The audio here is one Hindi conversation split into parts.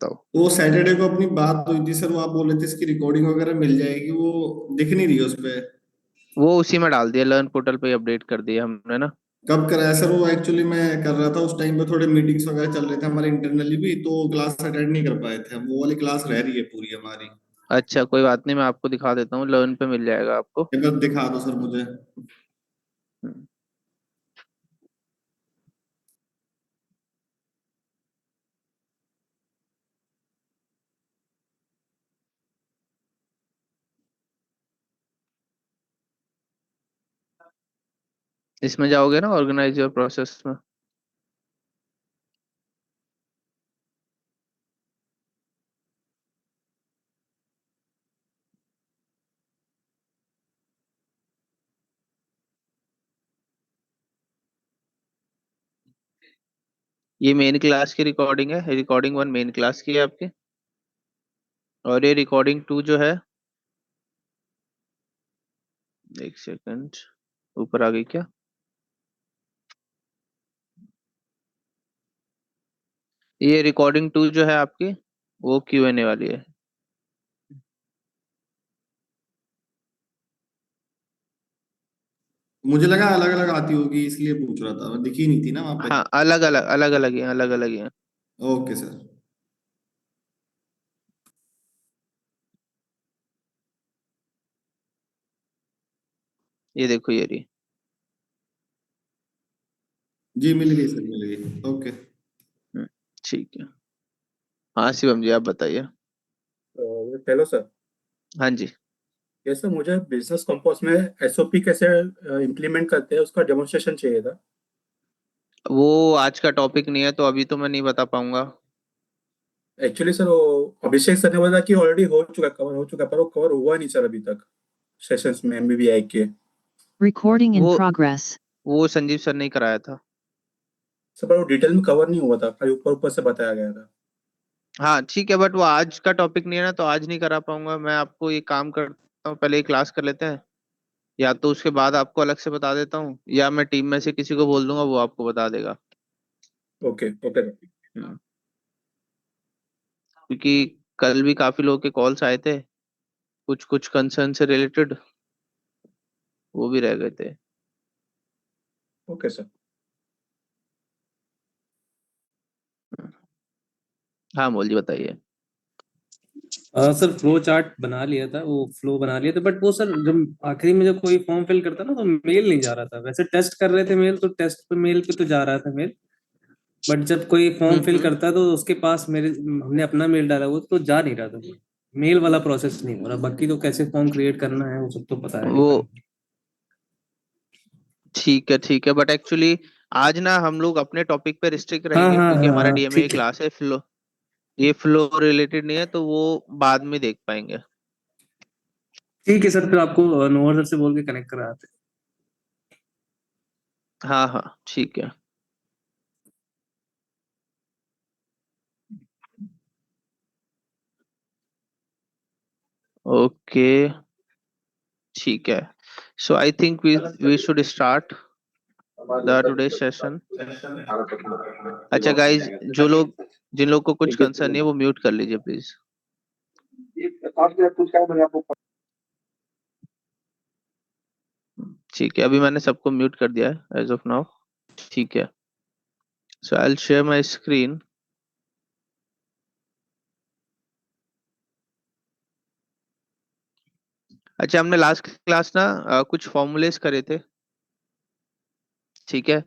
बताओ। तो सैटरडे को अपनी बात हुई थी सर, वो आप बोल रहे थे इसकी रिकॉर्डिंग वगैरह मिल जाएगी, वो दिख नहीं रही है उस पे। वो उसी में डाल दिया, लर्न पोर्टल पे अपडेट कर दिया हमने ना। कब कराया सर? वो एक्चुअली मैं कर रहा था उस टाइम पे, थोड़े मीटिंग्स वगैरह चल रहे थे हमारे इंटरनली भी, तो क्लास अटेंड नहीं कर पाए थे हम। वो वाली क्लास रह रही है पूरी हमारी। अच्छा कोई बात नहीं, मैं आपको दिखा देता हूँ, लर्न पे मिल जाएगा आपको। एक बार दिखा दो सर मुझे। हम्म, इसमें जाओगे ना ऑर्गेनाइज योर प्रोसेस में। ये मेन क्लास की रिकॉर्डिंग है, रिकॉर्डिंग वन मेन क्लास की है आपकी। और ये रिकॉर्डिंग टू जो है, एक सेकंड, ऊपर आ गई क्या? ये रिकॉर्डिंग टू जो है आपकी, वो Q&A वाली है। मुझे लगा अलग अलग आती होगी, इसलिए पूछ रहा था, दिखी नहीं थी ना वहां पे। हाँ अलग अलग अलग अलग ही हैं, अलग अलग ही हैं। Okay sir. ये देखो ये रही। जी मिल गई सर, मिल गई। ओके। हम्म, ठीक है। हाँ शिवम जी आप बताइए। Hello sir. हाँ जी। ये सर मुझे बिजनेस कंपोज में एसओपी कैसे इम्प्लीमेंट करते हैं उसका डेमोन्स्ट्रेशन चाहिए था। वो आज का टॉपिक नहीं है, तो अभी तो मैं नहीं बता पाऊंगा। एक्चुअली सर वो अभिषेक सर ने बोला कि ऑलरेडी हो चुका, कवर हो चुका, पर वो कवर हुआ नहीं सर अभी तक सेशंस में एमबीबीआई के। Recording in वो progress. वो संजीव सर ने कराया था। सर पर वो डिटेल में कवर नहीं हुआ था, खाली ऊपर ऊपर से बताया गया था। हाँ ठीक है, बट वो आज का टॉपिक नहीं है ना, तो आज नहीं करा पाऊंगा। मैं आपको ये काम करता हूँ, पहले ये क्लास कर लेते हैं, या तो उसके बाद आपको अलग से बता देता हूँ, या मैं टीम में से किसी को बोल दूंगा वो आपको बता देगा। Okay okay sir. हम्म, क्योंकि कल भी काफी लोगों के कॉल्स आए थे, कुछ कुछ कंसर्न से रिलेटेड, वो भी रह गए थे। Okay sir. हाँ मोल जी बताइए। सर फ्लो चार्ट बना लिया था, वो फ्लो बना लिया था, बट वो सर जब आखिरी में जब कोई फॉर्म फिल करता ना तो मेल नहीं जा रहा था। वैसे टेस्ट कर रहे थे मेल, तो टेस्ट पे मेल पे तो जा रहा था मेल, बट जब कोई फॉर्म फिल हम्म। करता तो उसके पास मेरे हमने अपना मेल डाला वो तो जा नहीं रहा था। मेल वाला प्रोसेस नहीं हो रहा, बाकी तो कैसे फॉर्म क्रिएट करना है वो सब तो पता है। वो ठीक है, बट एक्चुअली आज ना हम लोग अपने टॉपिक पे रिस्ट्रिक्ट हाँ रहेंगे, हाँ क्योंकि हाँ हमारा हाँ डीएमए ठीक है। क्लास है फ्लो। ये फ्लो रिलेटेड नहीं है, तो वो बाद में देख पाएंगे। ठीक है सर, फिर आपको नोवर सर से बोल के कनेक्ट कराते हाँ हाँ ठीक है। ओके ठीक है। So I think we should start the today session. अच्छा गाइज, जो लोग जिन लोग को कुछ कंसर्न नहीं है वो म्यूट कर लीजिए प्लीज। ठीक है, अभी मैंने सबको म्यूट कर दिया है एज ऑफ नाउ। ठीक है। So I will share my screen. अच्छा हमने लास्ट क्लास ना कुछ फॉर्मूलेस करे थे, ठीक है?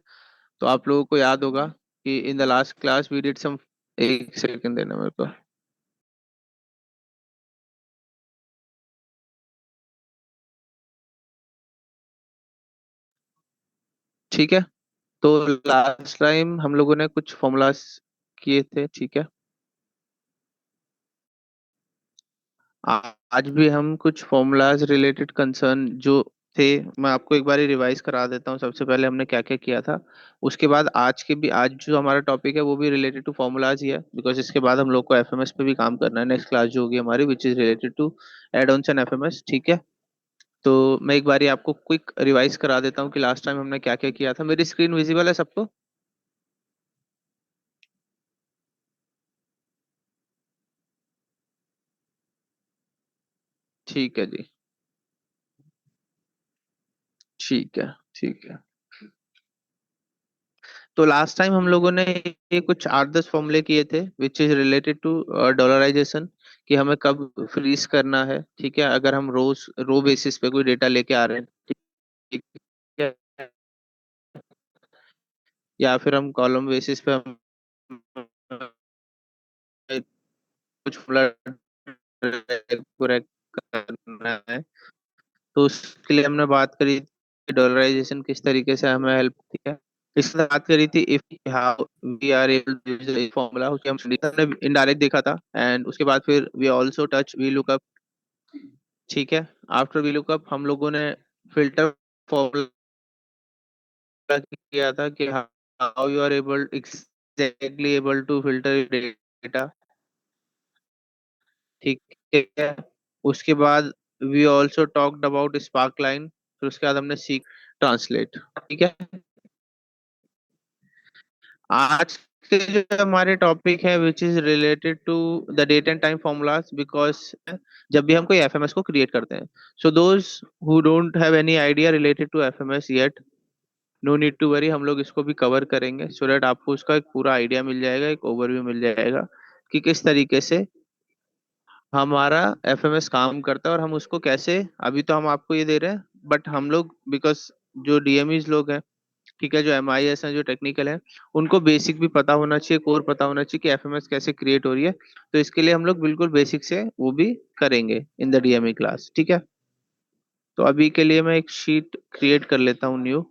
तो आप लोगों को याद होगा कि in the last class we did some, एक सेकंड देना मेरे को। ठीक है, तो लास्ट टाइम हम लोगों ने कुछ फॉर्मूलाज किए थे, ठीक है? आज भी हम कुछ फॉर्मूलाज रिलेटेड कंसर्न जो थे, मैं आपको एक बार रिवाइज करा देता हूँ। सबसे पहले हमने क्या क्या किया था, उसके बाद आज जो हमारा टॉपिक है वो भी रिलेटेड टू फॉर्मूलाज ही है, बिकॉज इसके बाद हम लोग को एफएमएस पे भी काम करना है। नेक्स्ट क्लास जो होगी हमारी which is related to add ons and FMS, ठीक है? तो मैं एक बार आपको क्विक रिवाइज करा देता हूँ कि लास्ट टाइम हमने क्या क्या किया था। मेरी स्क्रीन विजिबल है सबको? ठीक है जी, ठीक है, ठीक है। तो लास्ट टाइम हम लोगों ने ये कुछ 8-10 फॉर्मूले किए थे which is related to dollarization, कि हमें कब फ्रीज करना है, ठीक है, अगर हम रोज रो बेसिस पे कोई डेटा लेके आ रहे हैं, ठीक है, या फिर हम कॉलम बेसिस पे हम कुछ करेक्ट करना है। तो उसके लिए हमने बात करी डॉलराइजेशन किस तरीके से हमें हेल्प करती है। इसके साथ बात करी थी if how we are able to use formula, उसके हमने इनडायरेक्ट देखा था। एंड उसके बाद फिर we also touch VLOOKUP, ठीक है। आफ्टर वी लुकअप हम लोगों ने फिल्टर फॉर्मूला किया था कि how you are able exactly able to filter data, ठीक है। उसके बाद we also talked about sparkline, फिर उसके बाद हमने सीख ट्रांसलेट, ठीक है। आज के जो हमारे टॉपिक है which is related to the date and time formulas, because जब भी हम कोई एफएमएस को क्रिएट करते हैं, so those who don't have any idea related to FMS yet, no need to worry, हम लोग इसको भी कवर करेंगे सो दैट आपको उसका एक पूरा आइडिया मिल जाएगा, एक ओवरव्यू मिल जाएगा कि किस तरीके से हमारा एफएमएस काम करता है और हम उसको कैसे, अभी तो हम आपको ये दे रहे हैं बट हम लोग बिकॉज जो डीएमईज लोग हैं, ठीक है, जो एमआईएस हैं, जो टेक्निकल है, उनको बेसिक भी पता होना चाहिए, कोर पता होना चाहिए कि एफएमएस कैसे क्रिएट हो रही है। तो इसके लिए हम लोग बिल्कुल बेसिक से वो भी करेंगे इन द डीएमई क्लास, ठीक है। तो अभी के लिए मैं एक शीट क्रिएट कर लेता हूँ न्यू,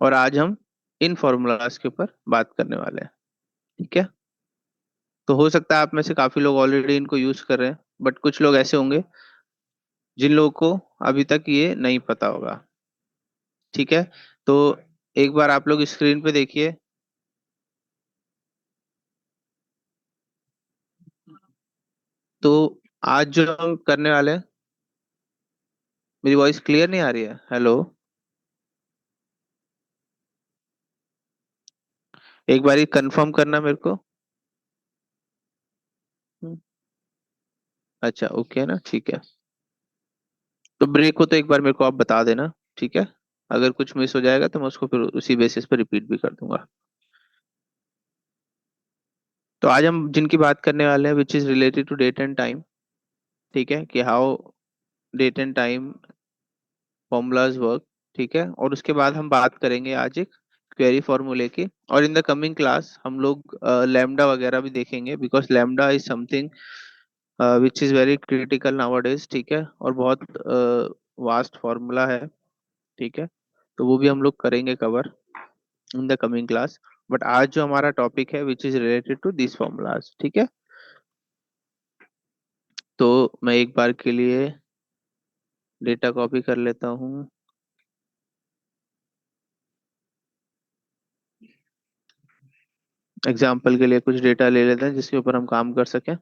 और आज हम इन फॉर्मूलाज के ऊपर बात करने वाले हैं, ठीक है। तो हो सकता है आप में से काफी लोग ऑलरेडी इनको यूज कर रहे हैं, बट कुछ लोग ऐसे होंगे जिन लोगों को अभी तक ये नहीं पता होगा, ठीक है। तो एक बार आप लोग स्क्रीन पे देखिए, तो आज जो हम करने वाले हैं, मेरी वॉइस क्लियर नहीं आ रही है, हेलो, एक बार ही कंफर्म करना मेरे को। हम्म, अच्छा ओके है ना, ठीक है। तो ब्रेक हो तो एक बार मेरे को आप बता देना, ठीक है। अगर कुछ मिस हो जाएगा तो मैं उसको फिर उसी बेसिस पे रिपीट भी कर दूंगा। तो आज हम जिनकी बात करने वाले हैं which is related to date and time, ठीक है, कि how date and time formulas work, ठीक है। और उसके बाद हम बात करेंगे आज एक क्वेरी फॉर्मूले की, और इन द कमिंग क्लास हम लोग लैम्डा वगैरह भी देखेंगे, because lambda is something which is very critical nowadays, ठीक है, और बहुत वास्ट फॉर्मूला है, ठीक है। तो वो भी हम लोग करेंगे cover in the coming class. But आज जो हमारा टॉपिक है which is related to this formulas, ठीक है। तो मैं एक बार के लिए डेटा कॉपी कर लेता हूँ, एग्जाम्पल के लिए कुछ डेटा ले लेते हैं जिसके ऊपर हम काम कर सकें।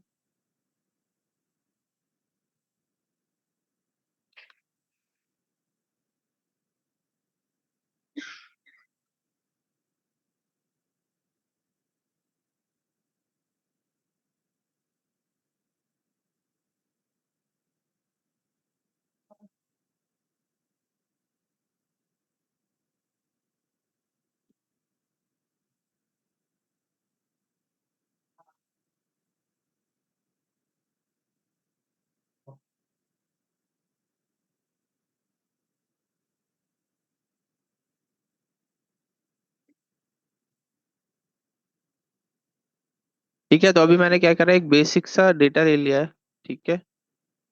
ठीक है, तो अभी मैंने क्या करा, एक बेसिक सा डेटा ले लिया है, ठीक है,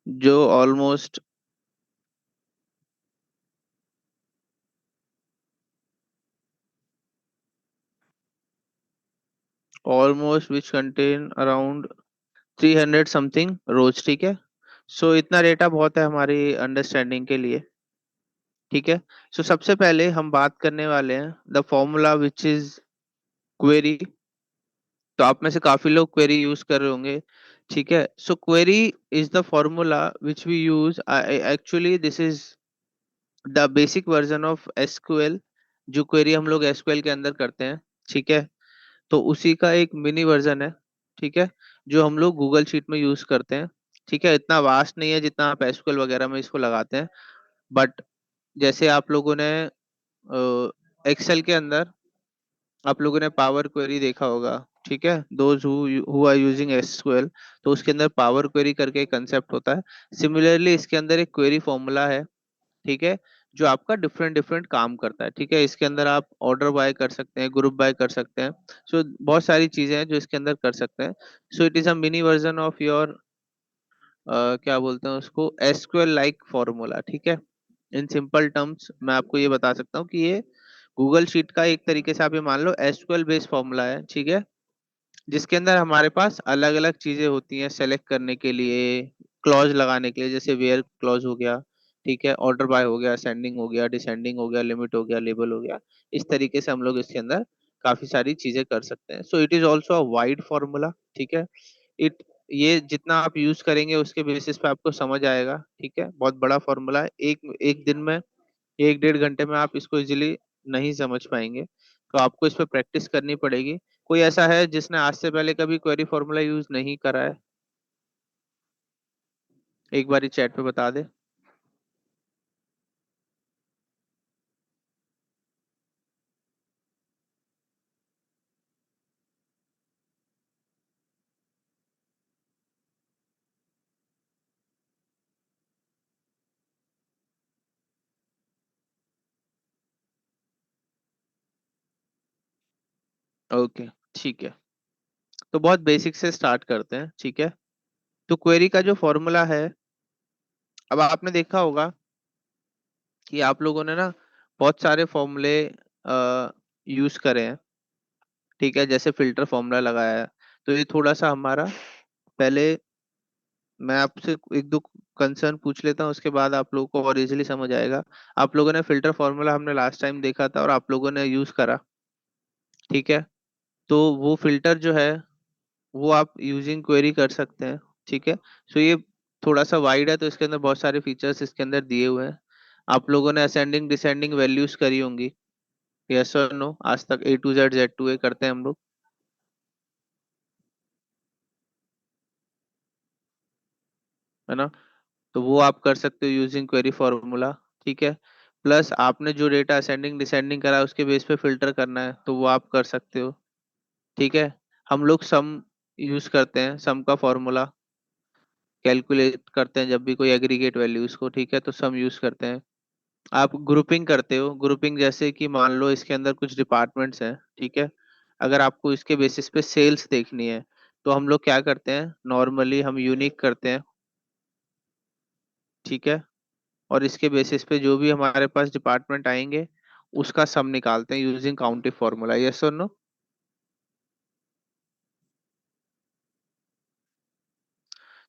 जो almost which contain around 300 something rows, ठीक है। सो इतना डेटा बहुत है हमारी अंडरस्टैंडिंग के लिए, ठीक है। सो सबसे पहले हम बात करने वाले हैं the formula which is query. तो आप में से काफी लोग क्वेरी यूज कर रहे होंगे, ठीक है। So query is the formula which we use, actually this is the basic version of SQL जो क्वेरी हम लोग एसक्यूएल के अंदर करते हैं, ठीक है, तो उसी का एक मिनी वर्जन है, ठीक है, जो हम लोग गूगल शीट में यूज करते हैं। ठीक है, इतना वास्ट नहीं है जितना आप एसक्यूएल वगैरह में इसको लगाते हैं, बट जैसे आप लोगों ने एक्सेल के अंदर आप लोगों ने पावर क्वेरी देखा होगा, ठीक है, those who are using SQL, तो उसके अंदर पावर क्वेरी करके एक कंसेप्ट होता है। सिमिलरली इसके अंदर एक क्वेरी फॉर्मूला है, ठीक है, जो आपका डिफरेंट डिफरेंट काम करता है। ठीक है, इसके अंदर आप ऑर्डर बाय कर सकते हैं, ग्रुप बाय कर सकते हैं, सो बहुत सारी चीजें हैं जो इसके अंदर कर सकते हैं। सो it is a mini version of your क्या बोलते हैं उसको, एसक्यूएल लाइक फॉर्मूला। ठीक है, इन सिंपल टर्म्स मैं आपको ये बता सकता हूँ कि ये गूगल शीट का एक तरीके से आप ये मान लो एसक्यूएल बेस्ड फॉर्मूला है, ठीक है, जिसके अंदर हमारे पास अलग अलग चीजें होती हैं सेलेक्ट करने के लिए, क्लॉज लगाने के लिए, जैसे वेयर क्लॉज हो गया, ठीक है, ऑर्डर बाय हो गया, असेंडिंग हो गया, डिसेंडिंग हो गया, लिमिट हो गया, लेबल हो गया। इस तरीके से हम लोग इसके अंदर काफी सारी चीजें कर सकते हैं। सो it is also a wide formula, ठीक है। इट ये जितना आप यूज करेंगे उसके बेसिस पे आपको समझ आएगा, ठीक है, बहुत बड़ा फॉर्मूला है, एक एक दिन में, एक डेढ़ घंटे में आप इसको इजीली नहीं समझ पाएंगे, तो आपको इस पे प्रैक्टिस करनी पड़ेगी। कोई ऐसा है जिसने आज से पहले कभी क्वेरी फॉर्मूला यूज नहीं करा है? एक बार चैट पे बता दे। ओके, ठीक है, तो बहुत बेसिक से स्टार्ट करते हैं, ठीक है। तो क्वेरी का जो फॉर्मूला है, अब आपने देखा होगा कि आप लोगों ने ना बहुत सारे फॉर्मूले यूज करे हैं, ठीक है, जैसे फिल्टर फॉर्मूला लगाया है। तो ये थोड़ा सा हमारा पहले, मैं आपसे एक दो कंसर्न पूछ लेता हूँ, उसके बाद आप लोगों को और इजीली समझ आएगा। आप लोगों ने फिल्टर फॉर्मूला हमने लास्ट टाइम देखा था और आप लोगों ने यूज करा, ठीक है, तो वो फिल्टर जो है वो आप यूजिंग क्वेरी कर सकते हैं, ठीक है। सो ये थोड़ा सा वाइड है, तो इसके अंदर बहुत सारे फीचर्स इसके अंदर दिए हुए हैं। आप लोगों ने असेंडिंग डिसेंडिंग वैल्यूज करी होंगी, यस और नो, आज तक ए टू जेड जेड टू ए करते हैं हम लोग, है ना, तो वो आप कर सकते हो यूजिंग क्वेरी फॉर्मूला, ठीक है। प्लस आपने जो डेटा असेंडिंग डिसेंडिंग करा है, उसके बेस पे फिल्टर करना है, तो वो आप कर सकते हो, ठीक है। हम लोग सम यूज करते हैं, सम का फॉर्मूला कैलकुलेट करते हैं जब भी कोई एग्रीगेट वैल्यूज को, ठीक है, तो सम यूज करते हैं। आप ग्रुपिंग करते हो, ग्रुपिंग जैसे कि मान लो इसके अंदर कुछ डिपार्टमेंट्स हैं, ठीक है, अगर आपको इसके बेसिस पे सेल्स देखनी है, तो हम लोग क्या करते हैं, नॉर्मली हम यूनिक करते हैं, ठीक है, और इसके बेसिस पे जो भी हमारे पास डिपार्टमेंट आएंगे उसका सम निकालते हैं using काउंटिव formula, yes or no.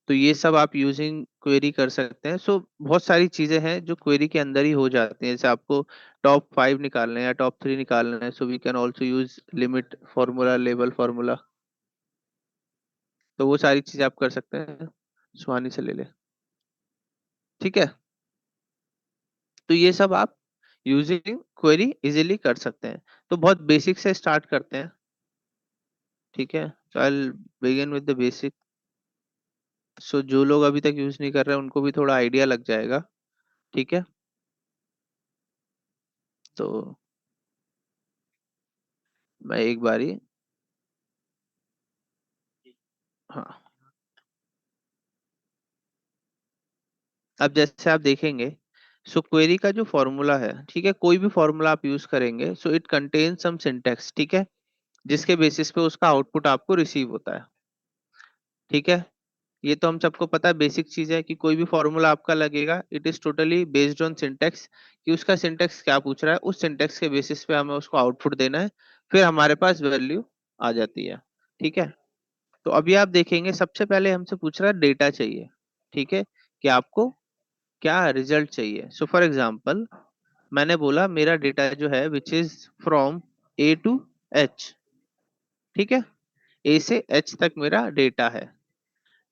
तो ये सब आप यूजिंग क्वेरी कर सकते हैं। सो बहुत सारी चीजें हैं जो क्वेरी के अंदर ही हो जाती हैं, जैसे आपको टॉप 5 निकालने हैं या टॉप 3 निकालने हैं, so we can also use limit formula, level formula, तो वो सारी चीजें आप कर सकते हैं। सुहानी से ले ले, ठीक है, तो ये सब आप यूजिंग क्वेरी इजीली कर सकते हैं। तो बहुत बेसिक से स्टार्ट करते हैं, ठीक है, so I will begin with the basic. So जो लोग अभी तक यूज नहीं कर रहे हैं उनको भी थोड़ा आइडिया लग जाएगा, ठीक है। तो मैं एक बारी, हाँ, अब जैसे आप देखेंगे, सो क्वेरी का जो फॉर्मूला है, ठीक है, कोई भी फॉर्मूला आप यूज करेंगे, so it contain some syntax, ठीक है, जिसके बेसिस पे उसका आउटपुट आपको रिसीव होता है, ठीक है। ये तो हम सबको पता है, बेसिक चीज है कि कोई भी फॉर्मूला आपका लगेगा, it is totally based on syntax, कि उसका सिंटेक्स क्या पूछ रहा है, उस सिंटेक्स के बेसिस पे हमें उसको आउटपुट देना है, फिर हमारे पास वैल्यू आ जाती है, ठीक है। तो अभी आप देखेंगे सबसे पहले हमसे पूछ रहा है डेटा चाहिए, ठीक है, कि आपको क्या रिजल्ट चाहिए। सो फॉर एग्जांपल मैंने बोला मेरा डेटा जो है which is from A to H, ठीक है, ए से एच तक मेरा डेटा है,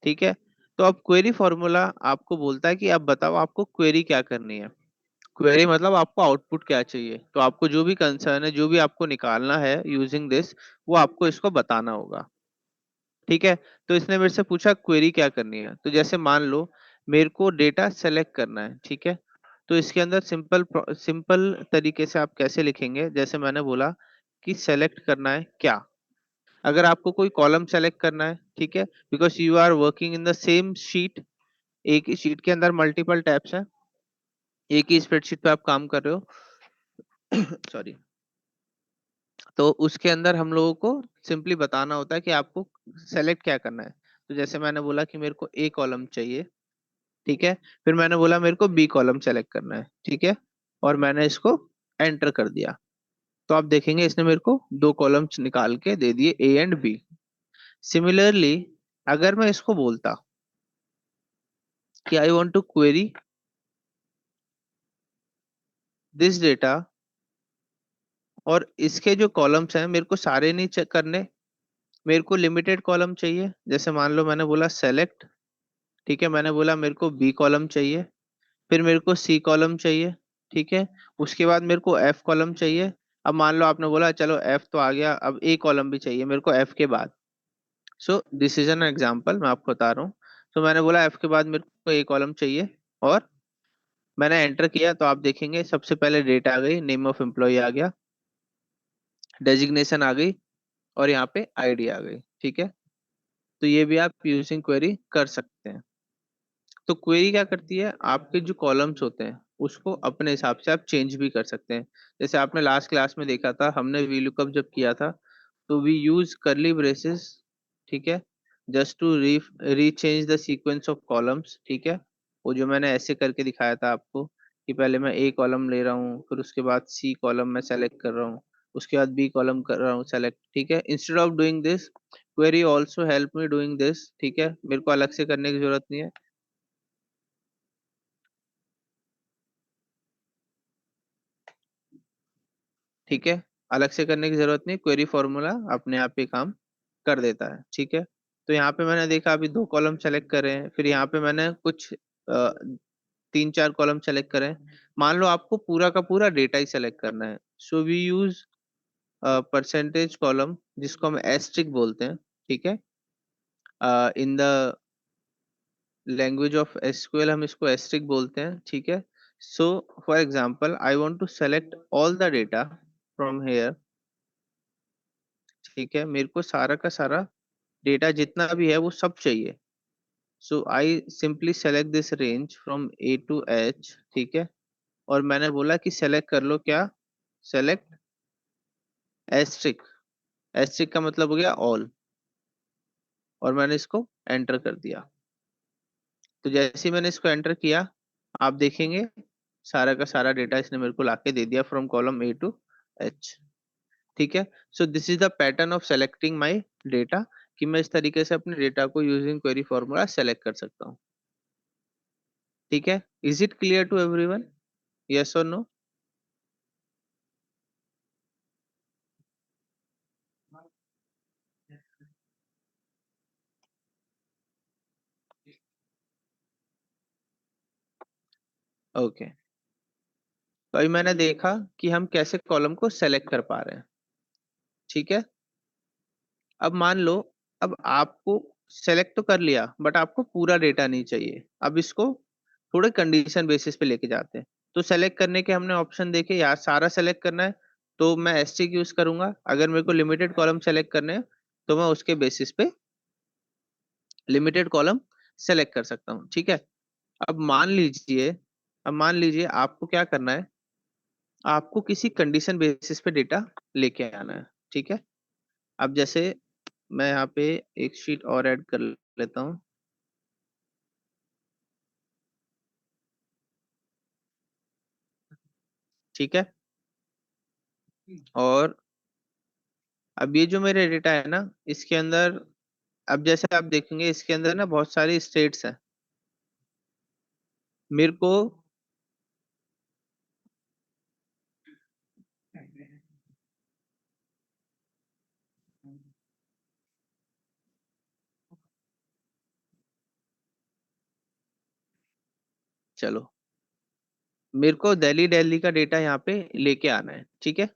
ठीक है। तो अब क्वेरी फॉर्मूला आपको बोलता है कि अब बताओ आपको क्वेरी क्या करनी है। क्वेरी मतलब आपको आउटपुट क्या चाहिए, तो आपको जो भी कंसर्न है, जो भी आपको निकालना है यूजिंग दिस, वो आपको इसको बताना होगा। ठीक है। तो इसने मेरे से पूछा क्वेरी क्या करनी है, तो जैसे मान लो मेरे को डेटा सेलेक्ट करना है। ठीक है। तो इसके अंदर सिंपल सिंपल तरीके से आप कैसे लिखेंगे, जैसे मैंने बोला कि सेलेक्ट करना है क्या। अगर आपको कोई कॉलम सेलेक्ट करना है, ठीक है, because you are working in the same sheet, एक ही शीट के अंदर मल्टीपल टैब्स हैं, एक ही स्प्रेडशीट पे आप काम कर रहे हो सॉरी। तो उसके अंदर हम लोगों को सिंपली बताना होता है कि आपको सेलेक्ट क्या करना है। तो जैसे मैंने बोला कि मेरे को ए कॉलम चाहिए। ठीक है। फिर मैंने बोला मेरे को बी कॉलम सेलेक्ट करना है। ठीक है। और मैंने इसको एंटर कर दिया। तो आप देखेंगे इसने मेरे को दो कॉलम्स निकाल के दे दिए, ए एंड बी। सिमिलरली अगर मैं इसको बोलता कि I want to query this data, और इसके जो कॉलम्स हैं मेरे को सारे नहीं चेक करने, मेरे को लिमिटेड कॉलम चाहिए। जैसे मान लो मैंने बोला सेलेक्ट, ठीक है, मैंने बोला मेरे को बी कॉलम चाहिए, फिर मेरे को सी कॉलम चाहिए। ठीक है। उसके बाद मेरे को एफ कॉलम चाहिए। अब मान लो आपने बोला चलो एफ तो आ गया, अब ए कॉलम भी चाहिए मेरे को एफ के बाद। सो दिस इज एन एग्जांपल, मैं आपको बता रहा हूँ। तो मैंने बोला एफ के बाद मेरे को ए कॉलम चाहिए, और मैंने एंटर किया। तो आप देखेंगे सबसे पहले डेट आ गई, नेम ऑफ एम्प्लॉय आ गया, डेजिग्नेशन आ गई, और यहाँ पे आईडी आ गई। ठीक है। तो ये भी आप यूजिंग क्वेरी कर सकते हैं। तो क्वेरी क्या करती है, आपके जो कॉलम्स होते हैं उसको अपने हिसाब से आप चेंज भी कर सकते हैं। जैसे आपने लास्ट क्लास में देखा था, हमने वीलुकअप जब किया था, तो वी यूज करली ब्रेसेस। ठीक है। Just to rechange the sequence of columns. ठीक है। वो जो मैंने ऐसे करके दिखाया था आपको, कि पहले मैं ए कॉलम ले रहा हूँ, फिर उसके बाद सी कॉलम मैं सेलेक्ट कर रहा हूँ, उसके बाद बी कॉलम कर रहा हूँ सेलेक्ट। ठीक है। Instead of doing this, query also help me doing this. ठीक है। मेरे को अलग से करने की जरूरत नहीं है। ठीक है। अलग से करने की जरूरत नहीं, क्वेरी फॉर्मूला अपने आप ही काम कर देता है। ठीक है। तो यहाँ पे मैंने देखा अभी दो कॉलम सेलेक्ट करे हैं, फिर यहाँ पे मैंने कुछ तीन चार कॉलम सेलेक्ट करे हैं। मान लो आपको पूरा का पूरा डेटा ही सेलेक्ट करना है, so we use percentage column, जिसको हम एस्ट्रिक बोलते हैं। ठीक है। In the language of SQL हम इसको एस्ट्रिक बोलते हैं। ठीक है। So for example I want to select all the data from here. ठीक है। मेरे को सारा का सारा डेटा जितना भी है वो सब चाहिए। So I simply select this range from A to H. ठीक है। और मैंने बोला कि सेलेक्ट कर लो क्या, सेलेक्ट एस्ट्रिक। एस्ट्रिक का मतलब हो गया ऑल, और मैंने इसको एंटर कर दिया। तो जैसे ही मैंने इसको एंटर किया, आप देखेंगे सारा का सारा डेटा इसने मेरे को लाके दे दिया from column A to H. ठीक है। So this is the pattern of selecting my data, कि मैं इस तरीके से अपने डेटा को यूजिंग क्वेरी फॉर्मूला सेलेक्ट कर सकता हूँ। ठीक है। Is it clear to everyone, yes or no? Okay. तो अभी मैंने देखा कि हम कैसे कॉलम को सेलेक्ट कर पा रहे हैं। ठीक है। अब मान लो, अब आपको सेलेक्ट तो कर लिया, बट आपको पूरा डेटा नहीं चाहिए। अब इसको थोड़े कंडीशन बेसिस पे लेके जाते हैं। तो सेलेक्ट करने के हमने ऑप्शन देखे, यार सारा सेलेक्ट करना है तो मैं एस्ट्रिक यूज करूंगा, अगर मेरे को लिमिटेड कॉलम सेलेक्ट करने हैं तो मैं उसके बेसिस पे लिमिटेड कॉलम सेलेक्ट कर सकता हूँ। ठीक है। अब मान लीजिए, आपको क्या करना है, आपको किसी कंडीशन बेसिस पे डेटा लेके आना है। ठीक है। अब जैसे मैं यहाँ पे एक शीट और ऐड कर लेता हूँ। ठीक है। और अब ये जो मेरे डेटा है ना, इसके अंदर, अब जैसे आप देखेंगे इसके अंदर ना बहुत सारी स्टेट्स हैं। मेरे को चलो मेरे को दिल्ली दिल्ली का डेटा यहाँ पे लेके आना है, ठीक है।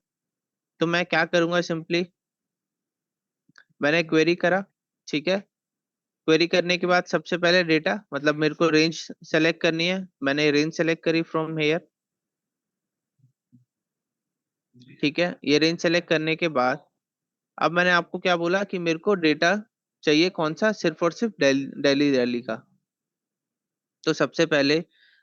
तो मैं क्या करूंगा, सिंपली मैंने क्वेरी करा, ठीक है। क्वेरी करने के बाद सबसे पहले डेटा मतलब मेरे को रेंज सेलेक्ट करनी है, मैंने रेंज सेलेक्ट करी फ्रॉम हेयर, ठीक है। ये रेंज सेलेक्ट करने के बाद अब मैंने आपको क्या बोला कि मेरे को डेटा चाहिए कौन सा, सिर्फ और सिर्फ दिल्ली दिल्ली का। तो सबसे पहले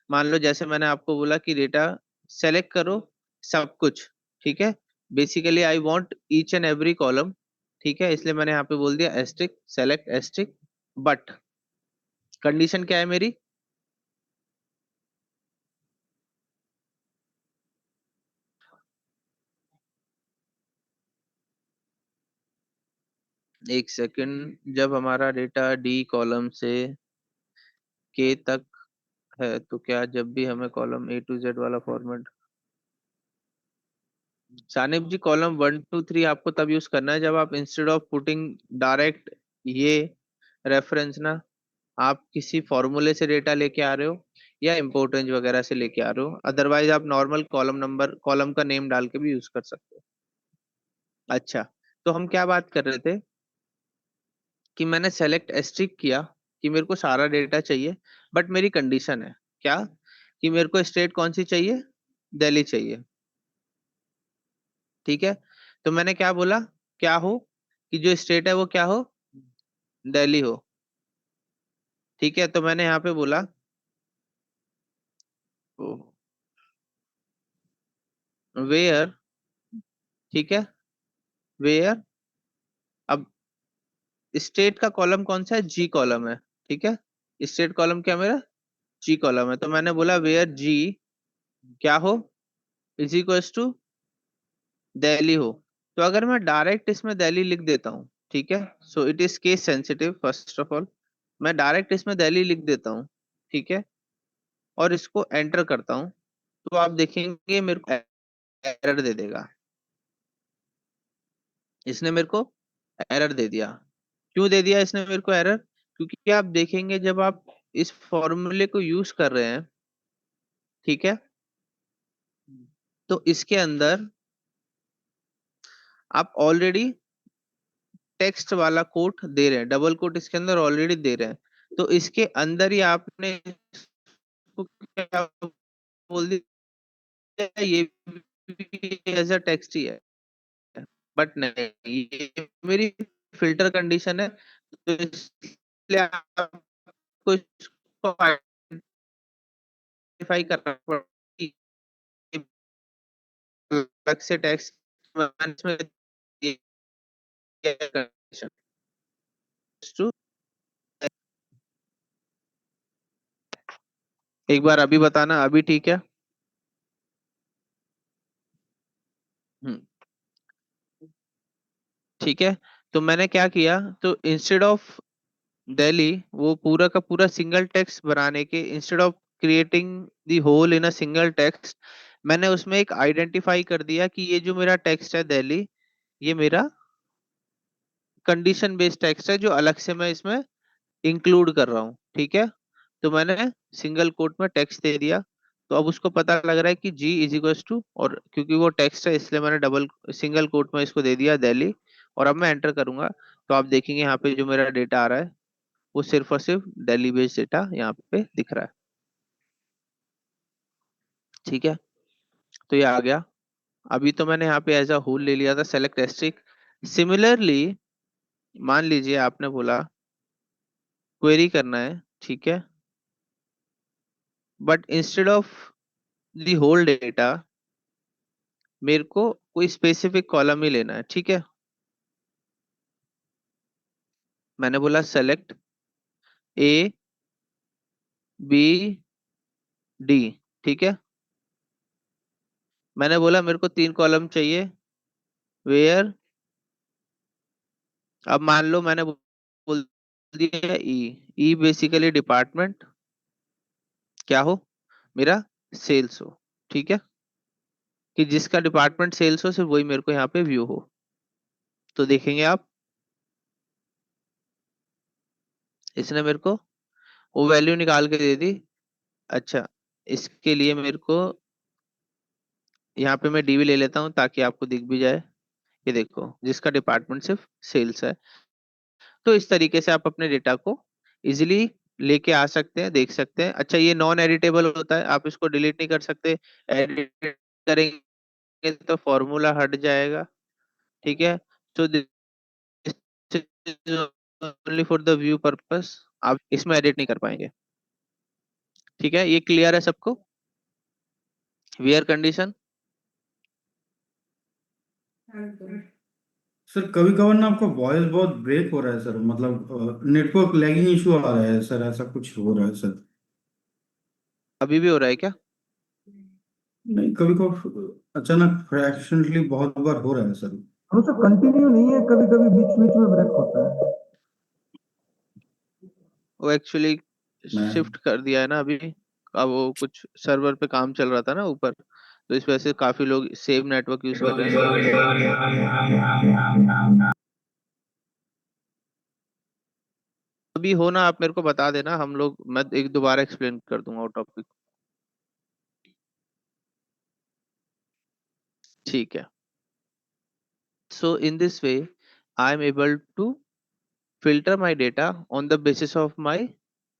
मान लो जैसे मैंने आपको बोला कि डेटा सेलेक्ट करो सब कुछ, ठीक है। Basically I want each and every column, ठीक है, इसलिए मैंने यहाँ पे बोल दिया asterisk select asterisk. But condition क्या है मेरी, एक सेकंड, जब हमारा डेटा डी कॉलम से के तक है तो क्या जब भी हमें कॉलम ए टू जेड वाला फॉर्मेट, सानिप जी कॉलम 1 2 3 आपको तब यूज करना है जब आप इंस्टेड ऑफ पुटिंग डायरेक्ट ये रेफरेंस ना, आप किसी फॉर्मूले से डेटा लेके आ रहे हो या इम्पोर्ट रेंज वगैरह से लेके आ रहे हो, अदरवाइज आप नॉर्मल कॉलम नंबर कॉलम का नेम डाल के भी यूज कर सकते हो। अच्छा, तो हम क्या बात कर रहे थे कि मैंने सेलेक्ट एस्ट्रिक किया कि मेरे को सारा डेटा चाहिए, बट मेरी कंडीशन है क्या, कि मेरे को स्टेट कौन सी चाहिए, दिल्ली चाहिए, ठीक है। तो मैंने क्या बोला, क्या हो कि जो स्टेट है वो क्या हो, दिल्ली हो, ठीक है। तो मैंने यहाँ पे बोला वेयर, ठीक है, वेयर। अब स्टेट का कॉलम कौन सा है, जी कॉलम है, ठीक है। स्टेट कॉलम क्या मेरा, जी कॉलम है। तो मैंने बोला वेयर जी क्या हो, इज इक्वल्स टू दिल्ली हो। तो अगर मैं डायरेक्ट इसमें दिल्ली लिख देता हूँ, ठीक है, so it is case sensitive first of all, मैं डायरेक्ट इसमें दिल्ली लिख देता हूँ, ठीक है, और इसको एंटर करता हूँ, तो आप देखेंगे मेरे को एरर दे देगा, इसने मेरे को एरर दे दिया। क्यों दे दिया इसने मेरे को एरर, क्योंकि आप देखेंगे जब आप इस फॉर्मूले को यूज कर रहे हैं, ठीक है, तो इसके अंदर आप ऑलरेडी टेक्स्ट वाला कोट दे रहे हैं, डबल कोट इसके अंदर ऑलरेडी दे रहे हैं, तो इसके अंदर ही आपने इसको क्या बोल दिया, ये एज अ टेक्स्ट ही है। बट नहीं, ये मेरी फिल्टर कंडीशन है, तो इसलिए आपको इसको आइडेंटिफाई करना पड़ेगा कि ये अलग से टेक्स्ट में ये कंडीशन टू, एक बार अभी बताना, अभी ठीक है। हम्म, ठीक है। तो मैंने क्या किया, तो इंस्टेड ऑफ दिल्ली वो पूरा का पूरा सिंगल टेक्स्ट बनाने के, instead of creating the whole in a single text, मैंने उसमें एक आइडेंटिफाई कर दिया कि ये जो मेरा टेक्स्ट है दिल्ली, ये मेरा कंडीशन बेस्ड टेक्स्ट है जो अलग से मैं इसमें इंक्लूड कर रहा हूँ, ठीक है। तो मैंने सिंगल कोट में टेक्स्ट दे दिया, तो अब उसको पता लग रहा है कि जी इज इक्वल टू, और क्योंकि वो टेक्स्ट है इसलिए मैंने डबल सिंगल कोट में इसको दे दिया दिल्ली, और अब मैं एंटर करूंगा, तो आप देखेंगे यहाँ पे जो मेरा डेटा आ रहा है वो सिर्फ और सिर्फ दिल्ली बेस्ड डेटा यहाँ पे दिख रहा है, ठीक है। तो ये आ गया। अभी तो मैंने यहाँ पे एज अ होल ले लिया था सेलेक्ट एस्ट्रिक। सिमिलरली मान लीजिए आपने बोला क्वेरी करना है, ठीक है, but instead of the whole data मेरे को कोई स्पेसिफिक कॉलम ही लेना है, ठीक है। मैंने बोला सेलेक्ट ए बी डी, ठीक है। मैंने बोला मेरे को 3 कॉलम चाहिए, वेयर, अब मान लो मैंने बोल दिया ई, ई बेसिकली डिपार्टमेंट क्या हो, मेरा सेल्स हो, ठीक है, कि जिसका डिपार्टमेंट सेल्स हो सिर्फ वही मेरे को यहाँ पे व्यू हो। तो देखेंगे आप, इसने मेरे को वो वैल्यू निकाल के दे दी। अच्छा, इसके लिए मेरे को यहाँ पे मैं डीवी ले लेता हूँ ताकि आपको दिख भी जाए। ये देखो, जिसका डिपार्टमेंट सिर्फ सेल्स है। तो इस तरीके से आप अपने डेटा को इजिली लेके आ सकते हैं, देख सकते हैं। अच्छा, ये नॉन एडिटेबल होता है, आप इसको डिलीट नहीं कर सकते। एडिट करेंगे तो फॉर्मूला हट जाएगा। ठीक है, तो only for the view purpose, आप इसमें एडिट नहीं कर पाएंगे। ठीक है, ये क्लियर है सबको? Where condition. सर कभी कभार ना आपका वॉइस बहुत ब्रेक हो रहा है सर, मतलब नेटवर्क लैगिंग इशू आ रहा है सर, ऐसा कुछ हो रहा है सर। अभी भी हो रहा है क्या? नहीं, कभी कभार अचानक फ्रैक्शनली बहुत बार हो रहा है सर। हाँ सर, कंटिन्यू नहीं है, कभी कभी बीच बीच में ब्रेक होता है। वो एक्चुअली मैं शिफ्ट कर दिया है ना अभी। अब वो कुछ सर्वर पे काम चल रहा था ना ऊपर, तो इस वजह से काफी लोग सेम नेटवर्क यूज कर रहे हैं ना। अभी हो ना, आप मेरे को बता देना, हम लोग, मैं एक दोबारा एक्सप्लेन कर दूंगा वो टॉपिक। ठीक है। So in this way I am able to filter my data on the basis of my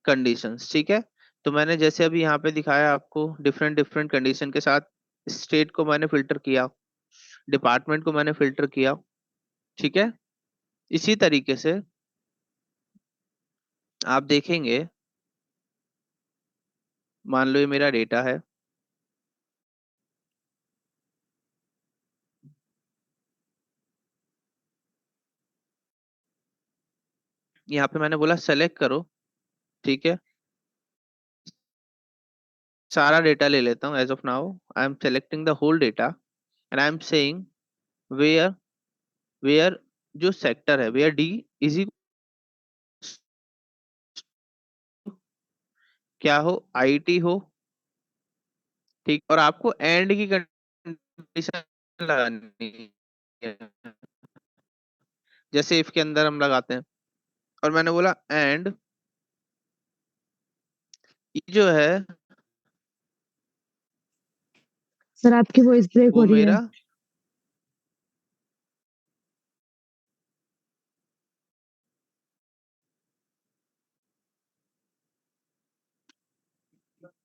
conditions. ठीक है, तो मैंने जैसे अभी यहाँ पे दिखाया आपको, डिफरेंट डिफरेंट कंडीशन के साथ स्टेट को मैंने फिल्टर किया, डिपार्टमेंट को मैंने फिल्टर किया। ठीक है, इसी तरीके से आप देखेंगे, मान लो ये मेरा डेटा है। यहाँ पे मैंने बोला सेलेक्ट करो। ठीक है, सारा डेटा ले लेता हूँ। As of now I am selecting the whole data and I am saying where, where जो सेक्टर है, वेयर डी इज क्या हो, आईटी हो। ठीक, और आपको एंड की कंडीशन लगानी है, जैसे इफ के अंदर हम लगाते हैं। और मैंने बोला एंड ये जो है सर आपकी वॉइस ब्रेक हो वो रही है। मेरा,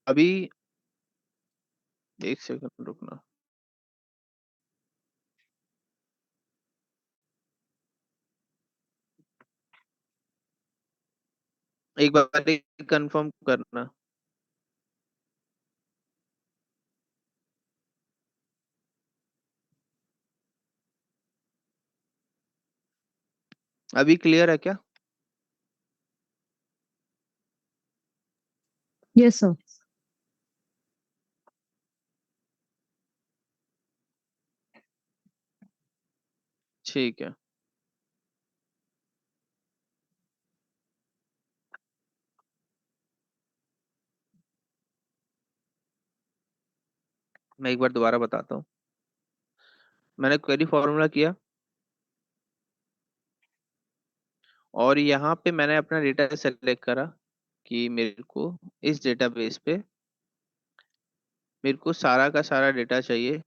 अभी एक सेकंड रुकना। एक बार कंफर्म करना। अभी क्लियर है क्या? Yes sir. ठीक है, मैं एक बार दोबारा बताता हूँ। मैंने क्वेरी फॉर्मूला किया और यहाँ पे मैंने अपना डेटा सेलेक्ट करा कि मेरे को इस डेटाबेस पे मेरे को सारा का सारा डेटा चाहिए।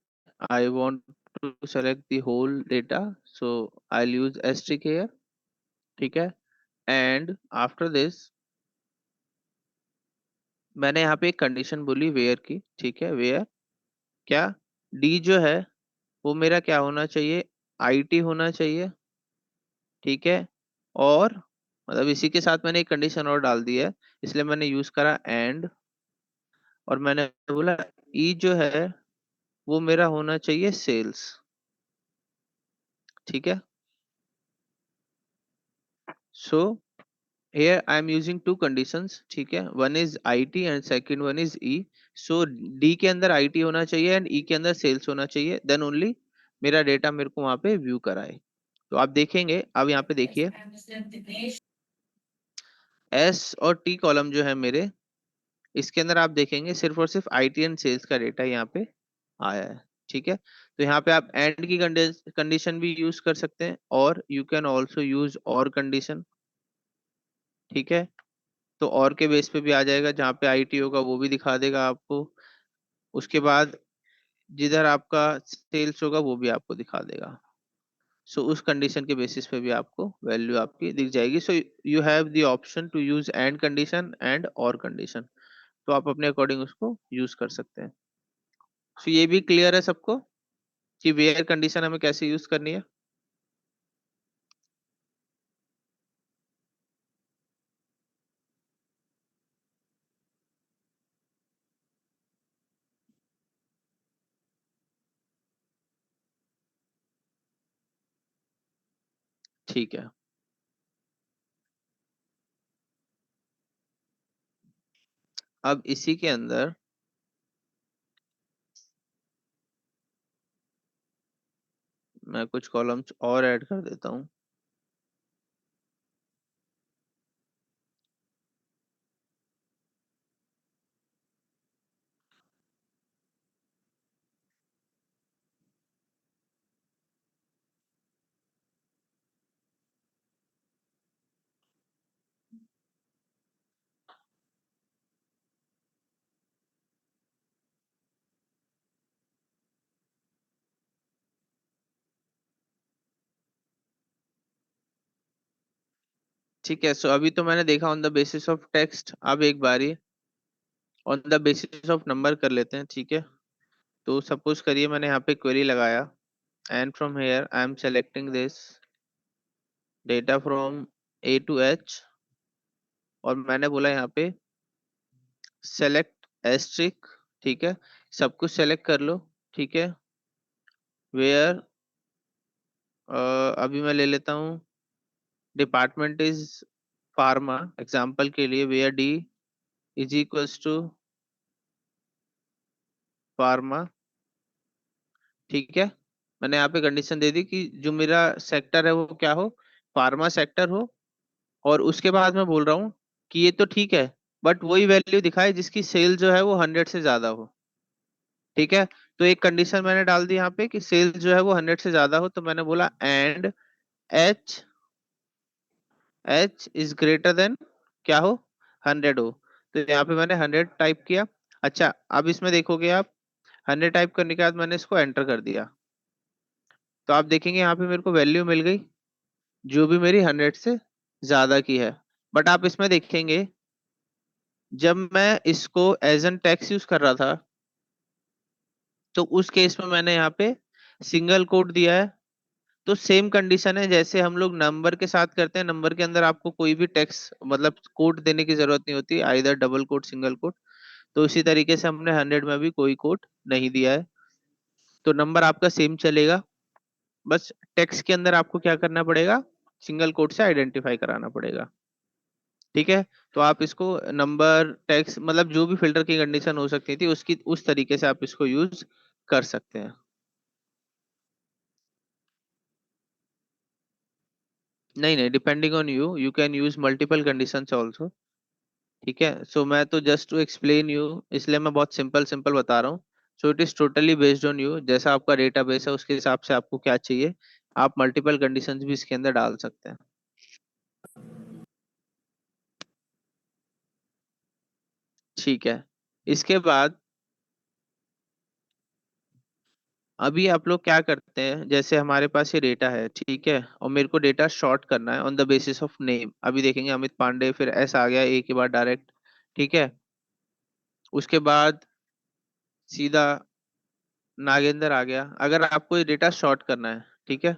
I want to select the whole data, so I use asterisk here. ठीक है, एंड आफ्टर दिस मैंने यहाँ पे एक कंडीशन बोली वेयर की। ठीक है, वेयर क्या, डी जो है वो मेरा क्या होना चाहिए, आईटी होना चाहिए। ठीक है, और मतलब इसी के साथ मैंने एक कंडीशन और डाल दी है, इसलिए मैंने यूज करा एंड। और मैंने बोला ई जो है वो मेरा होना चाहिए सेल्स। ठीक है, सो here I am using two conditions। ठीक है, one is IT and second one is E। so D के अंदर IT होना चाहिए एंड E के अंदर सेल्स होना चाहिए, देन ओनली मेरा डेटा मेरे को वहां पे व्यू कराए। तो आप देखेंगे, अब यहाँ पे देखिए S और T कॉलम जो है मेरे, इसके अंदर आप देखेंगे सिर्फ और सिर्फ IT एंड सेल्स का डेटा यहाँ पे आया है। ठीक है, तो यहाँ पे आप एंड की कंडीशन भी यूज कर सकते हैं और यू कैन ऑल्सो यूज और कंडीशन। ठीक है, तो और के बेस पे भी आ जाएगा, जहाँ पे आईटी होगा वो भी दिखा देगा आपको। उसके बाद जिधर आपका सेल्स होगा वो भी आपको दिखा देगा। सो उस कंडीशन के बेसिस पे भी आपको वैल्यू आपकी दिख जाएगी। So you have the option to use and condition and or condition, तो आप अपने अकॉर्डिंग उसको यूज कर सकते हैं। सो ये भी क्लियर है सबको कि वेयर कंडीशन हमें कैसे यूज करनी है। ठीक है, अब इसी के अंदर मैं कुछ कॉलम्स और ऐड कर देता हूँ। ठीक है, सो अभी तो मैंने देखा on the basis of text. अब एक बारी on the basis of number कर लेते हैं, ठीक है। तो सपोज करिए मैंने यहाँ पे क्वेरी लगाया, and from here I am selecting this data from A to H, और मैंने बोला यहाँ पे सेलेक्ट एस्ट्रिक, ठीक है। सब कुछ सेलेक्ट कर लो, ठीक है। वेयर अभी मैं ले लेता हूँ डिपार्टमेंट इज फार्मा, एग्जाम्पल के लिए where D is equals to pharma, ठीक है। मैंने यहाँ पे कंडीशन दे दी कि जो मेरा सेक्टर है वो क्या हो, फार्मा सेक्टर हो। और उसके बाद मैं बोल रहा हूँ कि ये तो ठीक है, बट वही वैल्यू दिखाए जिसकी सेल जो है वो 100 से ज्यादा हो, ठीक है। तो एक कंडीशन मैंने डाल दी यहाँ पे कि सेल जो है वो 100 से ज्यादा हो, तो मैंने बोला and H H is greater than क्या हो, 100 हो। तो यहाँ पे मैंने 100 टाइप किया। अच्छा, अब इसमें देखोगे आप 100 टाइप करने के बाद मैंने इसको एंटर कर दिया, तो आप देखेंगे यहाँ पे मेरे को वैल्यू मिल गई जो भी मेरी 100 से ज्यादा की है। बट आप इसमें देखेंगे जब मैं इसको एज एन टेक्स्ट यूज कर रहा था, तो उस केस में मैंने यहाँ पे सिंगल कोट दिया है। तो सेम कंडीशन है जैसे हम लोग नंबर के साथ करते हैं। नंबर के अंदर आपको कोई भी टेक्स्ट मतलब कोट देने की जरूरत नहीं होती, either double quote single quote. तो इसी तरीके से हमने 100 में भी कोई कोट नहीं दिया है, तो नंबर आपका सेम चलेगा। बस टेक्स्ट के अंदर आपको क्या करना पड़ेगा, सिंगल कोट से आइडेंटिफाई कराना पड़ेगा, ठीक है। तो आप इसको नंबर टेक्स्ट मतलब जो भी फिल्टर की कंडीशन हो सकती थी उसकी उस तरीके से आप इसको यूज कर सकते हैं। नहीं नहीं, depending on you you can use multiple conditions also, ठीक है। सो मैं तो जस्ट टू एक्सप्लेन यू, इसलिए मैं बहुत सिंपल सिंपल बता रहा हूँ। सो it is totally based on you, जैसा आपका डेटाबेस है उसके हिसाब से आपको क्या चाहिए, आप मल्टीपल कंडीशंस भी इसके अंदर डाल सकते हैं, ठीक है। इसके बाद अभी आप लोग क्या करते हैं, जैसे हमारे पास ये डेटा है, ठीक है, और मेरे को डेटा शॉर्ट करना है on the basis of name. अभी देखेंगे अमित पांडे, फिर ऐसा आ गया एक ही बार डायरेक्ट, ठीक है। उसके बाद सीधा नागेंद्र आ गया। अगर आपको ये डेटा शॉर्ट करना है, ठीक है,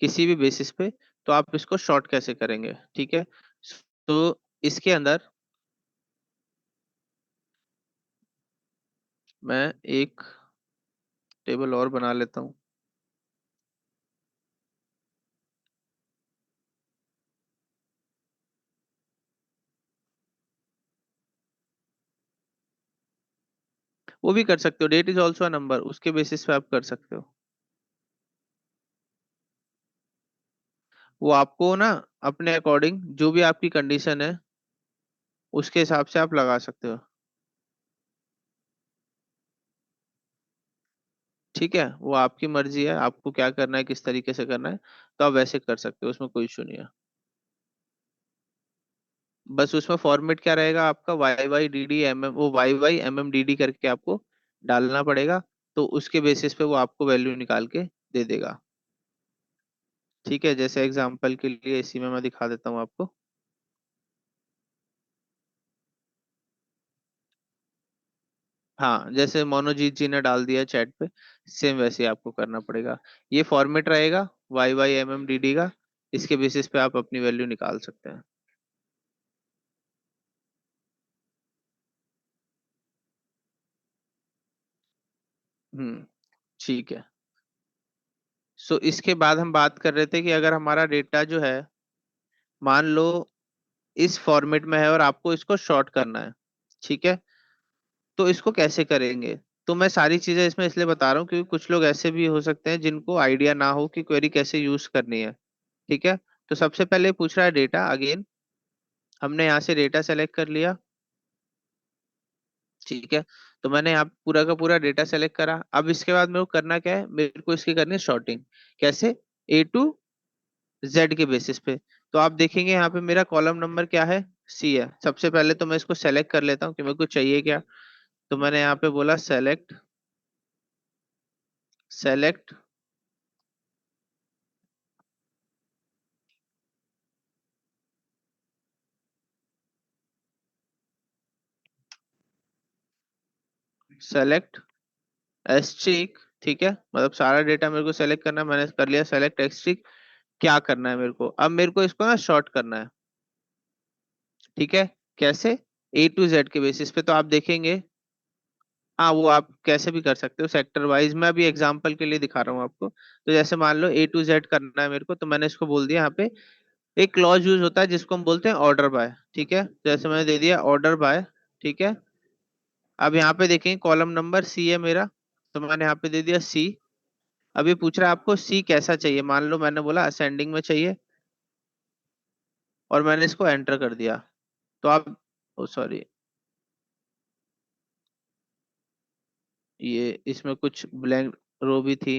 किसी भी बेसिस पे, तो आप इसको शॉर्ट कैसे करेंगे, ठीक है। तो इसके अंदर मैं एक टेबल और बना लेता हूँ। वो भी कर सकते हो, date is also a number, उसके बेसिस पे आप कर सकते हो। वो आपको ना अपने अकॉर्डिंग जो भी आपकी कंडीशन है उसके हिसाब से आप लगा सकते हो, ठीक है। वो आपकी मर्जी है, आपको क्या करना है, किस तरीके से करना है, तो आप वैसे कर सकते हो, उसमें कोई इशू नहीं है। बस उसमें फॉर्मेट क्या रहेगा आपका, Y Y D D M M, वो Y Y M M D D करके आपको डालना पड़ेगा। तो उसके बेसिस पे वो आपको वैल्यू निकाल के दे देगा। ठीक है, जैसे एग्जांपल के लिए इसी में मैं दिखा देता हूँ आपको। हाँ, जैसे मोनोजीत जी ने डाल दिया चैट पे, सेम वैसे ही आपको करना पड़ेगा। ये फॉर्मेट रहेगा Y Y M M D D का, इसके बेसिस पे आप अपनी वैल्यू निकाल सकते हैं। ठीक है। सो इसके बाद हम बात कर रहे थे कि अगर हमारा डेटा जो है, मान लो इस फॉर्मेट में है और आपको इसको शॉर्ट करना है, ठीक है, तो इसको कैसे करेंगे? तो मैं सारी चीजें इसमें इसलिए बता रहा हूँ क्योंकि कुछ लोग ऐसे भी हो सकते हैं जिनको आइडिया ना हो कि क्वेरी कैसे यूज करनी है। ठीक है, तो सबसे पहले पूछ रहा है डेटा अगेन, हमने यहाँ से डेटा सेलेक्ट कर लिया। ठीक है, तो मैंने यहाँ पूरा का पूरा डेटा सेलेक्ट करा। अब इसके बाद मेरे को करना क्या है, मेरे को इसकी करनी है शॉर्टिंग। कैसे? ए टू जेड के बेसिस पे। तो आप देखेंगे यहाँ पे मेरा कॉलम नंबर क्या है, सी है। सबसे पहले तो मैं इसको सेलेक्ट कर लेता हूँ कि मेरे को चाहिए क्या। तो मैंने यहाँ पे बोला सेलेक्ट, सेलेक्ट सेलेक्ट एस्ट्रिक। ठीक है, मतलब सारा डेटा मेरे को सेलेक्ट करना है, मैंने कर लिया सेलेक्ट एस्ट्रिक। क्या करना है मेरे को, अब मेरे को इसको ना शॉर्ट करना है। ठीक है, कैसे? ए टू जेड के बेसिस पे। तो आप देखेंगे, हाँ वो आप कैसे भी कर सकते हो सेक्टर वाइज, मैं अभी एग्जांपल के लिए दिखा रहा हूँ आपको। तो जैसे मान लो ए टू जेड करना है मेरे को, तो मैंने इसको बोल दिया यहाँ पे, एक क्लॉज यूज होता है जिसको हम बोलते हैं ऑर्डर बाय। ठीक है, जैसे मैंने दे दिया ऑर्डर बाय। ठीक है, अब यहाँ पे देखेंगे कॉलम नंबर सी है मेरा, तो मैंने यहाँ पे दे दिया सी। अभी पूछ रहा है आपको सी कैसा चाहिए, मान लो मैंने बोला असेंडिंग में चाहिए और मैंने इसको एंटर कर दिया। तो आप, ओ सॉरी, ये इसमें कुछ ब्लैंक रो भी थी,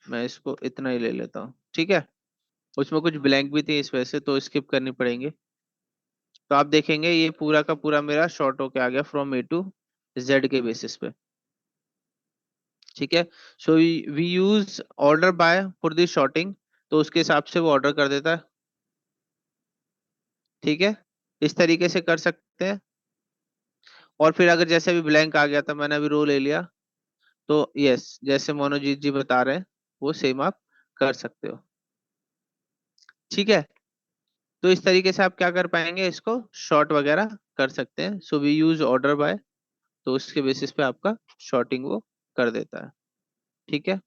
मैं इसको इतना ही ले लेता हूँ। ठीक है, उसमें कुछ ब्लैंक भी थी इस वजह से तो स्किप करनी पड़ेंगे। तो आप देखेंगे ये पूरा का पूरा मेरा शॉर्ट होके आ गया फ्रॉम ए टू जेड के बेसिस पे। ठीक है, so we use order by for the sorting, तो उसके हिसाब से वो ऑर्डर कर देता है। ठीक है, इस तरीके से कर सकते हैं। और फिर अगर जैसे अभी ब्लैंक आ गया था, मैंने अभी रो ले लिया, तो यस जैसे मोनोजीत जी बता रहे हैं वो सेम आप कर सकते हो। ठीक है, तो इस तरीके से आप क्या कर पाएंगे, इसको शॉर्ट वगैरह कर सकते हैं। So we use order by, तो उसके बेसिस पे आपका शॉर्टिंग वो कर देता है। ठीक है,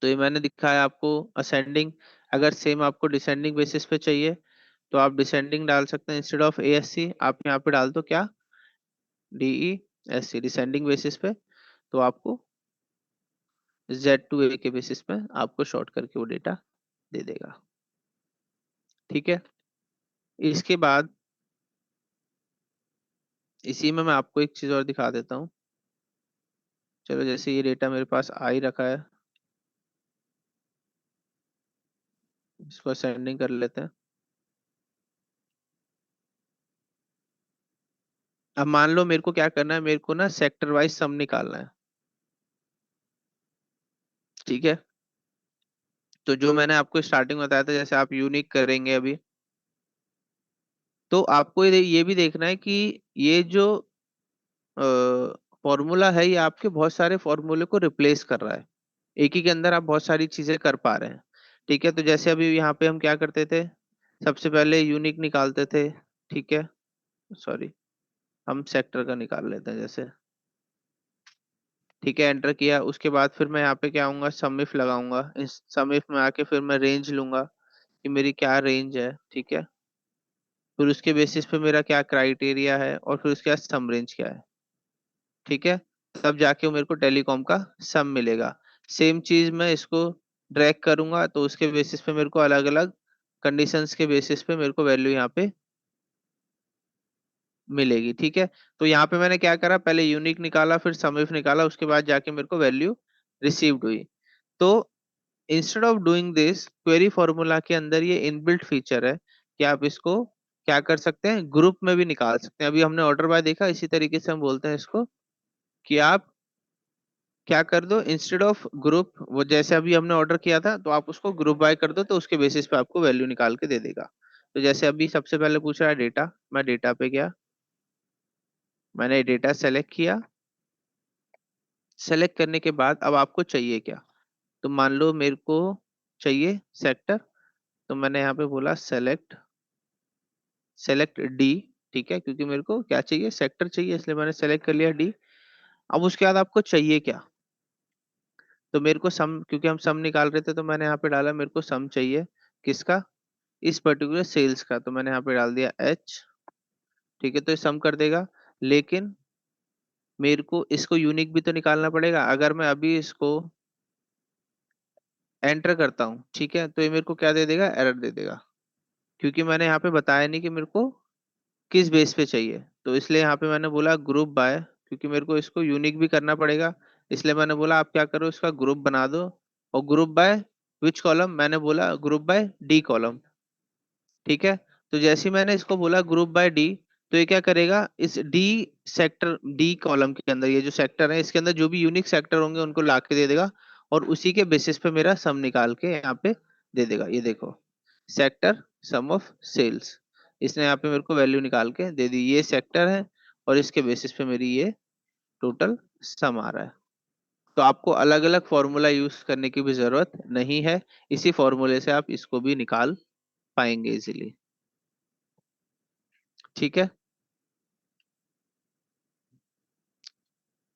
तो ये मैंने दिखाया आपको असेंडिंग। अगर सेम आपको डिसेंडिंग बेसिस पे चाहिए तो आप डिसेंडिंग डाल सकते हैं, instead of A S C आप यहाँ पे डाल दो क्या, D E S C, descending basis पे। तो आपको जेड टू ए के बेसिस पे आपको शॉर्ट करके वो डेटा दे देगा। ठीक है, इसके बाद इसी में मैं आपको एक चीज और दिखा देता हूँ। चलो, जैसे ये डेटा मेरे पास आ ही रखा है, इसको असेंडिंग कर लेते हैं। अब मान लो मेरे को क्या करना है, मेरे को ना सेक्टर वाइज सम निकालना है। ठीक है, तो जो मैंने आपको स्टार्टिंग में बताया था, जैसे आप यूनिक करेंगे अभी, तो आपको ये भी देखना है कि ये जो फॉर्मूला है ये आपके बहुत सारे फॉर्मूले को रिप्लेस कर रहा है, एक ही के अंदर आप बहुत सारी चीजें कर पा रहे हैं। ठीक है, तो जैसे अभी यहाँ पे हम क्या करते थे, सबसे पहले यूनिक निकालते थे। ठीक है, सॉरी, हम सेक्टर का निकाल लेते हैं जैसे। ठीक है, एंटर किया, उसके बाद फिर मैं यहाँ पे क्या आऊंगा, सम इफ लगाऊंगा। इस सम इफ में आके फिर मैं रेंज लूंगा कि मेरी क्या रेंज है। ठीक है, फिर उसके बेसिस पे मेरा क्या क्राइटेरिया है और फिर उसके बाद सम रेंज क्या है। ठीक है, तब जाके वो मेरे को टेलीकॉम का सम मिलेगा। सेम चीज मैं इसको ड्रैग करूंगा तो उसके बेसिस पे मेरे को अलग अलग कंडीशंस के बेसिस पे मेरे को वैल्यू यहाँ पे मिलेगी। ठीक है, तो यहाँ पे मैंने क्या करा, पहले यूनिक निकाला, फिर सम इफ निकाला, उसके बाद जाके मेरे को वैल्यू रिसीव्ड हुई। तो instead of doing this, query formula के अंदर ये इनबिल्ट फीचर है कि आप इसको क्या कर सकते हैं, ग्रुप में भी निकाल सकते हैं। अभी हमने ऑर्डर बाय देखा, इसी तरीके से हम बोलते हैं इसको कि आप क्या कर दो, इंस्टेड ऑफ ग्रुप, वो जैसे अभी हमने ऑर्डर किया था तो आप उसको ग्रुप बाय कर दो, तो उसके बेसिस पे आपको वैल्यू निकाल के दे देगा। तो जैसे अभी सबसे पहले पूछ रहा है डेटा, मैं डेटा पे गया, मैंने डेटा सेलेक्ट किया। सेलेक्ट करने के बाद अब आपको चाहिए क्या, तो मान लो मेरे को चाहिए सेक्टर, तो मैंने यहाँ पे बोला सेलेक्ट, सेलेक्ट डी। ठीक है, क्योंकि मेरे को क्या चाहिए, सेक्टर चाहिए, इसलिए मैंने सेलेक्ट कर लिया डी। अब उसके बाद आपको चाहिए क्या, तो मेरे को सम, क्योंकि हम सम निकाल रहे थे तो मैंने यहाँ पे डाला मेरे को सम चाहिए, किसका, इस पर्टिकुलर सेल्स का, तो मैंने यहाँ पे डाल दिया एच। ठीक है, तो ये सम कर देगा, लेकिन मेरे को इसको यूनिक भी तो निकालना पड़ेगा। अगर मैं अभी इसको एंटर करता हूँ, ठीक है, तो ये मेरे को क्या दे देगा, एरर दे देगा, क्योंकि मैंने यहाँ पे बताया नहीं कि मेरे को किस बेस पे चाहिए। तो इसलिए यहाँ पे मैंने बोला ग्रुप बाय, क्योंकि मेरे को इसको यूनिक भी करना पड़ेगा, इसलिए मैंने बोला आप क्या करो, इसका ग्रुप बना दो। और ग्रुप बाय विच कॉलम, मैंने बोला ग्रुप बाय डी कॉलम। ठीक है, तो जैसे ही मैंने इसको बोला ग्रुप बाय डी, तो ये क्या करेगा, इस डी सेक्टर, डी कॉलम के अंदर ये जो सेक्टर है इसके अंदर जो भी यूनिक सेक्टर होंगे उनको ला के दे देगा, और उसी के बेसिस पे मेरा सम निकाल के यहाँ पे दे देगा। ये देखो, सेक्टर सम ऑफ सेल्स, इसने यहाँ पे मेरे को वैल्यू निकाल के दे दी, ये सेक्टर है और इसके बेसिस पे मेरी ये टोटल सम आ रहा है। तो आपको अलग अलग फॉर्मूला यूज करने की भी जरूरत नहीं है, इसी फॉर्मूले से आप इसको भी निकाल पाएंगे इजीली। ठीक है,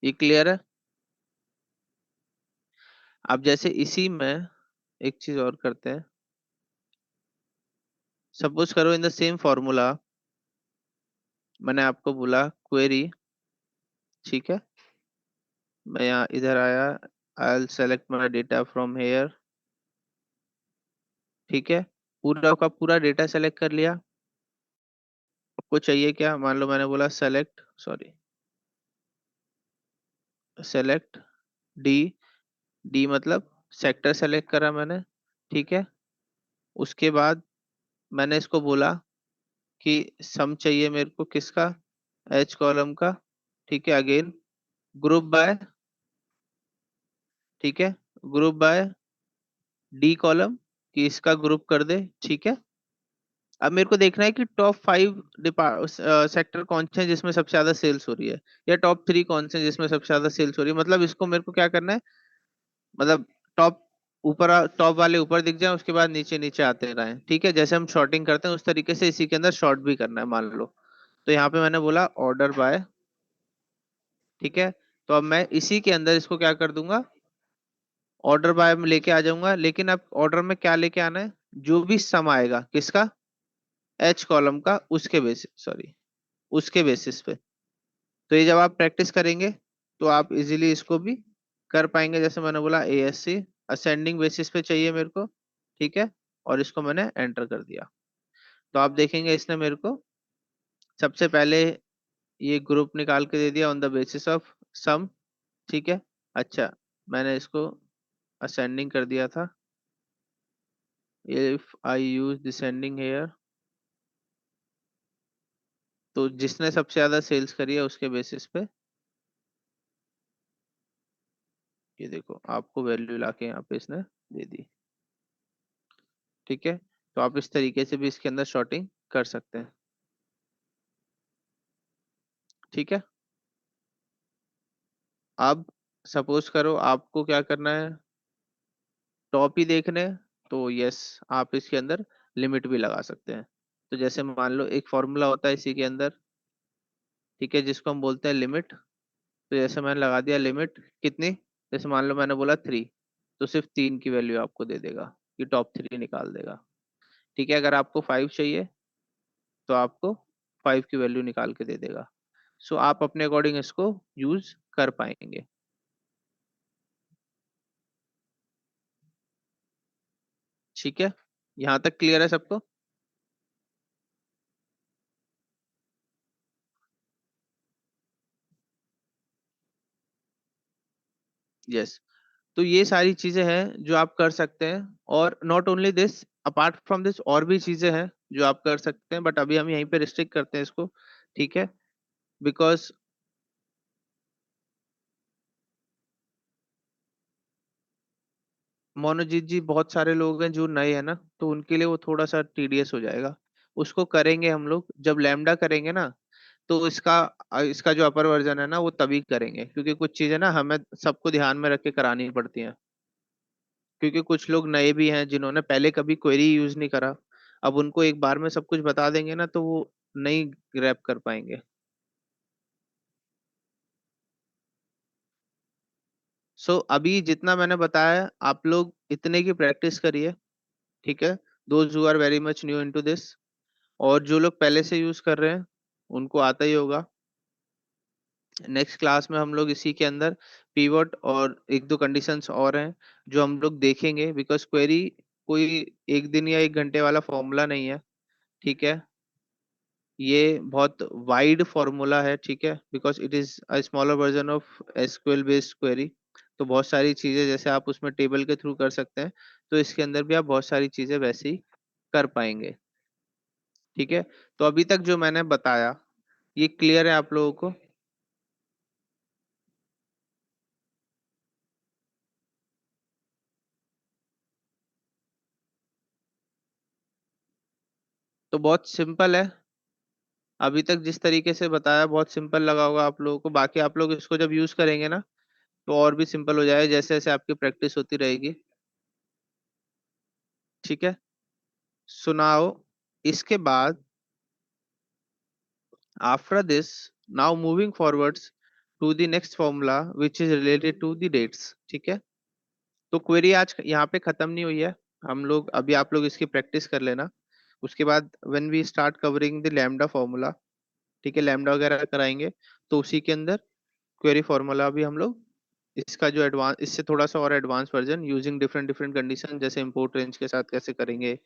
ये क्लियर है। आप जैसे इसी में एक चीज और करते हैं, सपोज करो इन द सेम फॉर्मूला मैंने आपको बोला क्वेरी, ठीक है, मैं यहाँ इधर आया, I will select my data from here. ठीक है, पूरा का पूरा डेटा सेलेक्ट कर लिया। आपको चाहिए क्या, मान लो मैंने बोला select, sorry, select D, D मतलब सेक्टर सेलेक्ट करा मैंने। ठीक है, उसके बाद मैंने इसको बोला कि सम चाहिए मेरे को किसका, एच कॉलम का। ठीक है, अगेन ग्रुप बाय, ठीक है, ग्रुप बाय डी कॉलम, कि इसका ग्रुप कर दे। ठीक है, अब मेरे को देखना है कि टॉप 5 सेक्टर कौन से हैं जिसमें सबसे ज्यादा सेल्स हो रही है, या टॉप 3 कौन से हैं जिसमें सबसे ज्यादा सेल्स हो रही है। मतलब इसको मेरे को क्या करना है, मतलब टॉप, ऊपर टॉप वाले ऊपर दिख जाए, उसके बाद नीचे नीचे आते रहें। ठीक है, जैसे हम शॉर्टिंग करते हैं उस तरीके से इसी के अंदर शॉर्ट भी करना है, मान लो। तो यहाँ पे मैंने बोला ऑर्डर बाय, ठीक है, तो अब मैं इसी के अंदर इसको क्या कर दूंगा, ऑर्डर बाय में लेके आ जाऊंगा। लेकिन अब ऑर्डर में क्या लेके आना है, जो भी सम आएगा किसका, एच कॉलम का, उसके बेसिस, सॉरी, उसके बेसिस पे। तो ये जब आप प्रैक्टिस करेंगे तो आप इजीली इसको भी कर पाएंगे। जैसे मैंने बोला ASC असेंडिंग बेसिस पे चाहिए मेरे को, ठीक है, और इसको मैंने एंटर कर दिया। तो आप देखेंगे इसने मेरे को सबसे पहले ये ग्रुप निकाल के दे दिया on the basis of sum. ठीक है, अच्छा, मैंने इसको असेंडिंग कर दिया था, if I use descending here, तो जिसने सबसे ज्यादा सेल्स करी है उसके बेसिस पे ये देखो आपको वैल्यू लाके यहाँ पे इसने दे दी। ठीक है, तो आप इस तरीके से भी इसके अंदर शॉर्टिंग कर सकते हैं। ठीक है, अब सपोज करो आपको क्या करना है, टॉप ही देखने हैं, तो यस, आप इसके अंदर लिमिट भी लगा सकते हैं। तो जैसे मान लो एक फॉर्मूला होता है इसी के अंदर, ठीक है, जिसको हम बोलते हैं लिमिट। तो जैसे मैंने लगा दिया लिमिट कितनी, जैसे मान लो मैंने बोला 3, तो सिर्फ 3 की वैल्यू आपको दे देगा, ये टॉप 3 निकाल देगा। ठीक है, अगर आपको 5 चाहिए तो आपको 5 की वैल्यू निकाल के दे देगा। सो आप अपने अकॉर्डिंग इसको यूज कर पाएंगे। ठीक है, यहाँ तक क्लियर है सबको। यस, तो ये सारी चीजें हैं जो आप कर सकते हैं। और not only this, apart from this और भी चीजें हैं जो आप कर सकते हैं, बट अभी हम यहीं पे रिस्ट्रिक्ट करते हैं इसको, ठीक है? बिकॉज मोनोजीत जी, बहुत सारे लोग हैं जो नए हैं ना, तो उनके लिए वो थोड़ा सा टीडियस हो जाएगा। उसको करेंगे हम लोग जब लैम्डा करेंगे ना, तो इसका जो अपर वर्जन है ना वो तभी करेंगे, क्योंकि कुछ चीजें ना हमें सबको ध्यान में रख के करानी पड़ती हैं। क्योंकि कुछ लोग नए भी हैं जिन्होंने पहले कभी क्वेरी यूज नहीं करा। अब उनको एक बार में सब कुछ बता देंगे ना, तो वो नहीं ग्रैब कर पाएंगे। अभी जितना मैंने बताया, आप लोग इतने की प्रैक्टिस करिए, ठीक है? Those who are very much new into this, और जो लोग पहले से यूज कर रहे हैं उनको आता ही होगा। नेक्स्ट क्लास में हम लोग इसी के अंदर पीवट और एक दो कंडीशंस और हैं जो हम लोग देखेंगे, बिकॉज क्वेरी कोई एक दिन या एक घंटे वाला फॉर्मूला नहीं है, ठीक है? ये बहुत वाइड फॉर्मूला है, ठीक है? Because it is a smaller version of SQL based query. तो बहुत सारी चीजें जैसे आप उसमें टेबल के थ्रू कर सकते हैं, तो इसके अंदर भी आप बहुत सारी चीजें वैसे ही कर पाएंगे, ठीक है? तो अभी तक जो मैंने बताया, ये क्लियर है आप लोगों को? तो बहुत सिंपल है। अभी तक जिस तरीके से बताया बहुत सिंपल लगा होगा आप लोगों को। बाकी आप लोग इसको जब यूज करेंगे ना, तो और भी सिंपल हो जाएगा जैसे जैसे आपकी प्रैक्टिस होती रहेगी, ठीक है? सुनाओ। इसके बाद after this, now moving forwards to the next formula which is related to the dates, ठीक है? तो क्वेरी आज यहाँ पे खत्म नहीं हुई है। हम लोग अभी, आप लोग इसकी प्रैक्टिस कर लेना। उसके बाद when we start covering the lambda formula, ठीक है, लैम्डा वगैरह कराएंगे, तो उसी के अंदर क्वेरी फॉर्मूला भी हम लोग, इसका जो एडवांस, इससे थोड़ा सा और advance version using different different condition, जैसे इंपोर्ट रेंज के साथ कैसे करेंगे,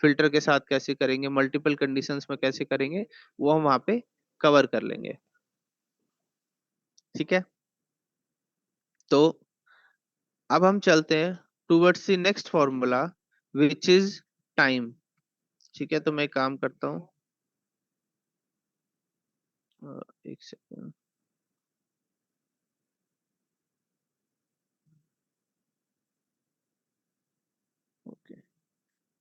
फिल्टर के साथ कैसे करेंगे, मल्टीपल कंडीशंस में कैसे करेंगे, वो हम वहाँ पे कवर कर लेंगे, ठीक है? तो अब हम चलते हैं towards the next formula which is time, ठीक है? तो मैं एक काम करता हूँ, एक सेकंड। ओके,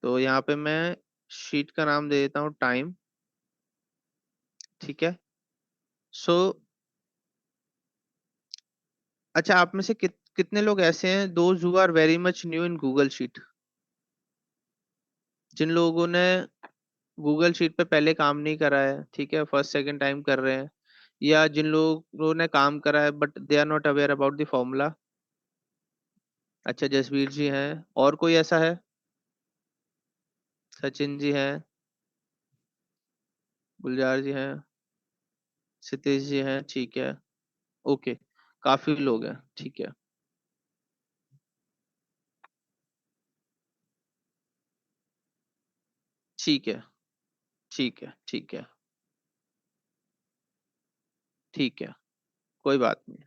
तो यहाँ पे मैं शीट का नाम दे देता हूँ टाइम, ठीक है? सो अच्छा, आप में से कितने लोग ऐसे हैं those who are very much new in Google sheet, जिन लोगों ने गूगल शीट पे पहले काम नहीं करा है, ठीक है, फर्स्ट सेकंड टाइम कर रहे हैं, या जिन लोगों ने काम करा है but they are not aware about the formula? अच्छा, जसवीर जी हैं। और कोई ऐसा है? सचिन जी हैं, गुलजार जी हैं, सितेश जी हैं, ठीक है, ओके। काफी लोग हैं, ठीक है, ठीक है, ठीक है, ठीक है, ठीक है, कोई बात नहीं।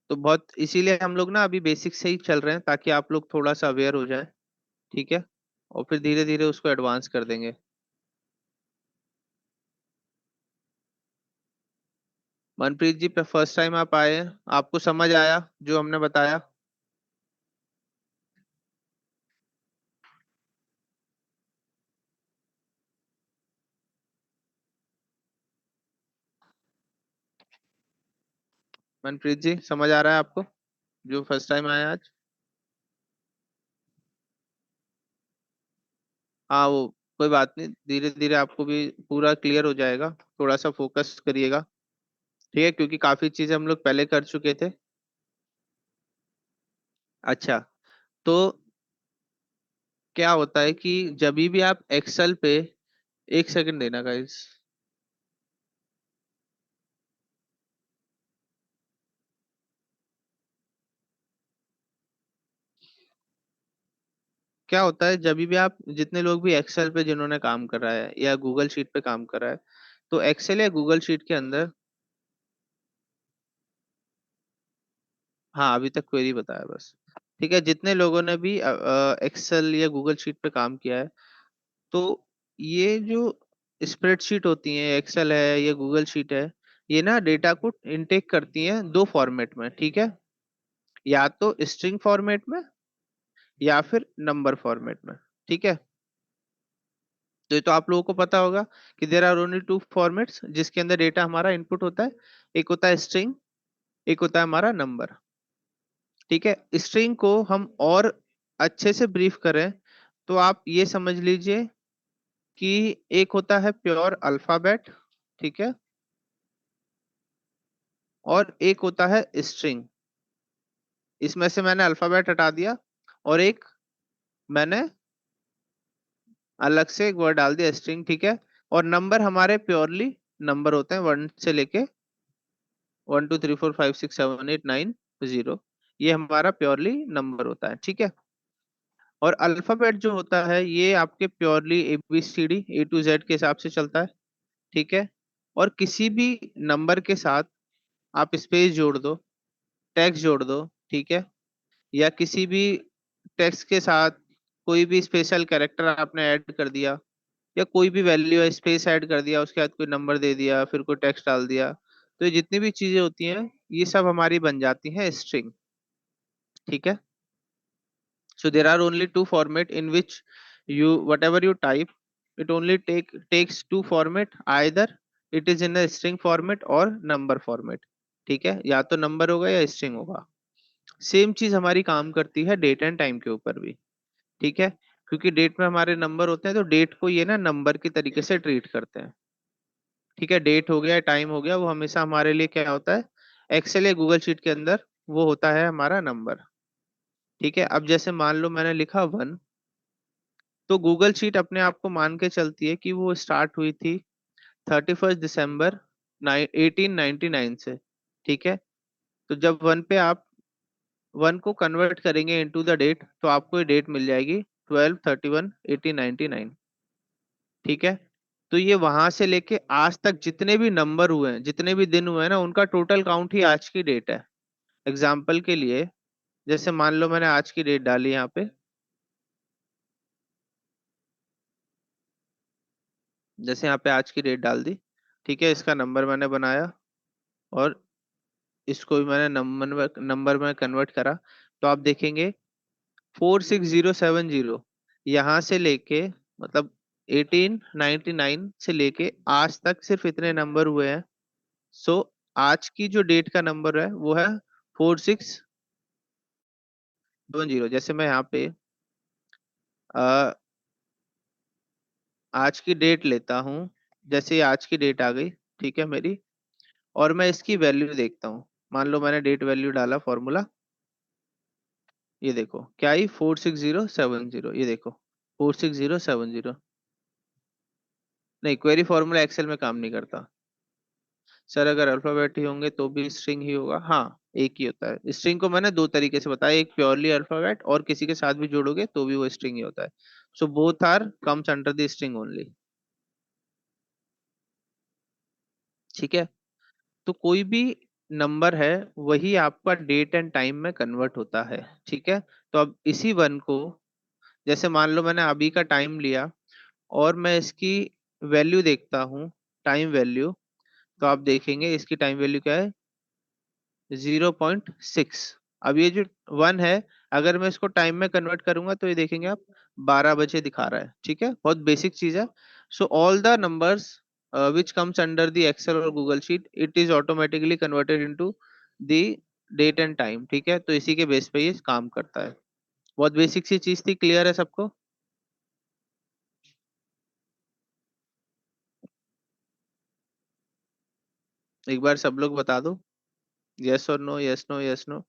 तो बहुत इसीलिए हम लोग ना अभी बेसिक से ही चल रहे हैं, ताकि आप लोग थोड़ा सा अवेयर हो जाए, ठीक है? और फिर धीरे धीरे उसको एडवांस कर देंगे। मनप्रीत जी, पे फर्स्ट टाइम आप आए हैं, आपको समझ आया जो हमने बताया? मनप्रीत जी, समझ आ रहा है आपको जो फर्स्ट टाइम आए आज? हाँ, वो कोई बात नहीं, धीरे धीरे आपको भी पूरा क्लियर हो जाएगा। थोड़ा सा फोकस करिएगा, ठीक है? क्योंकि काफी चीजें हम लोग पहले कर चुके थे। अच्छा, तो क्या होता है कि जब भी आप एक्सेल पे, एक सेकंड देना गाइस। क्या होता है जब भी आप, जितने लोग भी एक्सेल पे जिन्होंने काम करा है या गूगल शीट पे काम करा है, तो एक्सेल या गूगल शीट के अंदर, हाँ, अभी तक क्वेरी बताया बस, ठीक है, जितने लोगों ने भी एक्सेल या गूगल शीट पे काम किया है, तो ये जो स्प्रेडशीट होती है, एक्सेल है या गूगल शीट है, ये ना डेटा को इनटेक करती है दो फॉर्मेट में, ठीक है, या तो स्ट्रिंग फॉर्मेट में या फिर नंबर फॉर्मेट में, ठीक है। तो ये तो आप लोगों को पता होगा कि there are only two formats जिसके अंदर डेटा हमारा इनपुट होता है, एक होता है स्ट्रिंग, एक होता है हमारा नंबर, ठीक है। स्ट्रिंग को हम और अच्छे से ब्रीफ करें तो आप ये समझ लीजिए कि एक होता है प्योर अल्फाबेट, ठीक है, और एक होता है स्ट्रिंग। इसमें से मैंने अल्फाबेट हटा दिया और एक मैंने अलग से एक वर्ड डाल दिया स्ट्रिंग, ठीक है। और नंबर हमारे प्योरली नंबर होते हैं, 1 से लेके 1 2 3 4 5 6 7 8 9 0, ये हमारा प्योरली नंबर होता है, ठीक है। और अल्फाबेट जो होता है ये आपके purely ABCD A to Z के हिसाब से चलता है, ठीक है। और किसी भी नंबर के साथ आप स्पेस जोड़ दो, टेक्स्ट जोड़ दो, ठीक है, या किसी भी टेक्स्ट के साथ कोई भी स्पेशल कैरेक्टर आपने ऐड कर दिया, या कोई भी वैल्यू है स्पेस ऐड कर दिया, उसके बाद कोई नंबर दे दिया, फिर कोई टेक्स्ट डाल दिया, तो ये जितनी भी चीजें होती हैं ये सब हमारी बन जाती हैं स्ट्रिंग, ठीक है। So there are only two format in which you whatever you type, it only takes two format, either it is in a string format or number format, ठीक है, या तो नंबर होगा या स्ट्रिंग होगा। सेम चीज हमारी काम करती है डेट एंड टाइम के ऊपर भी, ठीक है, क्योंकि डेट में हमारे नंबर होते हैं तो डेट को ये ना नंबर की तरीके से ट्रीट करते हैं, ठीक है। डेट हो गया, टाइम हो गया, वो हमेशा हमारे लिए क्या होता है, एक्सेल या गूगल शीट के अंदर वो होता है हमारा नंबर, ठीक है। अब जैसे मान लो मैंने लिखा 1, तो गूगल शीट अपने आप को मान के चलती है कि वो स्टार्ट हुई थी 31 दिसंबर 1899 से, ठीक है। तो जब 1 पे आप 1 को कन्वर्ट करेंगे इनटू द डेट तो आपको ये डेट मिल जाएगी 12/31/1899, ठीक है। तो ये वहां से लेके आज तक जितने भी नंबर हुए हैं, जितने भी दिन हुए हैं ना, उनका टोटल काउंट ही आज की डेट है। एग्जाम्पल के लिए जैसे मान लो मैंने आज की डेट डाली यहाँ पे, जैसे यहाँ पे आज की डेट डाल दी, ठीक है, इसका नंबर मैंने बनाया और इसको भी मैंने नंबर में कन्वर्ट करा, तो आप देखेंगे 46070 यहाँ से लेके मतलब 1899 से लेके आज तक सिर्फ इतने नंबर हुए हैं। सो आज की जो डेट का नंबर है वो है 4670। जैसे मैं यहाँ पे आ, आज की डेट लेता हूँ, जैसे ये आज की डेट आ गई, ठीक है मेरी, और मैं इसकी वैल्यू देखता हूँ। मान लो मैंने डेट वैल्यू डाला फॉर्मूला, ये देखो क्या आई 46070, ये देखो 46070। नहीं, क्वेरी फॉर्मूला एक्सेल में काम नहीं करता सर, अगर अल्फाबेट ही होंगे तो भी स्ट्रिंग ही होगा, हाँ एक ही होता है। स्ट्रिंग को मैंने दो तरीके से बताया, एक प्योरली अल्फाबेट और किसी के साथ भी जोड़ोगे तो भी वो स्ट्रिंग ही होता है। So both are comes under the string only, ठीक है। तो कोई भी नंबर है वही आपका डेट एंड टाइम में कन्वर्ट होता है, ठीक है। तो अब इसी वन को जैसे मान लो मैंने अभी का टाइम लिया और मैं इसकी वैल्यू देखता हूँ, टाइम वैल्यू, तो आप देखेंगे इसकी टाइम वैल्यू क्या है, 0.6। अब ये जो 1 है, अगर मैं इसको टाइम में कन्वर्ट करूंगा तो ये देखेंगे आप 12 बजे दिखा रहा है, ठीक है, बहुत बेसिक चीज है। So all the numbers which comes under the Excel और Google sheet, it is automatically converted into the date and time, ठीक है। तो इसी के बेस पे ये काम करता है। बहुत बेसिक सी चीज थी, क्लियर है सबको? एक बार सब लोग बता दो, yes or no, yes no, yes no.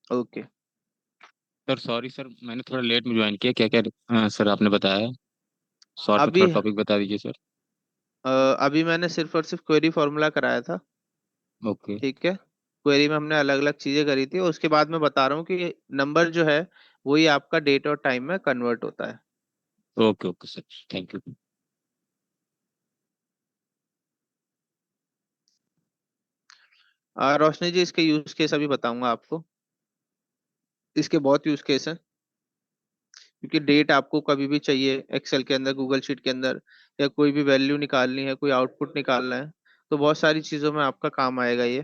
Okay. Sir sorry sir, मैंने थोड़ा लेट में ज्वाइन किया। क्या क्या सर आपने बताया? शॉर्ट में अभी थोड़ा टॉपिक बता दीजिए सर। अभी मैंने सिर्फ और सिर्फ क्वेरी फॉर्मूला कराया था, ओके ठीक है। क्वेरी में हमने अलग अलग चीजें करी थी, उसके बाद मैं बता रहा हूँ कि नंबर जो है वही आपका डेट और टाइम में कन्वर्ट होता है। Okay okay sir, thank you. Roshni ji, इसके यूज केस अभी बताऊंगा आपको। इसके बहुत यूज केस हैं, क्योंकि डेट आपको कभी भी चाहिए एक्सेल के अंदर, गूगल शीट के अंदर, या कोई भी वैल्यू निकालनी है, कोई आउटपुट निकालना है, तो बहुत सारी चीजों में आपका काम आएगा ये।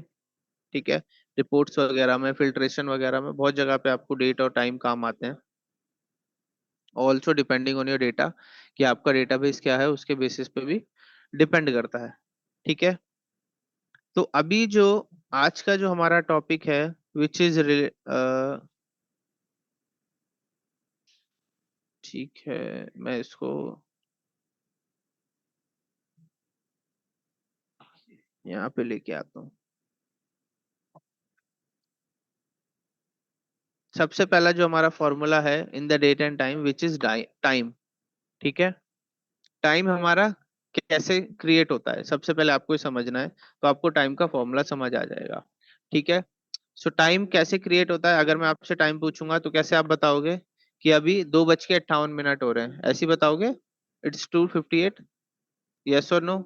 ठीक है। रिपोर्ट्स वगैरह में, फिल्ट्रेशन वगैरह में, बहुत जगह पे आपको डेट और टाइम काम आते हैं। Also depending on your data, कि आपका डेटाबेस क्या है उसके बेसिस पे भी डिपेंड करता है। ठीक है। तो अभी जो आज का जो हमारा टॉपिक है, विच इज, ठीक है, मैं इसको यहाँ पे लेके आता हूँ। सबसे पहला जो हमारा फॉर्मूला है in the date and time, which is time. ठीक है। टाइम हमारा कैसे क्रिएट होता है, सबसे पहले आपको ये समझना है, तो आपको टाइम का फॉर्मूला समझ आ जाएगा। ठीक है। सो टाइम कैसे क्रिएट होता है, अगर मैं आपसे टाइम पूछूंगा तो कैसे आप बताओगे कि अभी 2:58 हो रहे हैं, ऐसे ही बताओगे? इट्स 2:58। Yes or no?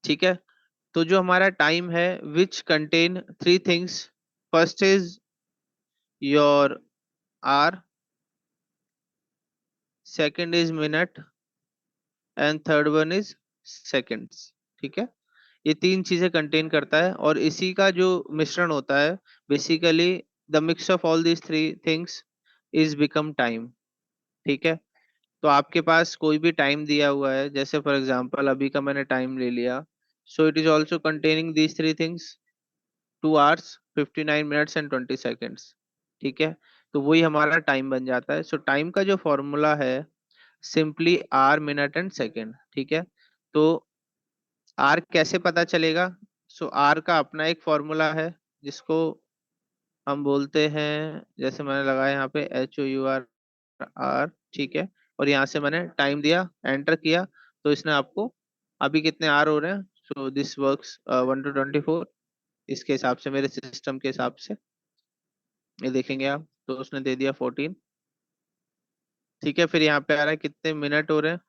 ठीक है। तो जो हमारा टाइम है, which contain three things, first is your hour, second is minute, and third one is seconds. ठीक है। ये तीन चीजें कंटेन करता है, और इसी का जो मिश्रण होता है, basically the mix of all these three things is become time. ठीक है। तो आपके पास कोई भी टाइम दिया हुआ है, जैसे फॉर एग्जांपल अभी का मैंने टाइम ले लिया, सो it is also containing these three things, 2 hours 59 minutes and 20 seconds। ठीक है। तो वही हमारा टाइम बन जाता है। सो टाइम का जो फॉर्मूला है, simply hour, minute and second. ठीक है। तो आर कैसे पता चलेगा? सो आर का अपना एक फॉर्मूला है, जिसको हम बोलते हैं, जैसे मैंने लगाया यहाँ पे HOUR, आर। ठीक है। और यहाँ से मैंने टाइम दिया, एंटर किया, तो इसने आपको अभी कितने आर हो रहे हैं, सो दिस वर्क्स 1 to 24, इसके हिसाब से, मेरे सिस्टम के हिसाब से ये देखेंगे आप, तो उसने दे दिया 14। ठीक है। फिर यहाँ पे आ रहा है कितने मिनट हो रहे हैं,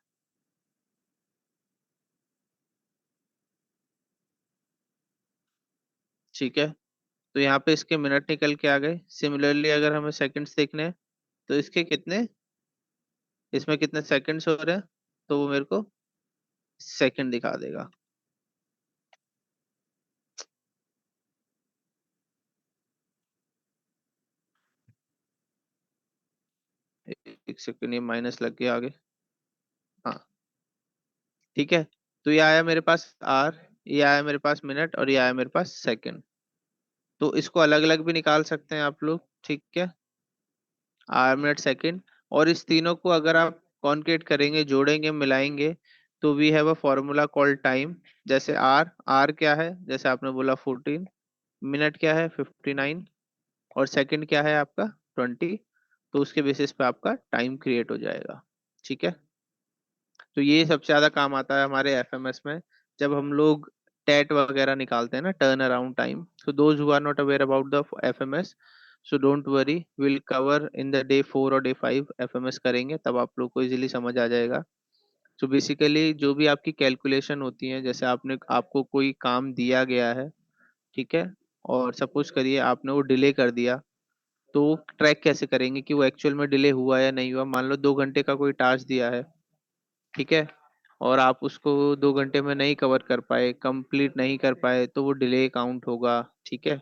ठीक है, तो यहाँ पे इसके मिनट निकल के आ गए। सिमिलरली अगर हमें सेकंड्स देखने हैं, तो इसके कितने, इसमें कितने सेकंड्स हो रहे हैं, तो वो मेरे को सेकंड दिखा देगा। एक सेकंड, ये माइनस लग गया आगे। हाँ। ठीक है। तो ये आया मेरे पास आर, ये आया मेरे पास मिनट, और ये आया मेरे पास सेकंड। तो इसको अलग अलग भी निकाल सकते हैं आप लोग। ठीक है। आर, मिनट, सेकंड, और इस तीनों को अगर आप कॉन्केट करेंगे, जोड़ेंगे, मिलाएंगे, तो we have a formula called time. जैसे आर, आर क्या है, जैसे आपने बोला 14, मिनट क्या है 59, और सेकंड क्या है आपका 20। तो उसके बेसिस पे आपका टाइम क्रिएट हो जाएगा। ठीक है। तो ये सबसे ज्यादा काम आता है हमारे एफएमएस में, जब हम लोग टेट वगैरह निकालते हैं ना, turn around time. So those who are not aware about the FMS, so don't worry, will cover in the day 4 or day 5 FMS करेंगे, तब आप लोग को इजीली समझ आ जाएगा। सो बेसिकली जो भी आपकी कैलकुलेशन होती है, जैसे आपने, आपको कोई काम दिया गया है, ठीक है, और सपोज करिए आपने वो डिले कर दिया, तो ट्रैक कैसे करेंगे कि वो एक्चुअल में डिले हुआ या नहीं हुआ? मान लो 2 घंटे का कोई टास्क दिया है, ठीक है, और आप उसको 2 घंटे में नहीं कवर कर पाए, कंप्लीट नहीं कर पाए, तो वो डिले काउंट होगा। ठीक है।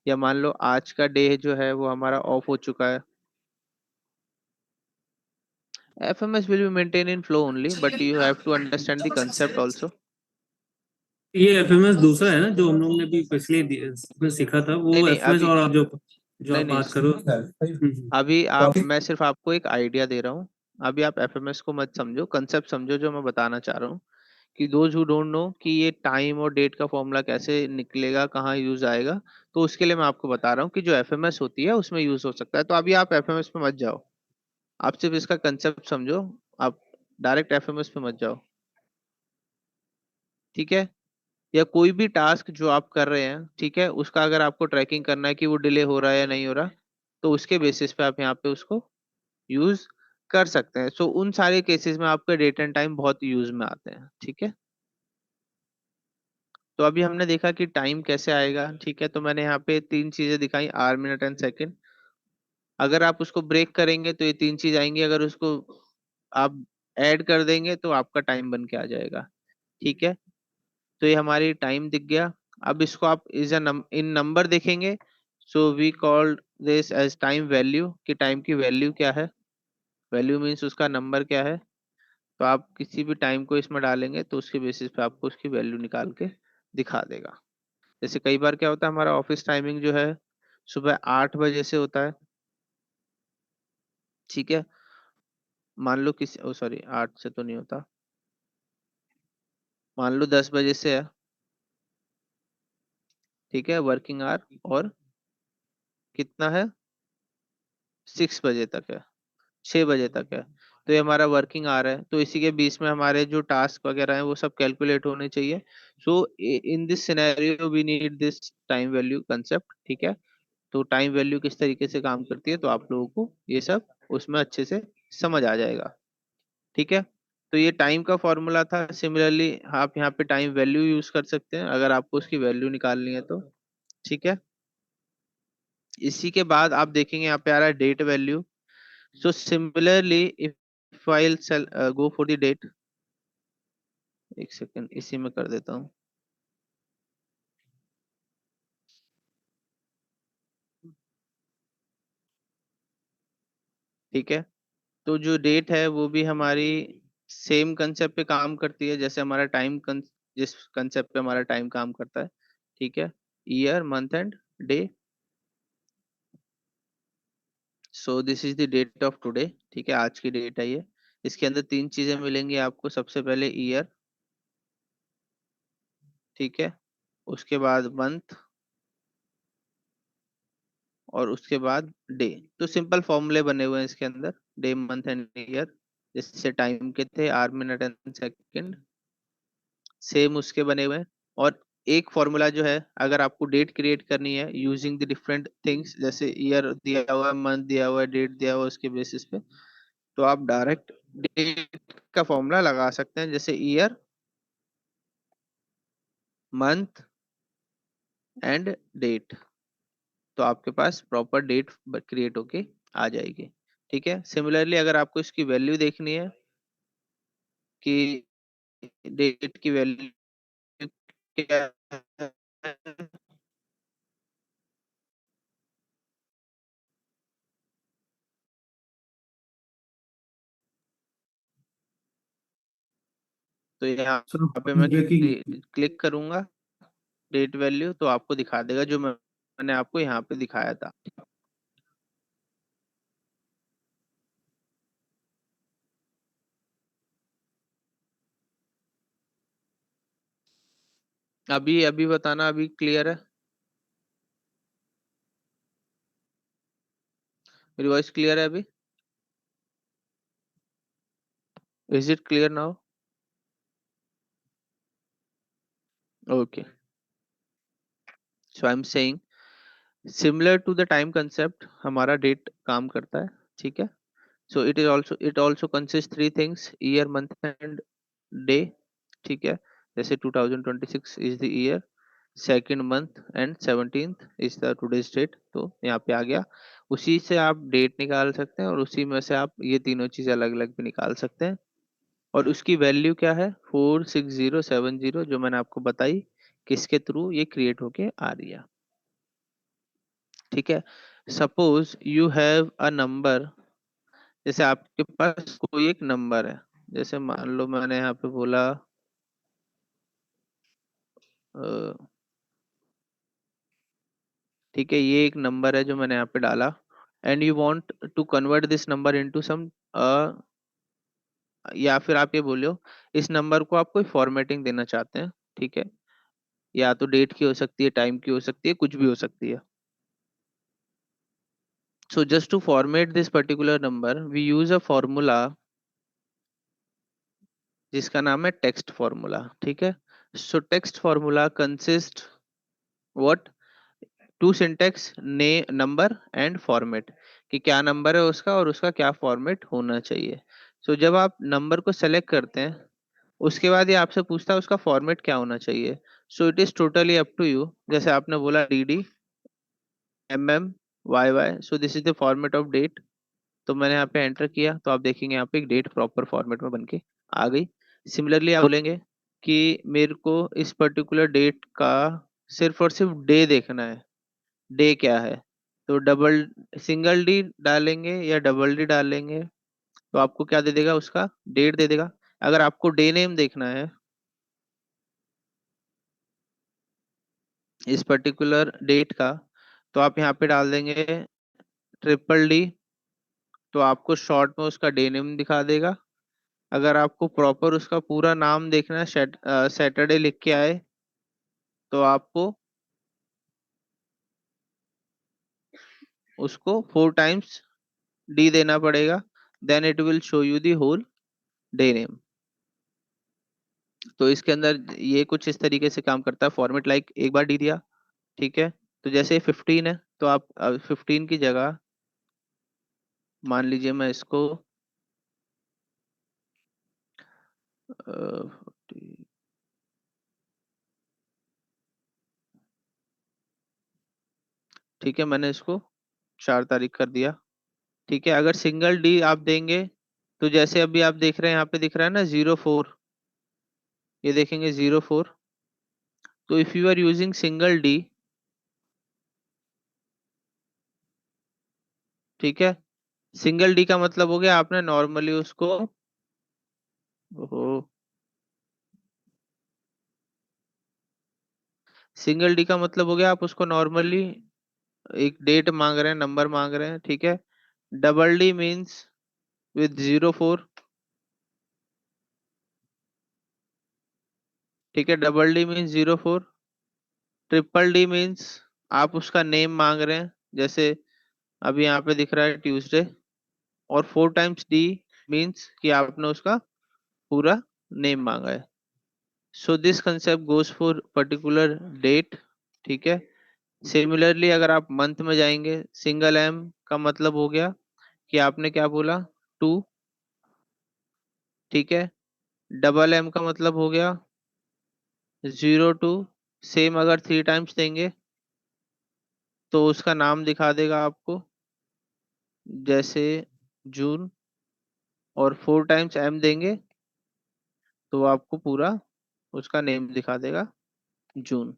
या मान लो आज का डे जो है वो हमारा ऑफ हो चुका है, FMS will be maintain in flow only, but you have to understand the concept also. ये एफएमएस दूसरा है ना, जो हम लोग ने भी पिछले में सीखा था, नहीं वो नहीं, एफएमएस, अभी और आप जो जो नहीं आप नहीं, बात करो। अभी आप, मैं सिर्फ आपको एक आइडिया दे रहा हूँ। अभी आप एफएमएस को मत समझो, कंसेप्ट समझो जो मैं बताना चाह रहा हूँ, कि दोज हु डोंट नो कि ये टाइम और डेट का फॉर्मूला कैसे निकलेगा, कहाँ यूज आएगा, तो उसके लिए मैं आपको बता रहा हूँ कि जो एफएमएस होती है उसमें यूज हो सकता है। तो अभी आप एफएमएस पे मत जाओ, आप सिर्फ इसका कंसेप्ट समझो, आप डायरेक्ट एफएमएस पे मत जाओ। ठीक है। या कोई भी टास्क जो आप कर रहे हैं, ठीक है, उसका अगर आपको ट्रैकिंग करना है कि वो डिले हो रहा है या नहीं हो रहा, तो उसके बेसिस पे आप यहाँ पे उसको यूज कर सकते हैं। सो उन सारे केसेस में आपके डेट एंड टाइम बहुत यूज में आते हैं। ठीक है, तो अभी हमने देखा कि टाइम कैसे आएगा। ठीक है, तो मैंने यहाँ पे तीन चीजें दिखाई, आवर, मिनट एंड सेकंड। अगर आप उसको ब्रेक करेंगे तो ये तीन चीज आएंगी, अगर उसको आप ऐड कर देंगे तो आपका टाइम बन के आ जाएगा। ठीक है, तो ये हमारी टाइम दिख गया। अब इसको आप इज इन नंबर देखेंगे, so we called this as time value, कि टाइम की वैल्यू क्या है। वैल्यू मीन्स उसका नंबर क्या है। तो आप किसी भी टाइम को इसमें डालेंगे तो उसके बेसिस पे आपको उसकी वैल्यू निकाल के दिखा देगा। जैसे कई बार क्या होता है, हमारा ऑफिस टाइमिंग जो है सुबह 8 बजे से होता है। ठीक है, मान लो किसी, ओ सॉरी 8 से तो नहीं होता, मान लो 10 बजे से है। ठीक है, वर्किंग आवर, और कितना है, 6 बजे तक है, 6 बजे तक है। तो ये हमारा वर्किंग आवर है, तो इसी के बीच में हमारे जो टास्क वगैरह हैं वो सब कैलकुलेट होने चाहिए। So in this scenario we need this time value concept. ठीक है, तो टाइम वैल्यू किस तरीके से काम करती है, तो आप लोगों को ये सब उसमें अच्छे से समझ आ जाएगा। ठीक है, तो ये टाइम का फॉर्मूला था। सिमिलरली आप यहाँ पे टाइम वैल्यू यूज कर सकते हैं अगर आपको उसकी वैल्यू निकालनी है तो। ठीक है, इसी के बाद आप देखेंगे यहाँ पे आ रहा है date value. So similarly if I go for the date, एक सेकेंड इसी में कर देता हूँ। ठीक है, तो जो डेट है वो भी हमारी सेम कंसेप्ट पे काम करती है जैसे हमारा जिस कंसेप्ट पे हमारा टाइम काम करता है। ठीक है, year, month and day. So this is the date of today. ठीक है, आज की डेट है ये। इसके अंदर तीन चीजें मिलेंगी आपको, सबसे पहले ईयर, ठीक है, उसके बाद मंथ, और उसके बाद डे। तो सिंपल फॉर्मूले बने हुए हैं इसके अंदर, डे, मंथ एंड ईयर। जैसे टाइम के थे hour, minute and second, same उसके बने हुए हैं। और एक फॉर्मूला जो है, अगर आपको डेट क्रिएट करनी है यूजिंग द डिफरेंट थिंग्स, जैसे ईयर दिया हुआ है, मंथ दिया हुआ है, डेट दिया हुआ है, उसके बेसिस पे तो आप डायरेक्ट डेट का फॉर्मूला लगा सकते हैं, जैसे ईयर, मंथ एंड डेट। तो आपके पास प्रॉपर डेट क्रिएट होके आ जाएगी। ठीक है, सिमिलरली अगर आपको इसकी वैल्यू देखनी है कि डेट की वैल्यू क्या है, तो यहाँ सर पे मैं ब्रेकिंग। क्लिक करूंगा डेट वैल्यू, तो आपको दिखा देगा जो मैंने आपको यहाँ पे दिखाया था। अभी अभी बताना, अभी क्लियर है? मेरी वॉइस क्लियर है अभी? Is it clear now? Okay, so I am saying similar to the time concept हमारा डेट काम करता है। ठीक है, so it also consist three things, year, month and day. ठीक है, जैसे 2026 is the year, second month and 17th is the today's date. तो यहाँ पे आ गया, उसी से आप डेट निकाल सकते हैं और उसी में से आप ये तीनों चीजें अलग अलग भी निकाल सकते हैं। और उसकी वैल्यू क्या है, 46070, जो मैंने आपको बताई, किसके थ्रू ये क्रिएट होके आ रही है। ठीक है, suppose you have a number, जैसे आपके पास कोई एक नंबर है, जैसे मान लो मैंने यहाँ पे बोला ठीक है, ये एक नंबर है जो मैंने यहाँ पे डाला, and you want to convert this number into sum, या फिर आप ये बोलो इस नंबर को आप कोई फॉर्मेटिंग देना चाहते हैं। ठीक है, या तो डेट की हो सकती है, टाइम की हो सकती है, कुछ भी हो सकती है। So just to format this particular number we use a formula जिसका नाम है टेक्स्ट फॉर्मूला। ठीक है, so text formula consist what, two syntax, ने नंबर एंड फॉर्मेट, कि क्या नंबर है उसका और उसका क्या फॉर्मेट होना चाहिए। सो जब आप नंबर को सेलेक्ट करते हैं उसके बाद ये आपसे पूछता है उसका फॉर्मेट क्या होना चाहिए। So it is totally up to you. जैसे आपने बोला D Y, so this is the format of date. तो मैंने यहाँ पे एंटर किया तो आप देखेंगे यहाँ पे एक डेट प्रॉपर फॉर्मेट में बन के आ गई। सिमिलरली आप बोलेंगे कि मेरे को इस पर्टिकुलर डेट का सिर्फ और सिर्फ डे देखना है, डे क्या है। तो डबल सिंगल डी डालेंगे या डबल डी डालेंगे तो आपको क्या दे देगा, उसका डेट दे देगा। अगर आपको डे नेम देखना है इस पर्टिकुलर डेट का तो आप यहाँ पे डाल देंगे ट्रिपल डी, तो आपको शॉर्ट में उसका डे नेम दिखा देगा। अगर आपको प्रॉपर उसका पूरा नाम देखना है, सैटरडे लिख के आए तो आपको उसको 4 टाइम्स डी देना पड़ेगा, then it will show you the whole day name. तो इसके अंदर ये कुछ इस तरीके से काम करता है फॉर्मेट। लाइक एक बार डी दिया, ठीक है, तो जैसे 15 है तो आप 15 की जगह मान लीजिए मैं इसको 40, ठीक है, मैंने इसको 4 तारीख कर दिया। ठीक है, अगर सिंगल डी आप देंगे तो जैसे अभी आप देख रहे हैं यहाँ पे दिख रहा है ना 04, ये देखेंगे 04। तो if you are using single D, ठीक है, सिंगल डी का मतलब हो गया आपने नॉर्मली उसको, ओहो, सिंगल डी का मतलब हो गया आप उसको नॉर्मली एक डेट मांग रहे हैं, नंबर मांग रहे हैं, ठीक है। डबल डी मीन्स विद 04, ठीक है, double D means 04। Triple D means आप उसका नेम मांग रहे हैं, जैसे अभी यहाँ पे दिख रहा है ट्यूसडे। और 4 टाइम्स डी मीन्स कि आपने उसका पूरा नेम मांगा है। So this concept goes for particular date, ठीक है। सिमिलरली अगर आप मंथ में जाएंगे, सिंगल एम का मतलब हो गया कि आपने क्या बोला, 2, ठीक है। डबल एम का मतलब हो गया 02। सेम अगर 3 टाइम्स देंगे तो उसका नाम दिखा देगा आपको, जैसे जून। और 4 टाइम्स एम देंगे तो आपको पूरा उसका नेम दिखा देगा, जून।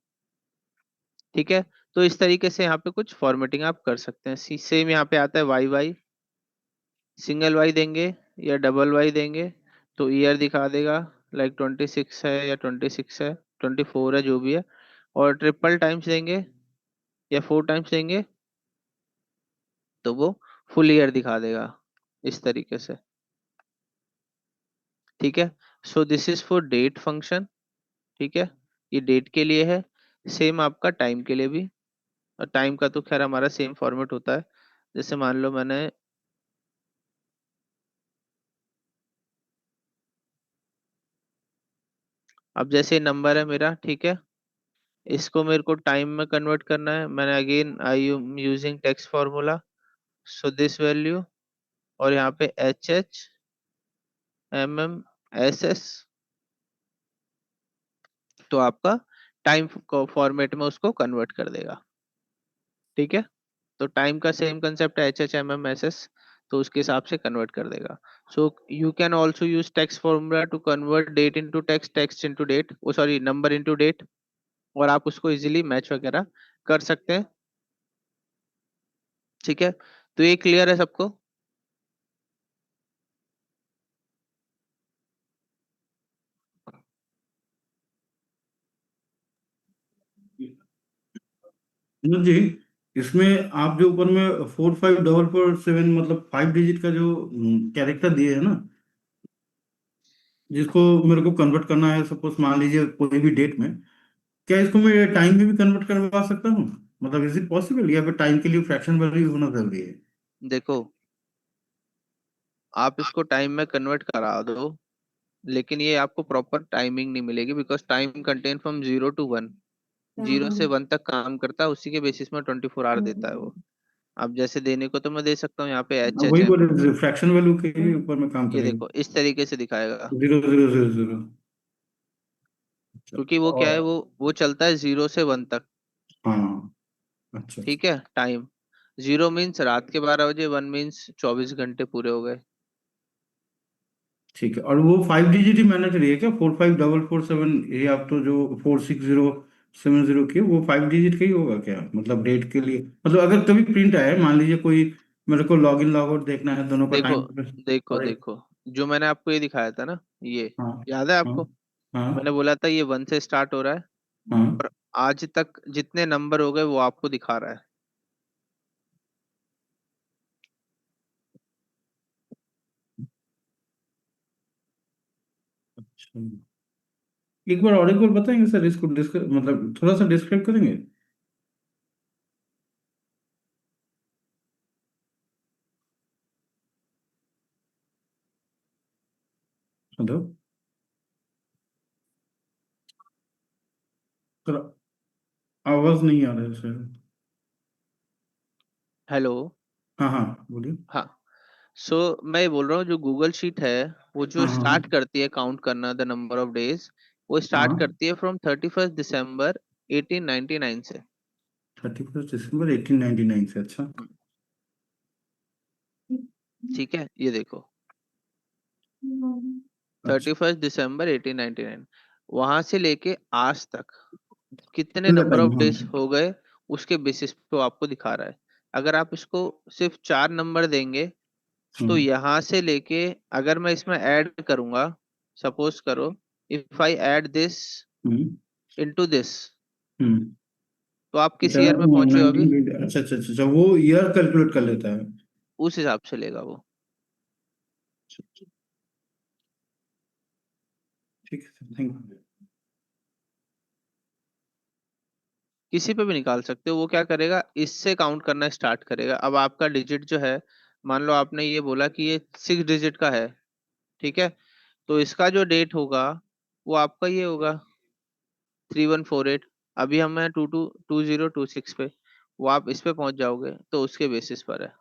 ठीक है, तो इस तरीके से यहाँ पे कुछ फॉर्मेटिंग आप कर सकते हैं। सेम यहाँ पे आता है वाई वाई, सिंगल वाई देंगे या डबल वाई देंगे तो ईयर दिखा देगा, लाइक 26 है या 26 है, 24 है, जो भी है। और ट्रिपल टाइम्स देंगे या 4 टाइम्स देंगे तो वो फुल ईयर दिखा देगा, इस तरीके से। ठीक है, so this is for date function, ठीक है, ये डेट के लिए है। सेम आपका टाइम के लिए भी। और टाइम का तो खैर हमारा सेम फॉर्मेट होता है। जैसे मान लो मैंने अब जैसे नंबर है मेरा, ठीक है, इसको मेरे को टाइम में कन्वर्ट करना है। मैंने again I am using text formula, so this value, और यहाँ पे HH MM SS, तो आपका टाइम फॉर्मेट में उसको कन्वर्ट कर देगा। ठीक है, तो टाइम का सेम कंसेप्ट है, HH MM SS, तो उसके हिसाब से कन्वर्ट कर देगा। So you can also use text formula to convert date into text, text into date, oh sorry number into date, और आप उसको इजीली मैच वगैरह कर सकते हैं। ठीक है, तो ये क्लियर है सबको। अनुज जी, इसमें आप जो ऊपर में 454447 मतलब 5 डिजिट का जो कैरेक्टर दिए है ना, जिसको मेरे को कन्वर्ट करना है, सपोज मान लीजिए कोई भी डेट में, क्या इसको मैं टाइम में भी कन्वर्ट करवा सकता हूँ? मतलब इज इट पॉसिबल, या फिर टाइम के लिए फ्रैक्शन वैल्यू होना जरूरी है? देखो, आप इसको टाइम में कन्वर्ट करा दो लेकिन ये आपको प्रॉपर टाइमिंग नहीं मिलेगी, because time contain from 0 to 1, 0 से 1 तक काम करता है, उसी के बेसिस में 24 आवर देता है वो। अब जैसे देने को तो मैं दे सकता हूँ यहाँ पे एच एच वही एम, बोले फ्रैक्शन वैल्यू के ही ऊपर में काम ये करेगी। देखो इस तरीके से दिखाएगा, 0 0 0 0। अच्छा। क्योंकि वो क्या है, और वो चलता है 0 से 1 तक। हाँ। अच्छा अच्छा। ठीक है, टाइम 0 मीन्स रात के 12 बजे, 1 मीन्स 24 घंटे पूरे हो गए। ठीक है, और वो 5 डिजिट ही मैंडेटरी है क्या? 454447, ये आप तो जो 4607 की वो 5 डिजिट का ही होगा क्या? मतलब डेट के लिए, मतलब अगर कभी प्रिंट आया, मान लीजिए कोई, मेरे को लॉग इन लॉग आउट देखना है दोनों का देखो टाइम। देखो और एक, देखो, जो मैंने आपको ये दिखाया था ना, ये हाँ याद है हाँ आपको? मैंने हाँ बोला था ये 1 से स्टार्ट हो रहा है, हाँ। और आज तक जितने नंबर हो गए वो आपको दिखा रहा है। अच्छा, एक बार और एक बार बताएंगे सर इसको, मतलब थोड़ा सा डिस्क्राइब करेंगे? हेलो सर, आवाज नहीं आ रहा है सर। हेलो। हाँ हाँ बोलिए। हाँ, सो मैं ये बोल रहा हूँ, जो गूगल शीट है वो जो हाँ हाँ स्टार्ट करती है काउंट करना द नंबर ऑफ डेज, वो हाँ स्टार्ट हाँ। करती है फ्रॉम 31 दिसंबर 1899 से। 31 दिसंबर 1899 से, अच्छा। हम्म, ठीक है, ये देखो अच्छा, 31 दिसंबर 1899, वहां से लेके आज तक कितने पूरा नंबर टाइम, ऑफ हाँ। डेज हो गए, उसके बेसिस पे वो आपको दिखा रहा है। अगर आप इसको सिर्फ 4 नंबर देंगे, तो हम्म यहां से लेके, अगर मैं इसमें ऐड करूंगा, सपोज करो, if I add this hmm into this, hmm. तो आप किस अच्छा, ईयर में पहुंचे हो अभी? 1920, अच्छा अच्छा अच्छा अच्छा, वो ईयर कैलकुलेट कर लेता है। उस हिसाब से लेगा वो। ठीक है सर, थैंक यू। किसी पे भी निकाल सकते हो, वो क्या करेगा, इससे काउंट करना स्टार्ट करेगा। अब आपका डिजिट जो है, मान लो आपने ये बोला कि ये 6 डिजिट का है, ठीक है, तो इसका जो डेट होगा वो आपका ये होगा 3148। अभी हम हैं 2026 पे, वो आप इस पे पहुंच जाओगे तो उसके बेसिस पर है।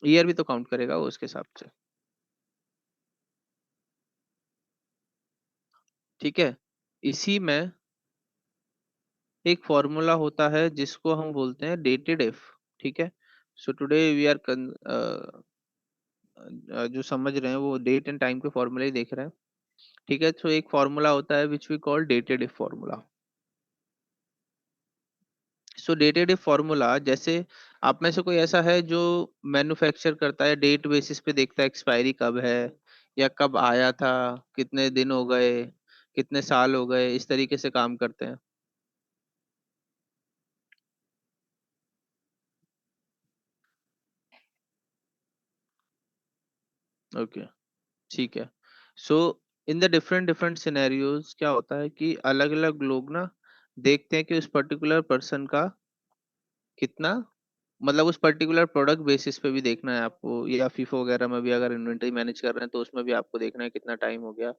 ईयर भी तो काउंट करेगा वो उसके हिसाब से। ठीक है, इसी में एक फॉर्मूला होता है जिसको हम बोलते हैं डेटेड इफ। ठीक है, सो टुडे वी आर जो समझ रहे हैं वो डेट एंड टाइम के फॉर्मूले ही देख रहे हैं। ठीक है, तो एक फॉर्मूला होता है which we call dated if formula. So dated if formula, जैसे आप में से कोई ऐसा है जो मैन्युफैक्चर करता है, डेट बेसिस पे देखता है एक्सपायरी कब है, या कब आया था, कितने दिन हो गए, कितने साल हो गए, इस तरीके से काम करते हैं। ओके, ठीक है। So in the different different scenarios क्या होता है कि अलग अलग लोग ना देखते हैं कि उस पर्टिकुलर पर्सन का कितना, मतलब उस पर्टिकुलर प्रोडक्ट बेसिस पे भी देखना है आपको, या फीफो वगैरह में भी अगर इन्वेंटरी मैनेज कर रहे हैं तो उसमें भी आपको देखना है कितना टाइम हो गया।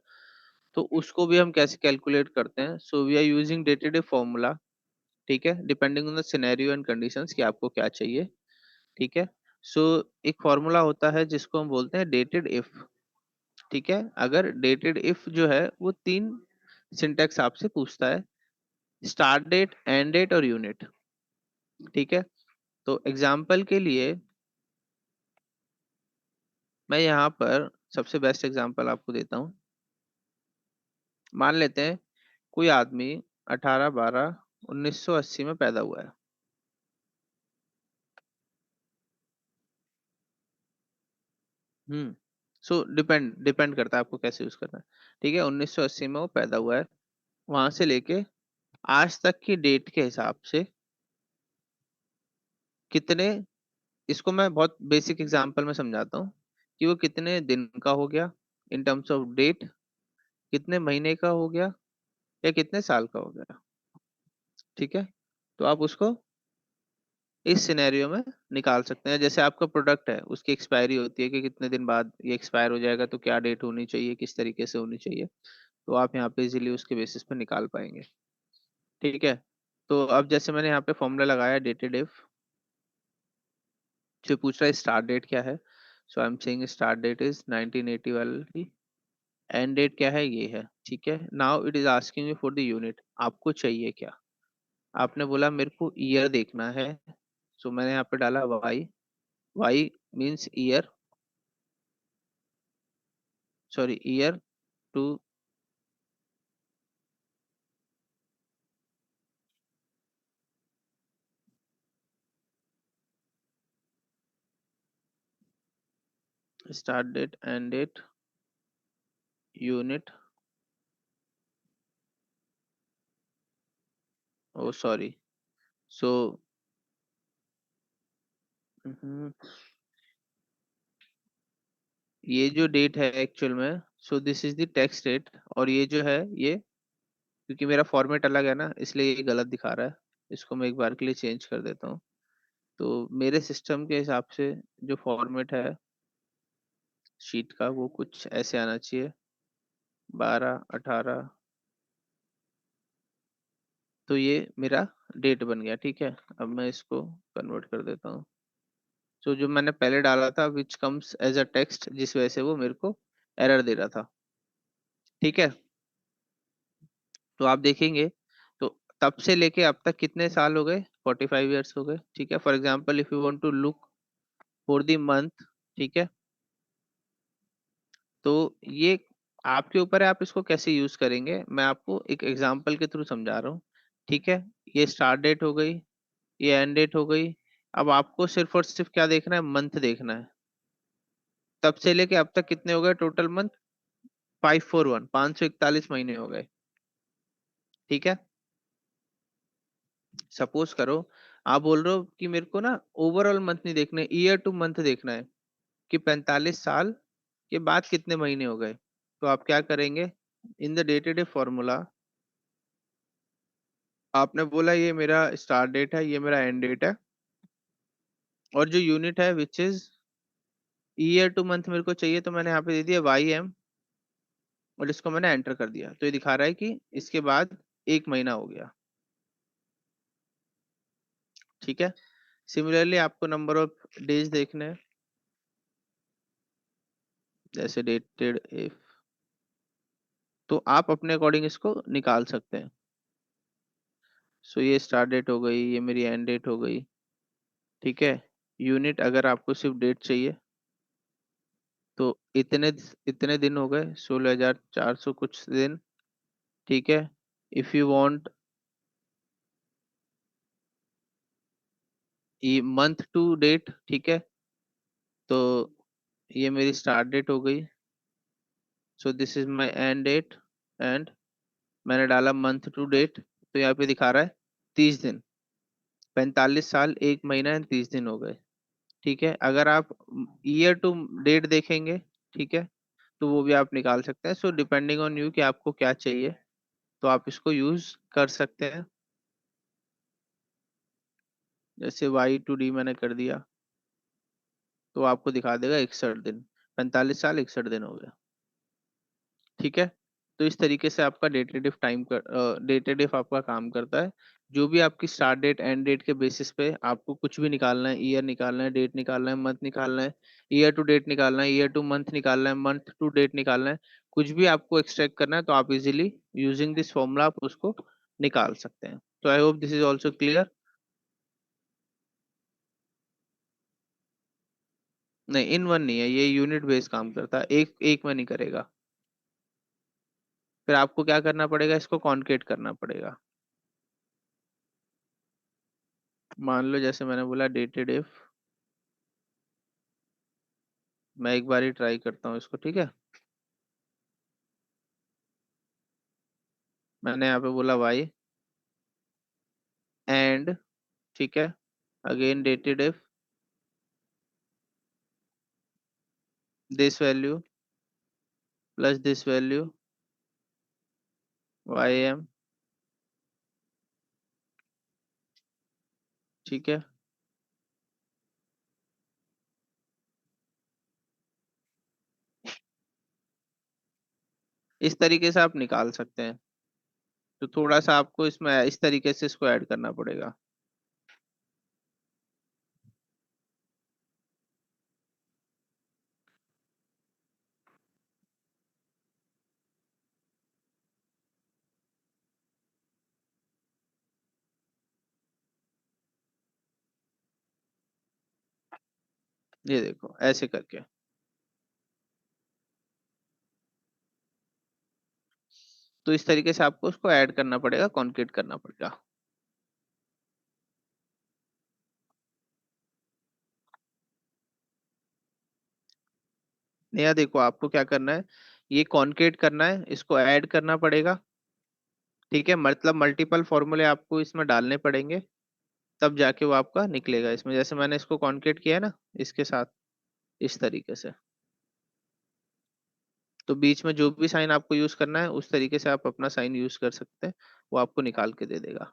तो उसको भी हम कैसे कैलकुलेट करते हैं, so we are using dated if formula. ठीक है, depending on the scenario and conditions कि आपको क्या चाहिए। ठीक है, सो एक फॉर्मूला होता है जिसको हम बोलते हैं डेटेड इफ। ठीक है, अगर डेटेड इफ जो है वो 3 सिंटेक्स आपसे पूछता है, स्टार्ट डेट, एंड डेट और यूनिट। ठीक है, तो एग्जाम्पल के लिए मैं यहाँ पर सबसे बेस्ट एग्जांपल आपको देता हूँ। मान लेते हैं कोई आदमी 18/12/1980 में पैदा हुआ है। हम्म, सो डिपेंड डिपेंड करता है आपको कैसे यूज करना है। ठीक है, 1980 में वो पैदा हुआ है, वहां से लेके आज तक की डेट के हिसाब से कितने, इसको मैं बहुत बेसिक एग्जांपल में समझाता हूँ कि वो कितने दिन का हो गया इन टर्म्स ऑफ डेट, कितने महीने का हो गया, या कितने साल का हो गया। ठीक है, तो आप उसको इस सिनेरियो में निकाल सकते हैं। जैसे आपका प्रोडक्ट है, उसकी एक्सपायरी होती है कि कितने दिन बाद ये एक्सपायर हो जाएगा, तो क्या डेट होनी चाहिए, किस तरीके से होनी चाहिए, तो आप यहाँ पे इजीली उसके बेसिस पे निकाल पाएंगे। ठीक है, तो अब जैसे मैंने यहाँ पे फॉर्मूला लगाया डेटेड इफ, जो पूछ रहा है स्टार्ट डेट क्या है, so I am saying start date is 1980 वाली, एंड डेट क्या है ये है, ठीक है। Now it is asking you for the unit, आपको चाहिए क्या। आपने बोला मेरे को ईयर देखना है, सो मैंने यहाँ पे डाला Y, Y means year, sorry year to start date end date unit, oh sorry, so ये जो डेट है एक्चुअल में, so this is the text date, और ये जो है ये, क्योंकि मेरा फॉर्मेट अलग है ना इसलिए ये गलत दिखा रहा है, इसको मैं एक बार के लिए चेंज कर देता हूँ। तो मेरे सिस्टम के हिसाब से जो फॉर्मेट है शीट का वो कुछ ऐसे आना चाहिए, 12 18, तो ये मेरा डेट बन गया, ठीक है। अब मैं इसको कन्वर्ट कर देता हूँ। तो जो मैंने पहले डाला था which comes as a text, जिस वजह से वो मेरे को एरर दे रहा था, ठीक है। तो आप देखेंगे, तो तब से लेके अब तक कितने साल हो गए, 45 ईयर्स हो गए, ठीक है। For example if you want to look for the month, ठीक है, तो ये आपके ऊपर है, आप इसको कैसे यूज करेंगे, मैं आपको एक एग्जांपल के थ्रू समझा रहा हूँ, ठीक है। ये स्टार्ट डेट हो गई, ये एंड डेट हो गई। अब आपको सिर्फ और सिर्फ क्या देखना है, मंथ देखना है। तब से लेके अब तक कितने हो गए टोटल मंथ, 541, 541 महीने हो गए, ठीक है। सपोज करो आप बोल रहे हो कि मेरे को ना ओवरऑल मंथ नहीं देखना है, ईयर टू मंथ देखना है, कि 45 साल के बाद कितने महीने हो गए। तो आप क्या करेंगे, इन द डेटेड फॉर्मूला, आपने बोला ये मेरा स्टार्ट डेट है, ये मेरा एंड डेट है, और जो यूनिट है which is year two month मेरे को चाहिए, तो मैंने यहाँ पे दे दिया वाई एम, और इसको मैंने एंटर कर दिया, तो ये दिखा रहा है कि इसके बाद एक महीना हो गया, ठीक है। सिमिलरली आपको नंबर ऑफ डेज देखने हैं, जैसे डेटेड इफ, तो आप अपने अकॉर्डिंग इसको निकाल सकते हैं। सो ये स्टार्ट डेट हो गई, ये मेरी एंड डेट हो गई, ठीक है। यूनिट अगर आपको सिर्फ डेट चाहिए, तो इतने इतने दिन हो गए, 16,400 कुछ दिन, ठीक है। इफ यू वांट ये मंथ टू डेट, ठीक है, तो ये मेरी स्टार्ट डेट हो गई, so this is my end date, and मैंने डाला मंथ टू डेट, तो यहाँ पे दिखा रहा है 30 दिन, 45 साल 1 महीना एंड 30 दिन हो गए, ठीक है। अगर आप ईयर टू डेट देखेंगे, ठीक है, तो वो भी आप निकाल सकते हैं। सो डिपेंडिंग ऑन यू कि आपको क्या चाहिए, तो आप इसको यूज कर सकते हैं। जैसे वाई टू डी मैंने कर दिया, तो आपको दिखा देगा 61 दिन, 45 साल 61 दिन हो गया, ठीक है। तो इस तरीके से आपका डेटेटिव टाइम कर डेटेटिव आपका काम करता है। जो भी आपकी स्टार्ट डेट एंड डेट के बेसिस पे आपको कुछ भी निकालना है, ईयर निकालना है, डेट निकालना है, मंथ निकालना है, ईयर टू डेट निकालना है, ईयर टू मंथ निकालना है, मंथ टू डेट निकालना है, कुछ भी आपको एक्सट्रैक्ट करना है, तो आप इजीली यूजिंग दिस फॉर्मूला आप उसको निकाल सकते हैं। तो I hope this is also clear. नहीं, इन वन नहीं है, ये यूनिट बेस काम करता है, एक एक में नहीं करेगा। फिर आपको क्या करना पड़ेगा, इसको कॉन्केट करना पड़ेगा। मान लो जैसे मैंने बोला डेटेड इफ, मैं एक बार ही ट्राई करता हूँ इसको, ठीक है। मैंने यहाँ पे बोला वाई एंड, ठीक है, again dated if this value plus this value Y M, ठीक है। इस तरीके से आप निकाल सकते हैं। तो थोड़ा सा आपको इसमें इस तरीके से इसको ऐड करना पड़ेगा। ये देखो ऐसे करके। तो इस तरीके से आपको उसको ऐड करना पड़ेगा, कॉन्केट करना पड़ेगा। नया देखो आपको क्या करना है, ये कॉन्केट करना है, इसको ऐड करना पड़ेगा। ठीक है, मतलब मल्टीपल फॉर्मूले आपको इसमें डालने पड़ेंगे, तब जाके वो आपका निकलेगा इसमें। जैसे मैंने इसको कॉन्केट किया है ना इसके साथ, इस तरीके से। तो बीच में जो भी साइन आपको यूज करना है उस तरीके से आप अपना साइन यूज कर सकते हैं, वो आपको निकाल के दे देगा।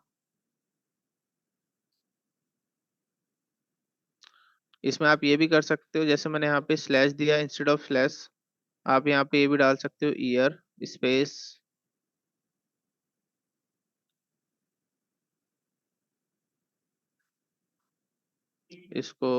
इसमें आप ये भी कर सकते हो, जैसे मैंने यहाँ पे स्लैश दिया इंस्टेड ऑफ स्लैश, आप यहाँ पे ये भी डाल सकते हो, ईयर स्पेस इसको।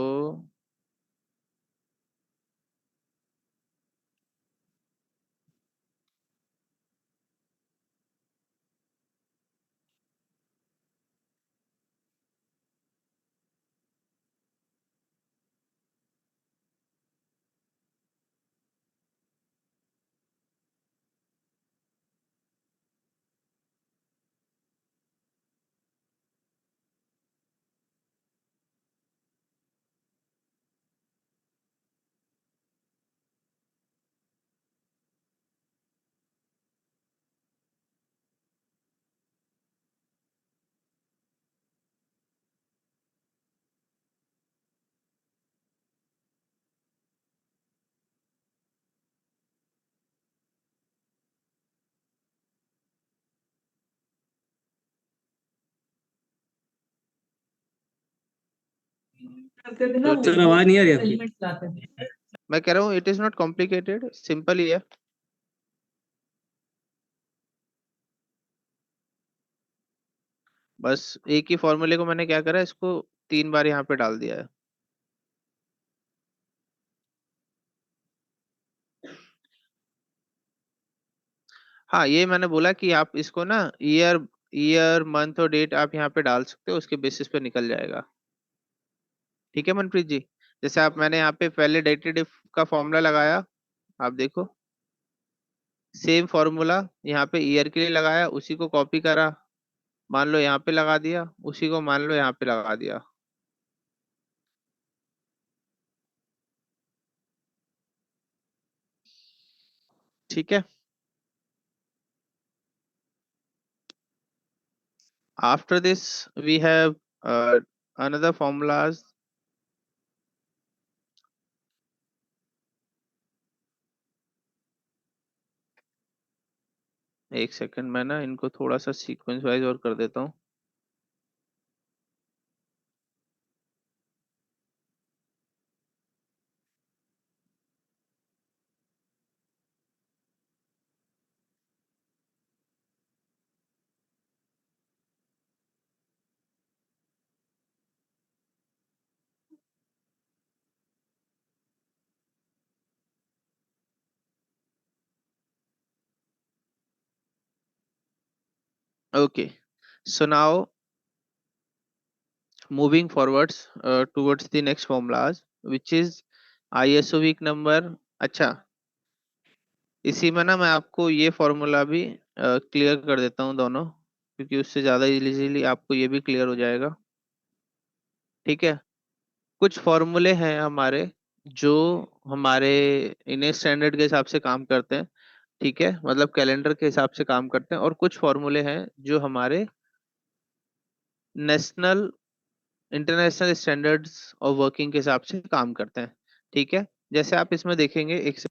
सर आवाज नहीं आ रही आपकी। मैं कह रहा हूँ it is not complicated, simple ही है। बस एक ही फॉर्मूले को मैंने क्या करा, इसको 3 बार यहाँ पे डाल दिया है। हाँ, ये मैंने बोला कि आप इसको ना ईयर ईयर मंथ और डेट आप यहाँ पे डाल सकते हो, उसके बेसिस पे निकल जाएगा। ठीक है मनप्रीत जी। जैसे आप, मैंने यहाँ पे पहले डेटेड इफ का फॉर्मूला लगाया, आप देखो सेम फॉर्मूला यहाँ पे ईयर के लिए लगाया, उसी को कॉपी करा, मान लो यहाँ पे लगा दिया, उसी को मान लो यहाँ पे लगा दिया। ठीक है। After this we have another formulas। एक सेकंड, मैं ना इनको थोड़ा सा सीक्वेंस वाइज और कर देता हूँ। Okay, so now moving forwards towards the next formulas, which is ISO week number। अच्छा, इसी में ना मैं आपको ये फॉर्मूला भी क्लियर कर देता हूँ दोनों, क्योंकि उससे ज्यादा इजीली आपको ये भी क्लियर हो जाएगा। ठीक है, कुछ फॉर्मूले हैं हमारे जो हमारे इंडियन स्टैंडर्ड के हिसाब से काम करते हैं। ठीक है, मतलब कैलेंडर के हिसाब से काम करते हैं, और कुछ फॉर्मूले हैं जो हमारे नेशनल इंटरनेशनल स्टैंडर्ड्स और वर्किंग के हिसाब से काम करते हैं। ठीक है, जैसे आप इसमें देखेंगे एक से।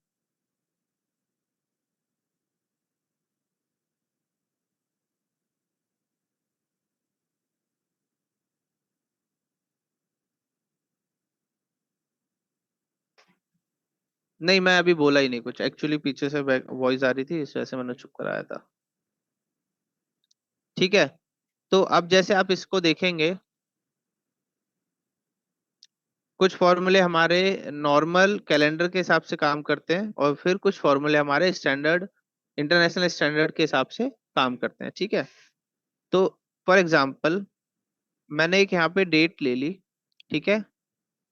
नहीं, मैं अभी बोला ही नहीं कुछ, एक्चुअली पीछे से वॉइस आ रही थी, इस वजह से मैंने चुप कराया था। ठीक है। तो अब जैसे आप इसको देखेंगे, कुछ फॉर्मूले हमारे नॉर्मल कैलेंडर के हिसाब से काम करते हैं और फिर कुछ फॉर्मूले हमारे स्टैंडर्ड, इंटरनेशनल स्टैंडर्ड के हिसाब से काम करते हैं। ठीक है। तो फॉर एग्जांपल मैंने एक यहाँ पे डेट ले ली, ठीक है,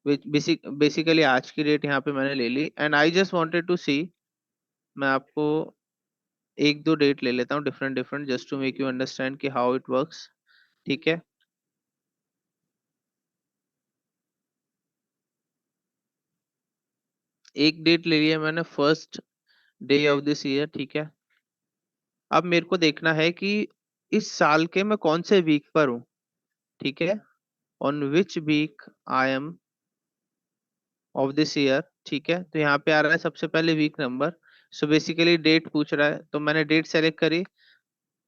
बेसिकली आज की डेट यहाँ पे मैंने ले ली, and I just wanted to see, मैं आपको एक दो डेट ले लेता हूँ different different, just to make you understand कि हाउ इट वर्क्स। ठीक है। एक डेट ले लिया मैंने, first day of this year. ठीक है। अब मेरे को देखना है कि इस साल के मैं कौन से वीक पर हूँ। ठीक है। On which week I am of this year. ठीक है। तो यहाँ पे आ रहा है सबसे पहले week number. So basically date पूछ रहा है, तो मैंने डेट सेलेक्ट करी।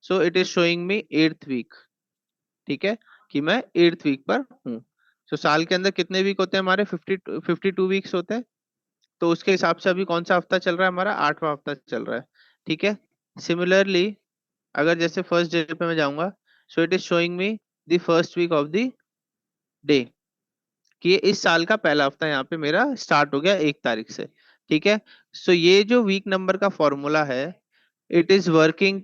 So it is showing me 8th week. ठीक है, कि मैं 8th वीक पर हूँ। सो साल के अंदर कितने वीक होते हैं हमारे? 52 वीक्स होते हैं। तो उसके हिसाब से अभी कौन सा हफ्ता चल रहा है हमारा? 8वां हफ्ता चल रहा है। ठीक है। सिमिलरली अगर जैसे फर्स्ट डे पे मैं जाऊंगा, so it is showing me the first week of the day, कि ये इस साल का पहला हफ्ता यहाँ पे मेरा स्टार्ट हो गया 1 तारीख से। ठीक है। सो ये जो वीक नंबर का फॉर्मूला है, इट इज वर्किंग।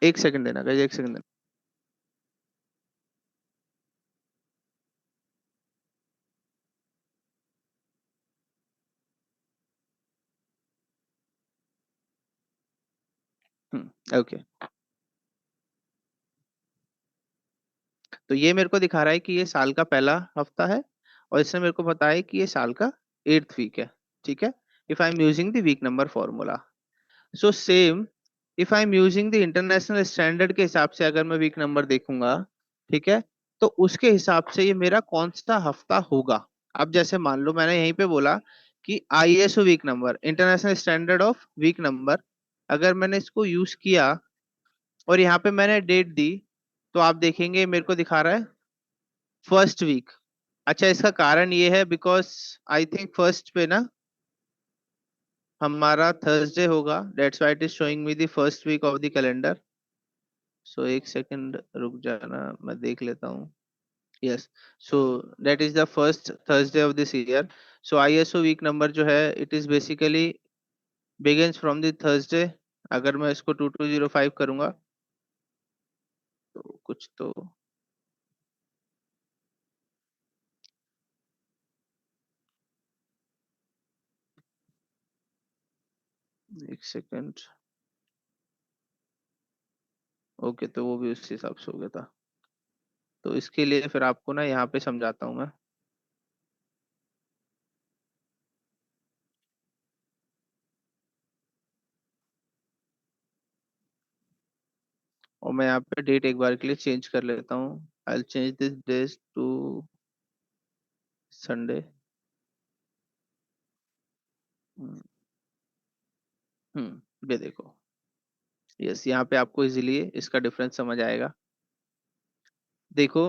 एक सेकंड देना guys, एक सेकंड देना। ओके। तो ये मेरे को दिखा रहा है कि ये साल का पहला हफ्ता है, और इसने मेरे को बताया है कि ये साल का 8th वीक है। ठीक है। If I am using the week number formula, so same if I am using the international standard के हिसाब से अगर मैं वीक नंबर देखूंगा, ठीक है, तो उसके हिसाब से ये मेरा कौन सा हफ्ता होगा। अब जैसे मान लो मैंने यहीं पे बोला कि ISO week number, international standard of week number, अगर मैंने इसको यूज किया और यहाँ पे मैंने डेट दी, तो आप देखेंगे मेरे को दिखा रहा है फर्स्ट वीक। अच्छा, इसका कारण ये है बिकॉज आई थिंक फर्स्ट पे ना हमारा थर्सडे होगा, that's why it is showing me the first week of the calendar. So एक सेकंड रुक जाना, मैं देख लेता हूँ। Yes, so that is the first Thursday of this year. So ISO week number जो है, it is basically begins from the Thursday. अगर मैं इसको 2205 करूंगा तो कुछ तो, एक सेकंड। ओके, तो वो भी उस हिसाब से हो गया था। तो इसके लिए फिर आपको ना यहाँ पे समझाता हूँ मैं। और मैं यहाँ पे डेट एक बार के लिए चेंज कर लेता हूँ। I change this days to Sunday. ये देखो, यस, यहाँ पे आपको इजीली इसका डिफरेंस समझ आएगा। देखो,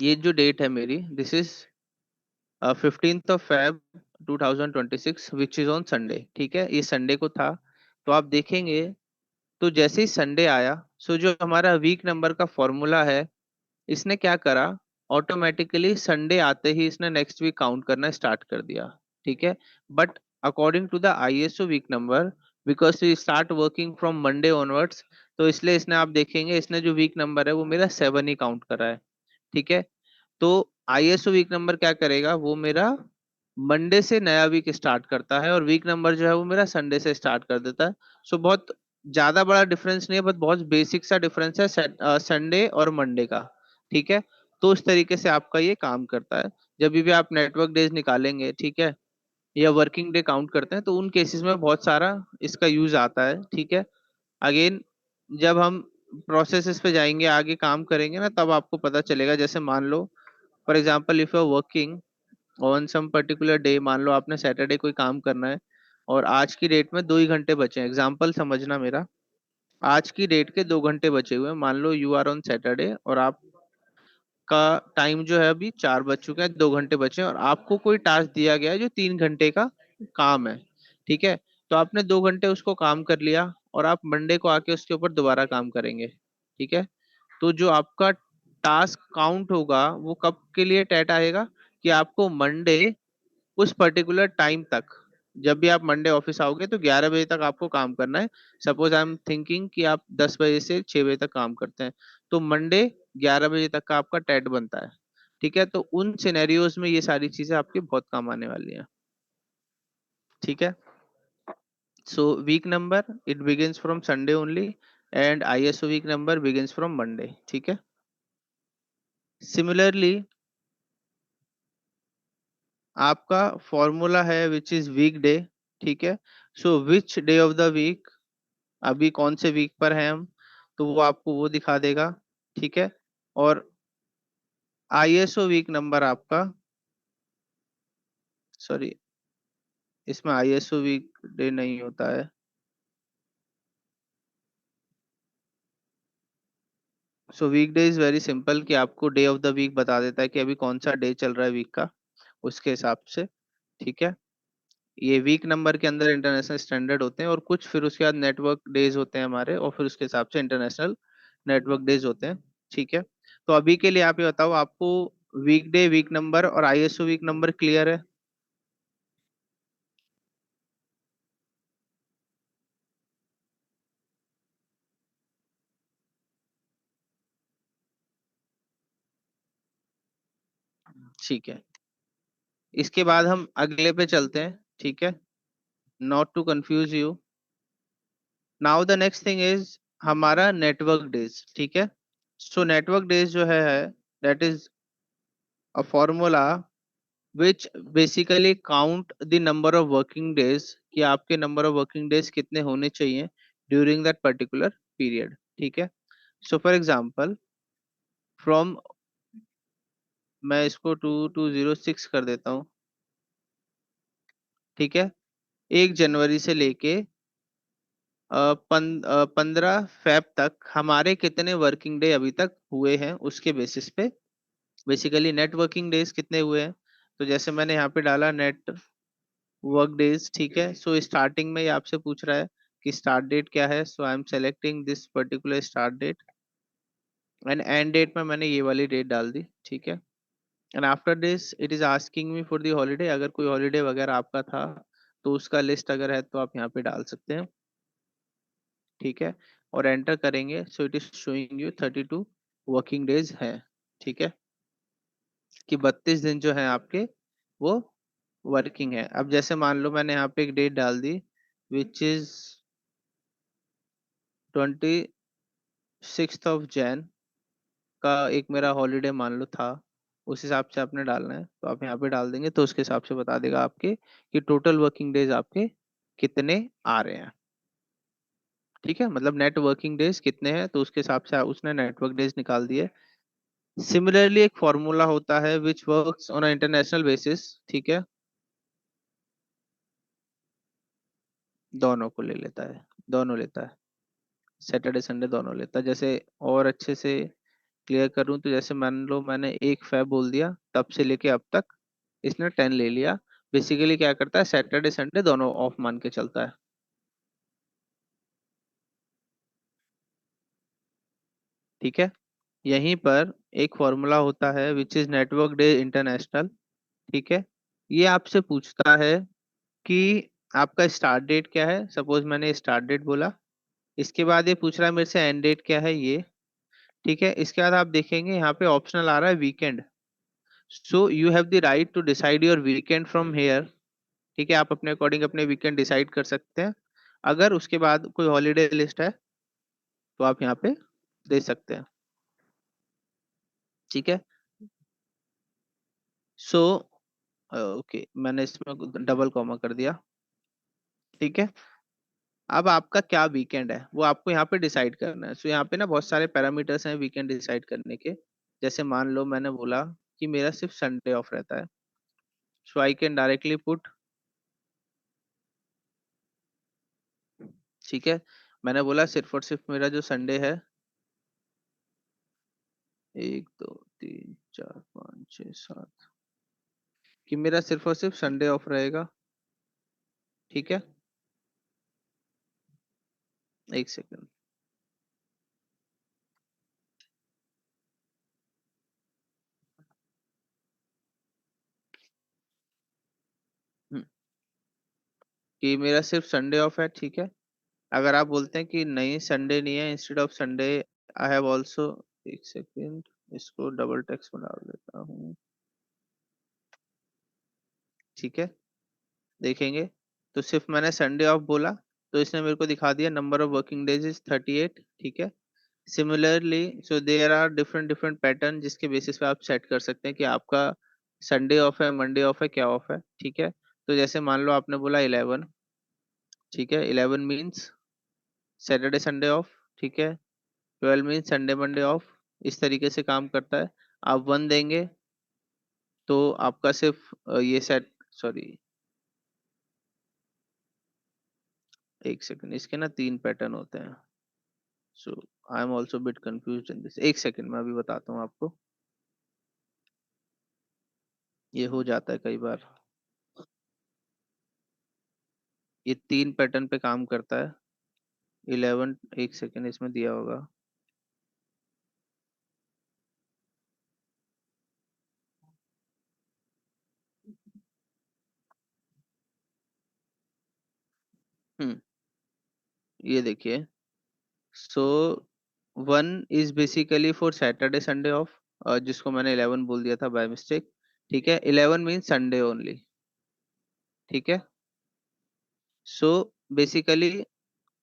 ये जो डेट है मेरी, this is 15th of Feb 2026 which is on Sunday. ठीक है, ये संडे को था। तो आप देखेंगे, तो जैसे ही संडे आया, सो जो हमारा वीक नंबर का फॉर्मूला है, इसने क्या करा, ऑटोमेटिकली संडे आते ही इसने नेक्स्ट वीक काउंट करना स्टार्ट कर दिया। ठीक है। But according to the ISO week number, because we start working from Monday onwards, तो इसलिए इसने, आप देखेंगे इसने जो वीक नंबर है वो मेरा 7 ही काउंट करा है। ठीक है। तो आईएसओ वीक नंबर क्या करेगा, वो मेरा मंडे से नया वीक स्टार्ट करता है, और वीक नंबर जो है वो मेरा संडे से स्टार्ट कर देता है। सो बहुत ज्यादा बड़ा डिफरेंस नहीं है, बट बहुत बेसिक सा डिफरेंस है संडे और मंडे का। ठीक है। तो उस तरीके से आपका ये काम करता है। जब भी आप नेटवर्क डेज निकालेंगे, ठीक है, या वर्किंग डे काउंट करते हैं, तो उन केसेस में बहुत सारा इसका यूज आता है। ठीक है। अगेन, जब हम प्रोसेसेस पे जाएंगे, आगे काम करेंगे ना, तब आपको पता चलेगा। जैसे मान लो for example, if you are working on some particular day, मान लो आपने सैटरडे कोई काम करना है, और आज की डेट में 2 ही घंटे बचे हैं, एग्जांपल समझना मेरा, आज की डेट के 2 घंटे बचे हुए हैं, मान लो यू आर ऑन सैटरडे और आप का टाइम जो है अभी 4 बज चुका है, 2 घंटे बचे हैं और आपको कोई टास्क दिया गया है जो 3 घंटे का काम है। ठीक है, तो आपने 2 घंटे उसको काम कर लिया और आप मंडे को आके उसके ऊपर दोबारा काम करेंगे। ठीक है, तो जो आपका टास्क काउंट होगा वो कब के लिए टैट आएगा कि आपको मंडे उस पर्टिकुलर टाइम तक, जब भी आप मंडे ऑफिस आओगे तो 11 बजे तक आपको काम करना है। सपोज आई एम थिंकिंग कि आप 10 बजे से 6 बजे तक काम करते हैं, तो मंडे 11 बजे तक का आपका टैट बनता है। ठीक है, तो उन सिनेरियोज में ये सारी चीजें आपके बहुत काम आने वाली हैं। ठीक है, so week number it begins from Sunday only and ISO week number begins from Monday. ठीक है, सिमिलरली आपका फॉर्मूला है विच इज वीक डे। ठीक है, so which day of the week, अभी कौन से वीक पर हैं हम, तो वो आपको वो दिखा देगा। ठीक है, और आईएसओ वीक नंबर आपका, सॉरी इसमें आईएसओ वीक डे नहीं होता है, so week day is very simple कि आपको डे ऑफ द वीक बता देता है कि अभी कौन सा डे चल रहा है वीक का, उसके हिसाब से। ठीक है, ये वीक नंबर के अंदर इंटरनेशनल स्टैंडर्ड होते हैं और कुछ फिर उसके बाद नेटवर्क डेज होते हैं हमारे, और फिर उसके हिसाब से इंटरनेशनल नेटवर्क डेज होते हैं। ठीक है, तो अभी के लिए आप ये बताओ, आपको वीकडे वीक नंबर और आईएसओ वीक नंबर क्लियर है? ठीक है, इसके बाद हम अगले पे चलते हैं। ठीक है, not to confuse you, now the next thing is हमारा नेटवर्क डेज। ठीक है, सो नेटवर्क डेज जो है that is a formula which basically count the number of working days कि आपके number of working days कितने होने चाहिए during that particular period। ठीक है, so for example from, मैं इसको 2206 कर देता हूँ। ठीक है, 1 जनवरी से लेके 15 फेब तक हमारे कितने वर्किंग डे अभी तक हुए हैं उसके बेसिस पे बेसिकली नेट वर्किंग डेज कितने हुए हैं। तो जैसे मैंने यहाँ पे डाला नेट वर्क डेज। ठीक है, सो स्टार्टिंग में ये आपसे पूछ रहा है कि स्टार्ट डेट क्या है, so I am selecting this particular start date and end date में मैंने ये वाली डेट डाल दी। ठीक है, and after this it is asking me for the holiday, अगर कोई हॉलीडे वगैरह आपका था तो उसका लिस्ट अगर है तो आप यहाँ पे डाल सकते हैं। ठीक है, और एंटर करेंगे, so it is showing you 32 working days है। ठीक है, कि 32 दिन जो है आपके वो वर्किंग है। अब जैसे मान लो मैंने यहाँ पे एक डेट डाल दी विच इज 26 ऑफ जैन का एक मेरा हॉलीडे मान लो था, उस हिसाब से आपने डालना है, तो आप यहाँ पे डाल देंगे तो उसके हिसाब से बता देगा आपके कि टोटल वर्किंग डेज आपके कितने आ रहे हैं। ठीक है, मतलब नेट वर्किंग डेज कितने हैं तो उसके हिसाब से उसने नेटवर्क डेज निकाल दिए। सिमिलरली एक फॉर्मूला होता है which works on a international basis. ठीक है, दोनों को ले लेता है, दोनों लेता है, सैटरडे संडे दोनों लेता है। जैसे और अच्छे से क्लियर करूं तो जैसे मान लो मैंने 1 फेब बोल दिया, तब से लेके अब तक इसने 10 ले लिया। बेसिकली क्या करता है, सैटरडे संडे दोनों ऑफ मान के चलता है। ठीक है, यहीं पर एक फॉर्मूला होता है which is network day international. ठीक है, ये आपसे पूछता है कि आपका स्टार्ट डेट क्या है, सपोज मैंने स्टार्ट डेट बोला। इसके बाद ये पूछ रहा है मेरे से एंड डेट क्या है ये। ठीक है, इसके बाद आप देखेंगे यहाँ पे ऑप्शनल आ रहा है weekend, so you have the right to decide your weekend from here. ठीक है, आप अपने अकॉर्डिंग अपने वीकेंड डिसाइड कर सकते हैं। अगर उसके बाद कोई हॉलीडे लिस्ट है तो आप यहाँ पे दे सकते हैं। ठीक है, सो ओके मैंने इसमें डबल कॉमा कर दिया। ठीक है, अब आपका क्या वीकेंड है वो आपको यहाँ पे डिसाइड करना है। सो यहाँ पे ना बहुत सारे पैरामीटर्स हैं वीकेंड डिसाइड करने के। जैसे मान लो मैंने बोला कि मेरा सिर्फ संडे ऑफ रहता है, so I can directly put, ठीक है, मैंने बोला सिर्फ और सिर्फ मेरा जो संडे है, 1 2 3 4 5 6 7 कि मेरा सिर्फ और सिर्फ संडे ऑफ रहेगा। ठीक है, एक सेकंड। कि मेरा सिर्फ संडे ऑफ है। ठीक है, अगर आप बोलते हैं कि नहीं संडे नहीं है, instead of Sunday I have also, एक सेकेंड, इसको डबल टेक्स्ट में डाल देता हूँ। ठीक है, देखेंगे तो सिर्फ मैंने संडे ऑफ बोला तो इसने मेरे को दिखा दिया number of working days is 38। ठीक है, similarly so there are different different pattern जिसके बेसिस पे आप सेट कर सकते हैं कि आपका संडे ऑफ है, मंडे ऑफ है, क्या ऑफ है। ठीक है, तो जैसे मान लो आपने बोला 11। ठीक है, 11 मीन्स सैटरडे संडे ऑफ। ठीक है, 12 मीन्स संडे मंडे ऑफ। इस तरीके से काम करता है। आप 1 देंगे तो आपका सिर्फ ये सेट, सॉरी एक सेकंड, इसके ना 3 पैटर्न होते हैं। So I am also bit confuse in this, एक सेकंड मैं अभी बताता हूँ आपको। ये हो जाता है कई बार, ये 3 पैटर्न पे काम करता है। 11, एक सेकंड, इसमें दिया होगा। हम्म, ये देखिए। सो 1 is basically for Saturday Sunday off, जिसको मैंने 11 बोल दिया था बाय मिस्टेक। ठीक है, 11 मीन संडे ओनली। ठीक है, सो बेसिकली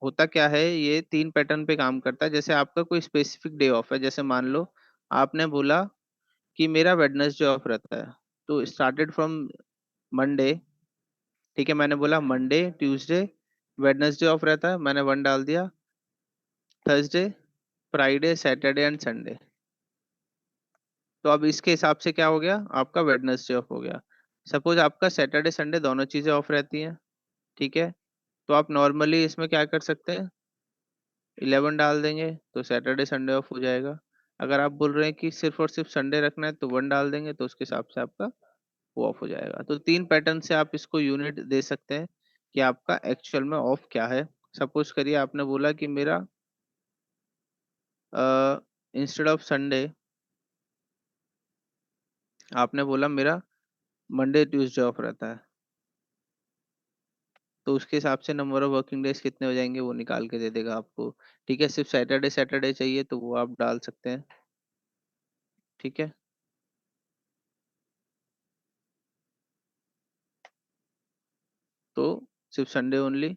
होता क्या है, ये 3 पैटर्न पे काम करता है। जैसे आपका कोई स्पेसिफिक डे ऑफ है, जैसे मान लो आपने बोला कि मेरा वेडनेसडे ऑफ रहता है, तो स्टार्टेड फ्रॉम मंडे। ठीक है, मैंने बोला मंडे ट्यूसडे वेडनेसडे ऑफ रहता है, मैंने 1 डाल दिया। Thursday Friday Saturday and Sunday. तो अब इसके हिसाब से क्या हो गया, आपका वेडनेसडे ऑफ हो गया। सपोज आपका सैटरडे संडे दोनों चीजें ऑफ रहती हैं। ठीक है, तो आप नॉर्मली इसमें क्या कर सकते हैं, 11 डाल देंगे तो सैटरडे संडे ऑफ हो जाएगा। अगर आप बोल रहे हैं कि सिर्फ और सिर्फ संडे रखना है तो 1 डाल देंगे तो उसके हिसाब से आपका वो ऑफ हो जाएगा। तो 3 पैटर्न से आप इसको यूनिट दे सकते हैं कि आपका एक्चुअल में ऑफ क्या है। सपोज करिए आपने बोला कि मेरा इंस्टेड ऑफ संडे आपने बोला मेरा मंडे ट्यूसडे ऑफ रहता है, तो उसके हिसाब से नंबर ऑफ वर्किंग डेज कितने हो जाएंगे वो निकाल के दे देगा आपको। ठीक है, सिर्फ सैटरडे सैटरडे चाहिए तो वो आप डाल सकते हैं। ठीक है, तो सिर्फ संडे ओनली।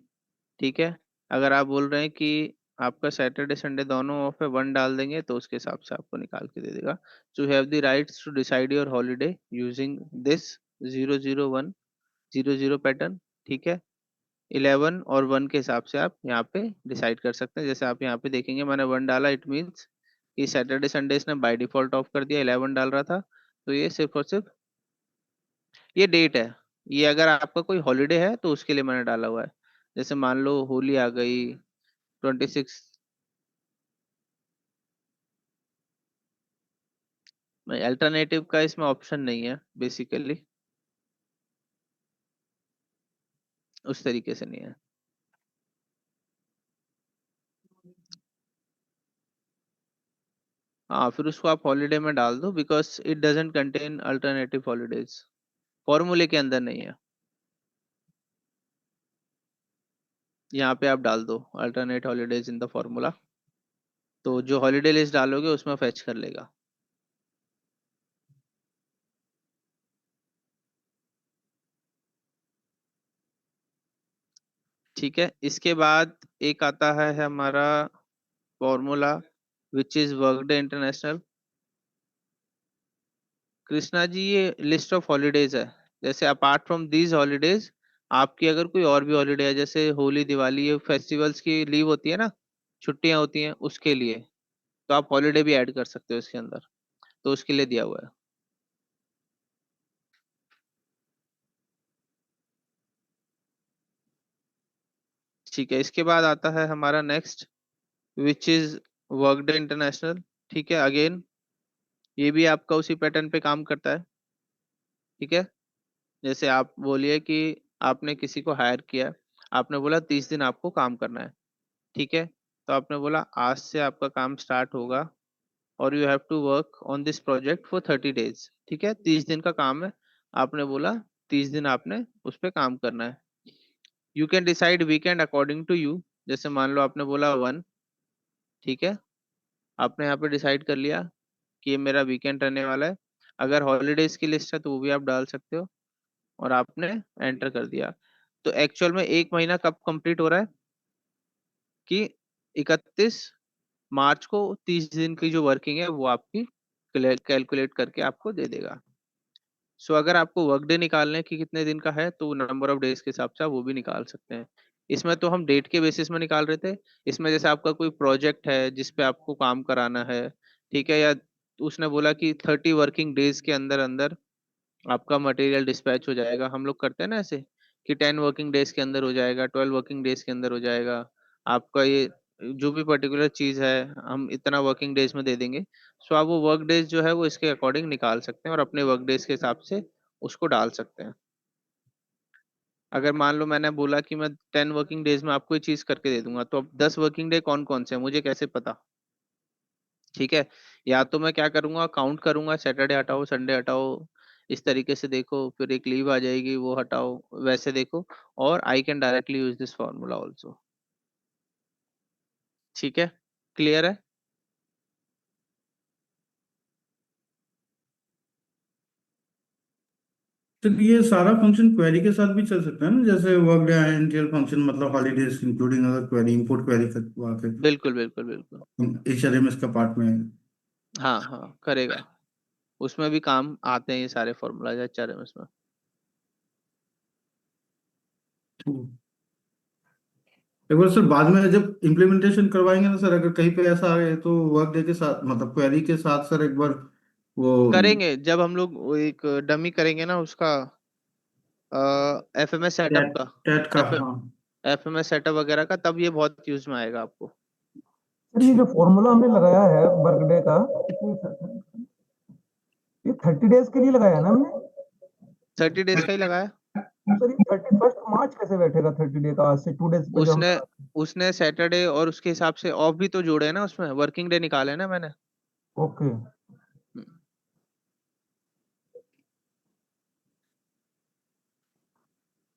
ठीक है, अगर आप बोल रहे हैं कि आपका सैटरडे संडे दोनों ऑफ है, 1 डाल देंगे तो उसके हिसाब से आपको निकाल के दे देगा। To have the rights to decide your holiday using this 00100 pattern. ठीक है, 11 और 1 के हिसाब से आप यहाँ पे डिसाइड कर सकते हैं। जैसे आप यहाँ पे देखेंगे मैंने 1 डाला, इट मीन्स कि सैटरडे संडे इसने बाय डिफॉल्ट ऑफ कर दिया। 11 डाल रहा था तो ये सिर्फ और सिर्फ ये डेट है। ये अगर आपका कोई हॉलीडे है तो उसके लिए मैंने डाला हुआ है। जैसे मान लो होली आ गई 26, अल्टरनेटिव का इसमें ऑप्शन नहीं है बेसिकली, उस तरीके से नहीं है। हाँ, फिर उसको आप हॉलीडे में डाल दो because it doesn't contain alternative holidays, फॉर्मूले के अंदर नहीं है। यहाँ पे आप डाल दो alternate holidays in the formula, तो जो हॉलीडे लिस्ट डालोगे उसमें फेच कर लेगा। ठीक है, इसके बाद एक आता है हमारा formula which is workday international. Krishna ji, ये लिस्ट ऑफ हॉलीडेज है। जैसे अपार्ट फ्रॉम दीज हॉलीडेज आपकी अगर कोई और भी हॉलीडे है, जैसे होली दिवाली, ये फेस्टिवल्स की लीव होती है ना, छुट्टियां होती हैं उसके लिए, तो आप हॉलीडे भी ऐड कर सकते हो इसके अंदर, तो उसके लिए दिया हुआ है। ठीक है, इसके बाद आता है हमारा next which is workday international. ठीक है, अगेन ये भी आपका उसी पैटर्न पे काम करता है। ठीक है, जैसे आप बोलिए कि आपने किसी को हायर किया, आपने बोला 30 दिन आपको काम करना है। ठीक है, तो आपने बोला आज से आपका काम स्टार्ट होगा और you have to work on this project for 30 days. ठीक है, 30 दिन का काम है, आपने बोला 30 दिन आपने उस पर काम करना है। You can decide weekend according to you. जैसे मान लो आपने बोला 1, ठीक है, आपने यहाँ पे डिसाइड कर लिया कि ये मेरा वीकेंड रहने वाला है। अगर हॉलीडेज की लिस्ट है तो वो भी आप डाल सकते हो, और आपने एंटर कर दिया। तो एक्चुअल में एक महीना कब कंप्लीट हो रहा है कि 31 मार्च को 30 दिन की जो वर्किंग है वो आपकी कैलकुलेट करके आपको दे देगा। सो अगर आपको वर्क डे निकालने की कितने दिन का है तो नंबर ऑफ डेज के हिसाब से आप वो भी निकाल सकते हैं। इसमें तो हम डेट के बेसिस में निकाल रहे थे। इसमें जैसे आपका कोई प्रोजेक्ट है जिस पे आपको काम कराना है, ठीक है, या उसने बोला कि 30 वर्किंग डेज के अंदर अंदर आपका मटेरियल डिस्पैच हो जाएगा। हम लोग करते हैं ना ऐसे कि 10 वर्किंग डेज के अंदर हो जाएगा, 12 वर्किंग डेज के अंदर हो जाएगा। आपका ये जो भी पर्टिकुलर चीज है हम इतना वर्किंग डेज में दे देंगे। सो आप वो वर्क डेज जो है वो इसके अकॉर्डिंग निकाल सकते हैं और अपने वर्क डेज के हिसाब से उसको डाल सकते हैं। अगर मान लो मैंने बोला कि मैं 10 वर्किंग डेज में आपको ये चीज करके दे दूंगा, तो अब 10 वर्किंग डे कौन कौन से हैं मुझे कैसे पता? ठीक है, या तो मैं क्या करूंगा, काउंट करूंगा, सैटरडे हटाओ, संडे हटाओ, इस तरीके से देखो, फिर एक लीव आ जाएगी वो हटाओ, वैसे देखो। और I can directly use this formula also. ठीक है, क्लियर है? तो ये सारा फंक्शन क्वेरी के साथ भी चल सकता है ना, जैसे वर्क डे आईएनटीएल फंक्शन, मतलब हॉलीडेज इंक्लूडिंग अगर क्वेरी इंपोर्ट क्वेरी करवा के बिल्कुल बिल्कुल बिल्कुल। HRMS का पार्ट में है। हाँ हाँ, करेगा। उसमें भी काम आते हैं ये सारे फॉर्मूलाज HRMS में। तो एक बार सर बाद में जब इम्प्लीमेंटेशन करवाएंगे ना सर, अगर कहीं पे ऐसा आए तो वर्क डे के साथ मतलब क्वेरी के साथ सर एक बार वो करेंगे जब हम लोग वो एक डमी करेंगे ना उसका, FMS सेटअप टैट का, टैट का, एफ हाँ। FMS सेटअप वगैरह का, तब ये बहुत यूज में आएगा आपको। सर ये जो फॉर्मूला हमने लगाया है बर्थडे का, ये 30 डेज के लिए लगाया है ना हमने? 30 डेज का ही लगाया। सर ये 31 मार्च कैसे बैठेगा 30 डे का? आज से 2 डेज पहले हम उसने लगा। उसने सैटरडे और उसके हिसाब से ऑफ भी तो जोड़े हैं ना, उसमें वर्किंग डे निकाले हैं ना मैंने। ओके। हम्म,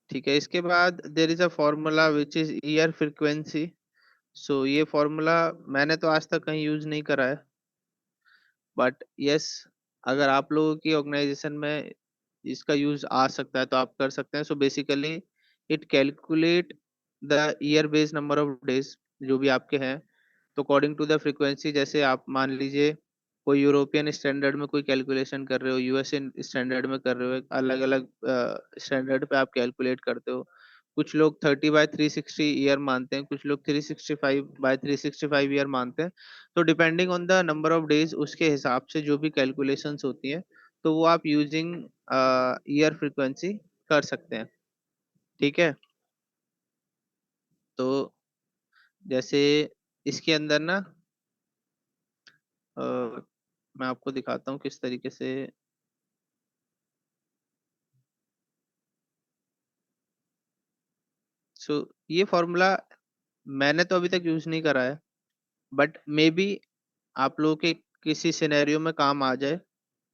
ठीक है। इसके बाद there is a formula which is year frequency. So ये फॉर्मूला मैंने तो आज तक कहीं यूज नहीं करा है, बट यस, अगर आप लोगों की ऑर्गेनाइजेशन में इसका यूज आ सकता है तो आप कर सकते हैं। सो basically it calculate the year based number of days जो भी आपके हैं, तो अकॉर्डिंग टू द फ्रीक्वेंसी। जैसे आप मान लीजिए कोई यूरोपियन स्टैंडर्ड में कोई कैलकुलेशन कर रहे हो, यूएसए स्टैंडर्ड में कर रहे हो, अलग अलग स्टैंडर्ड पे आप कैलकुलेट करते हो। कुछ लोग 30/360 ईयर मानते हैं, कुछ लोग 365/365 ईयर मानते हैं। तो depending on the number of days उसके हिसाब से जो भी कैलकुलेशंस होती हैं, तो वो आप यूजिंग ईयर फ्रीक्वेंसी कर सकते हैं। ठीक है, तो जैसे इसके अंदर ना मैं आपको दिखाता हूँ किस तरीके से। सो ये फॉर्मूला मैंने तो अभी तक यूज नहीं करा है, बट मे बी आप लोगों के किसी सिनेरियो में काम आ जाए,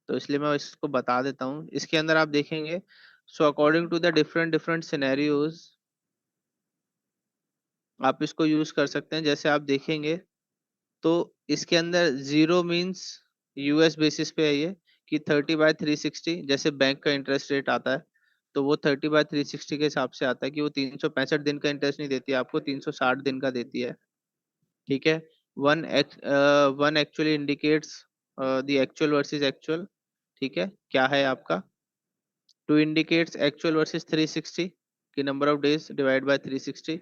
तो इसलिए मैं इसको बता देता हूँ। इसके अंदर आप देखेंगे, so according to the different different scenarios आप इसको यूज कर सकते हैं। जैसे आप देखेंगे तो इसके अंदर जीरो मीन्स यूएस बेसिस पे है ये, कि 30/360 जैसे बैंक का इंटरेस्ट रेट आता है, तो वो 30/360 के हिसाब से आता है कि वो 365 दिन का इंटरेस्ट नहीं देती है आपको, 360 दिन का देती है। ठीक है, one actually indicates the actual versus actual. ठीक है, क्या है आपका, टू इंडिकेट्स एक्चुअल वर्सेस 360 की number of days divide by 360।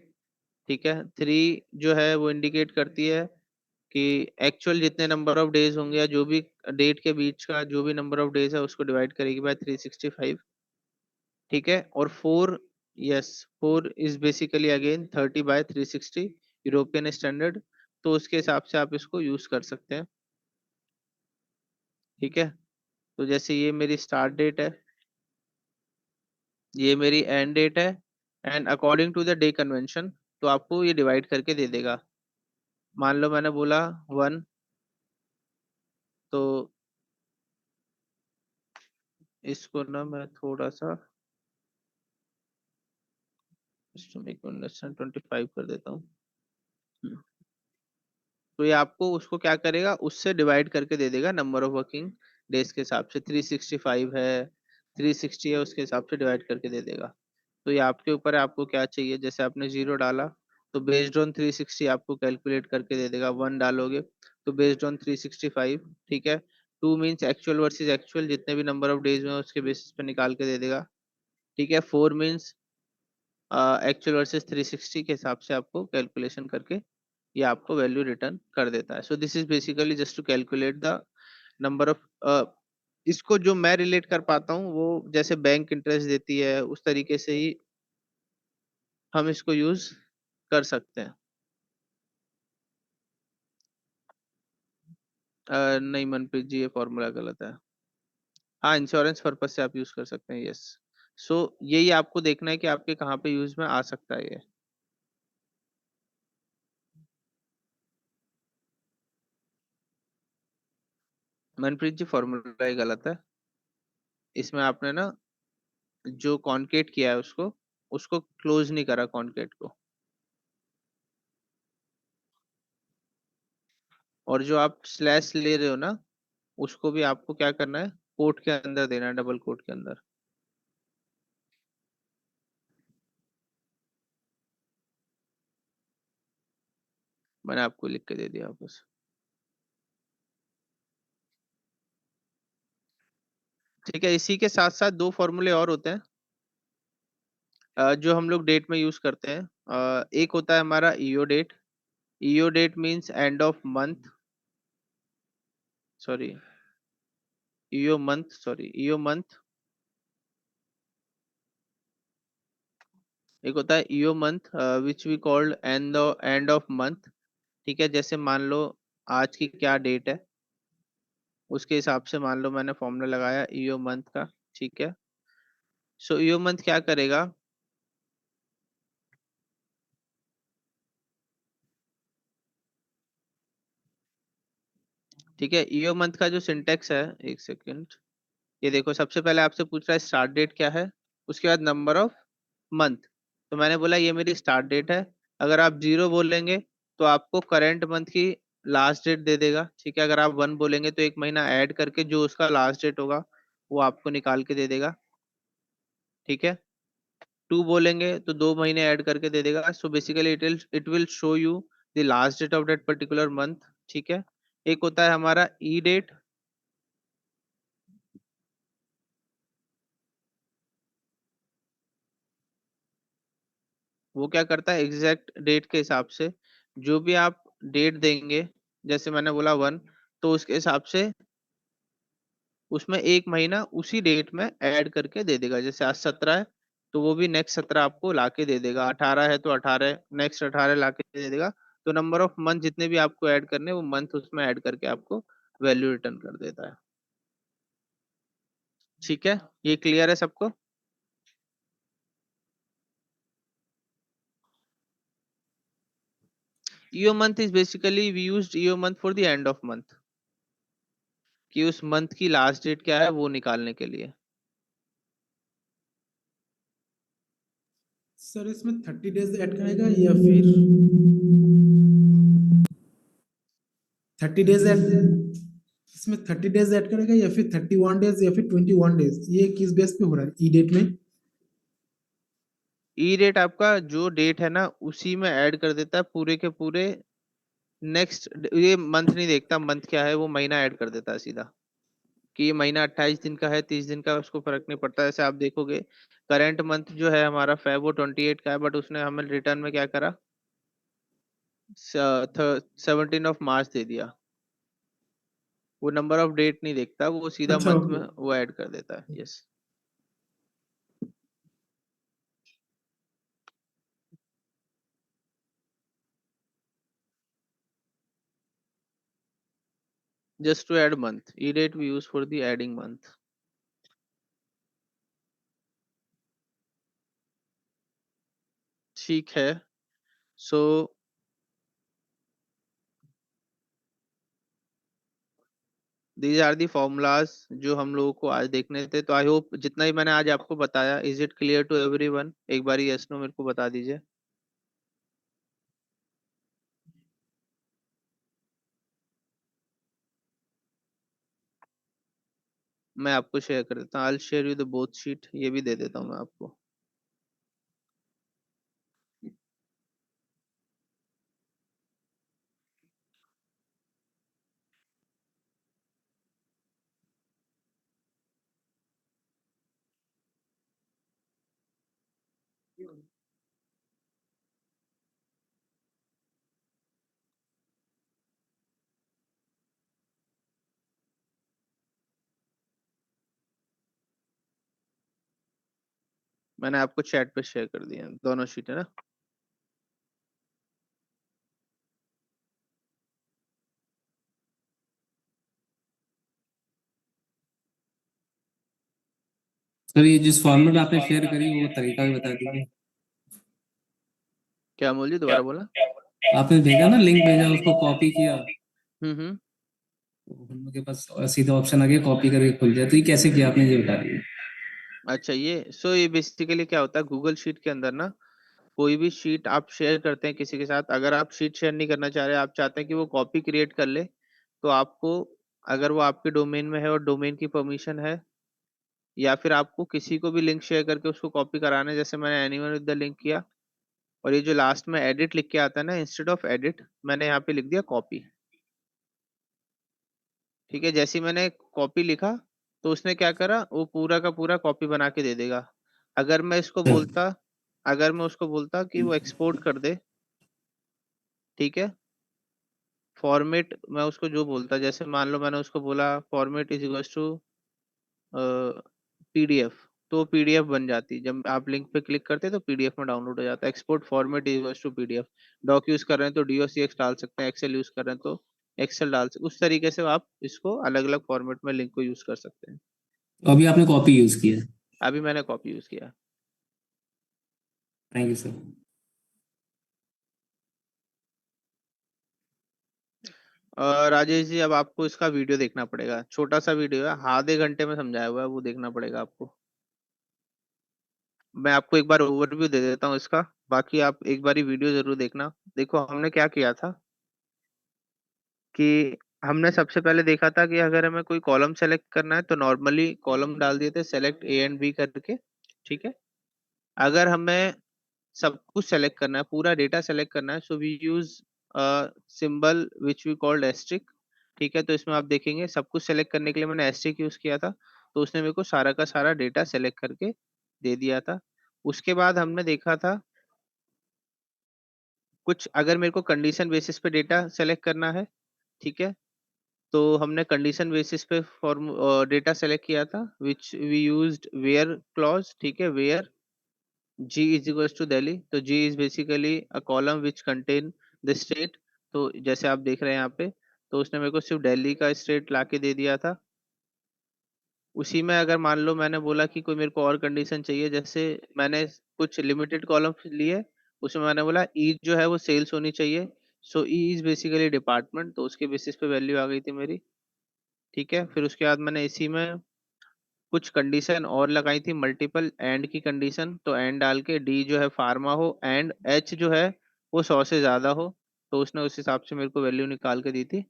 ठीक है, 3 जो है वो इंडिकेट करती है कि एक्चुअल जितने नंबर ऑफ डेज होंगे या जो भी डेट के बीच का जो भी नंबर ऑफ डेज है उसको डिवाइड करेगी बाय 365। ठीक है, और 4, yes, 4 is basically again 30/360 European standard. तो उसके हिसाब से आप इसको यूज कर सकते हैं। ठीक है। तो जैसे ये मेरी स्टार्ट डेट है, ये मेरी एंड डेट है, and according to the day convention तो आपको ये डिवाइड करके दे देगा। मान लो मैंने बोला 1, तो इसको ना मैं थोड़ा सा 25 कर देता हूँ। तो ये आपको उसको क्या करेगा, उससे डिवाइड करके दे देगा नंबर ऑफ वर्किंग डेज के हिसाब से। 365 है, 360 है, उसके हिसाब से डिवाइड करके दे देगा। तो ये आपके ऊपर है, आपको क्या चाहिए। जैसे आपने 0 डाला तो बेस्ड ऑन 360 आपको कैलकुलेट करके दे देगा। 1 डालोगे तो बेस्ड ऑन 365, ठीक है। 2 मीन्स एक्चुअल वर्सेस एक्चुअल, जितने भी नंबर ऑफ डेज में उसके बेसिस पे निकाल के दे देगा, ठीक है। 4 मीन्स एक्चुअल वर्सेस 360 के हिसाब से आपको कैलकुलेशन करके ये आपको वैल्यू रिटर्न कर देता है। So this is basically just to calculate the number of. इसको जो मैं रिलेट कर पाता हूँ वो जैसे बैंक इंटरेस्ट देती है उस तरीके से ही हम इसको यूज कर सकते हैं। नहीं मनप्रीत जी, ये फॉर्मूला गलत है। हाँ, इंश्योरेंस पर्पज से आप यूज कर सकते हैं, यस। सो यही आपको देखना है कि आपके कहाँ पे यूज में आ सकता है ये। मनप्रीत जी, फॉर्मूला ही गलत है। इसमें आपने ना जो कॉन्केट किया है उसको उसको क्लोज नहीं करा कॉन्केट को। और जो आप स्लैश ले रहे हो ना, उसको भी आपको क्या करना है, कोट के अंदर देना है, डबल कोट के अंदर। मैंने आपको लिख के दे दिया बस। ठीक है, इसी के साथ साथ दो फॉर्मूले और होते हैं जो हम लोग डेट में यूज करते हैं। एक होता है हमारा EO date. EO date means end of month, sorry EO month, sorry EO month. एक होता है EO month which we called end of month. ठीक है, जैसे मान लो आज की क्या डेट है, उसके हिसाब से मान लो मैंने फॉर्मूला लगाया ईओ मंथ का। ठीक है, सो ईओ मंथ क्या करेगा, ठीक है। ईओ मंथ का जो सिंटेक्स है, एक सेकेंड, ये देखो सबसे पहले आपसे पूछ रहा है स्टार्ट डेट क्या है, उसके बाद नंबर ऑफ मंथ। तो मैंने बोला ये मेरी स्टार्ट डेट है। अगर आप 0 बोलेंगे तो आपको करंट मंथ की लास्ट डेट दे देगा, ठीक है। अगर आप 1 बोलेंगे तो एक महीना ऐड करके जो उसका लास्ट डेट होगा वो आपको निकाल के दे देगा, ठीक है। 2 बोलेंगे तो 2 महीने ऐड करके दे देगा। So basically it will show you the last date of that particular month, ठीक है। एक होता है हमारा ई डेट। वो क्या करता है, एग्जैक्ट डेट के हिसाब से जो भी आप डेट देंगे, जैसे मैंने बोला 1, तो उसके हिसाब से उसमें एक महीना उसी डेट में ऐड करके दे देगा। जैसे आज 17 है तो वो भी नेक्स्ट 17 आपको लाके दे देगा। 18 है तो 18 नेक्स्ट 18 लाके दे देगा। तो नंबर ऑफ मंथ जितने भी आपको ऐड करने वो मंथ उसमें ऐड करके आपको वैल्यू रिटर्न कर देता है। ठीक है, ये क्लियर है सबको। EO month is basically we used EO month for the end of month, कि उस मंथ की लास्ट डेट क्या है वो निकालने के लिए। सर इसमें 30 डेज ऐड करेगा या फिर 30 डेज ऐड, इसमें 30 डेज ऐड करेगा या फिर 31 डेज या फिर 21 डेज, ये किस बेस पे हो रहा है ई डेट में? ई डेट आपका जो डेट है ना उसी में ऐड कर देता है पूरे के पूरे। नेक्स्ट ये मंथ नहीं देखता मंथ क्या है, वो महीना ऐड कर देता है सीधा, कि ये महीना 28 दिन का है, 30 दिन का है, उसको फर्क नहीं पड़ता। जैसे आप देखोगे करंट मंथ जो है हमारा फेब वो 28 का है, बट उसने हमें रिटर्न में क्या करा, 17 ऑफ मार्च दे दिया। वो नंबर ऑफ डेट नहीं देखता, वो सीधा अच्छा, मंथ में ओके। वो ऐड कर देता है, yes. just to add month. E-date we use for the adding month. ठीक है. So these are the formulas जो हम लोगों को आज देखने थे. तो आई होप जितना ही मैंने आज आपको बताया, is it clear to everyone? एक बार यस नो मेरे को बता दीजिए. मैं आपको शेयर कर देता हूँ. I share you the both sheet. ये भी दे देता हूँ मैं आपको. मैंने आपको चैट पे शेयर कर दिया दोनों शीट है ना. सर ये जिस फॉर्मेट आपने शेयर करी वो तरीका भी बता दीजिए. क्या बोलिए, दोबारा बोला. आपने भेजा ना, लिंक भेजा, उसको कॉपी किया, हम्म. तो हम लोग के पास सीधा ऑप्शन आ गया कॉपी करके खुल जाए. तो ये कैसे किया आपने, ये बता दीजिए. अच्छा, ये बेसिकली क्या होता है गूगल शीट के अंदर ना. कोई भी शीट आप शेयर करते हैं किसी के साथ, अगर आप शीट शेयर नहीं करना चाह रहे, आप चाहते हैं कि वो कॉपी क्रिएट कर ले, तो आपको, अगर वो आपके डोमेन में है और डोमेन की परमिशन है, या फिर आपको किसी को भी लिंक शेयर करके उसको कॉपी कराना है, जैसे मैंने एनीवन विद द लिंक किया, और ये जो लास्ट में एडिट लिख के आता है ना, इंस्टेड ऑफ एडिट मैंने यहाँ पे लिख दिया कॉपी. ठीक है, जैसे ही मैंने कॉपी लिखा, तो उसने क्या करा, वो पूरा का पूरा कॉपी बना के दे देगा. अगर मैं इसको बोलता अगर मैं उसको बोलता कि वो एक्सपोर्ट कर दे, ठीक है, फॉर्मेट मैं उसको जो बोलता, जैसे मान लो मैंने उसको बोला format is equals to PDF, तो पीडीएफ बन जाती. जब आप लिंक पे क्लिक करते हैं तो पीडीएफ में डाउनलोड हो जाता है. Export format is equals to PDF. Doc use कर रहे हैं तो डॉक्स डाल सकते हैं. एक्सेल यूज कर रहे हैं तो एक्सेल डाल सकते. उस तरीके से आप इसको अलग अलग फॉर्मेट में लिंक को यूज कर सकते हैं. तो अभी आपने कॉपी यूज किया. अभी मैंने कॉपी यूज किया. Thank you sir. Rajesh ji, अब आपको इसका वीडियो देखना पड़ेगा. छोटा सा वीडियो है, आधे घंटे में समझाया हुआ है, वो देखना पड़ेगा आपको. मैं आपको एक बार ओवरव्यू दे देता हूँ इसका. बाकी आप एक बार वीडियो जरूर देखना. देखो हमने क्या किया था कि हमने सबसे पहले देखा था कि अगर हमें कोई कॉलम सेलेक्ट करना है तो नॉर्मली कॉलम डाल दिए थे सेलेक्ट ए एंड बी करके. ठीक है. अगर हमें सब कुछ सेलेक्ट करना है, पूरा डेटा सेलेक्ट करना है, so we use symbol which we called asterisk. ठीक है, तो इसमें आप देखेंगे सब कुछ सेलेक्ट करने के लिए मैंने एस्ट्रिक यूज किया था, तो उसने मेरे को सारा का सारा डेटा सेलेक्ट करके दे दिया था. उसके बाद हमने देखा था कुछ, अगर मेरे को कंडीशन बेसिस पे डेटा सेलेक्ट करना है, ठीक है, तो हमने कंडीशन बेसिस पे फॉर्म डेटा सेलेक्ट किया था, which we used where clause. ठीक है, where G is equals to Delhi, तो G is basically a column which contain the state. तो जैसे आप देख रहे हैं यहाँ पे, तो उसने मेरे को सिर्फ दिल्ली का स्टेट लाके दे दिया था. उसी में अगर मान लो मैंने बोला कि कोई मेरे को और कंडीशन चाहिए, जैसे मैंने कुछ लिमिटेड कॉलम्स लिए, उसमें मैंने बोला ई जो है वो सेल्स होनी चाहिए, सो ई इज बेसिकली डिपार्टमेंट, तो उसके बेसिस पे वैल्यू आ गई थी मेरी. ठीक है, फिर उसके बाद मैंने इसी में कुछ कंडीशन और लगाई थी, मल्टीपल एंड की कंडीशन, तो एंड डाल के डी जो है फार्मा हो, एंड एच जो है वो 100 से ज्यादा हो, तो उसने उस हिसाब से मेरे को वैल्यू निकाल के दी थी.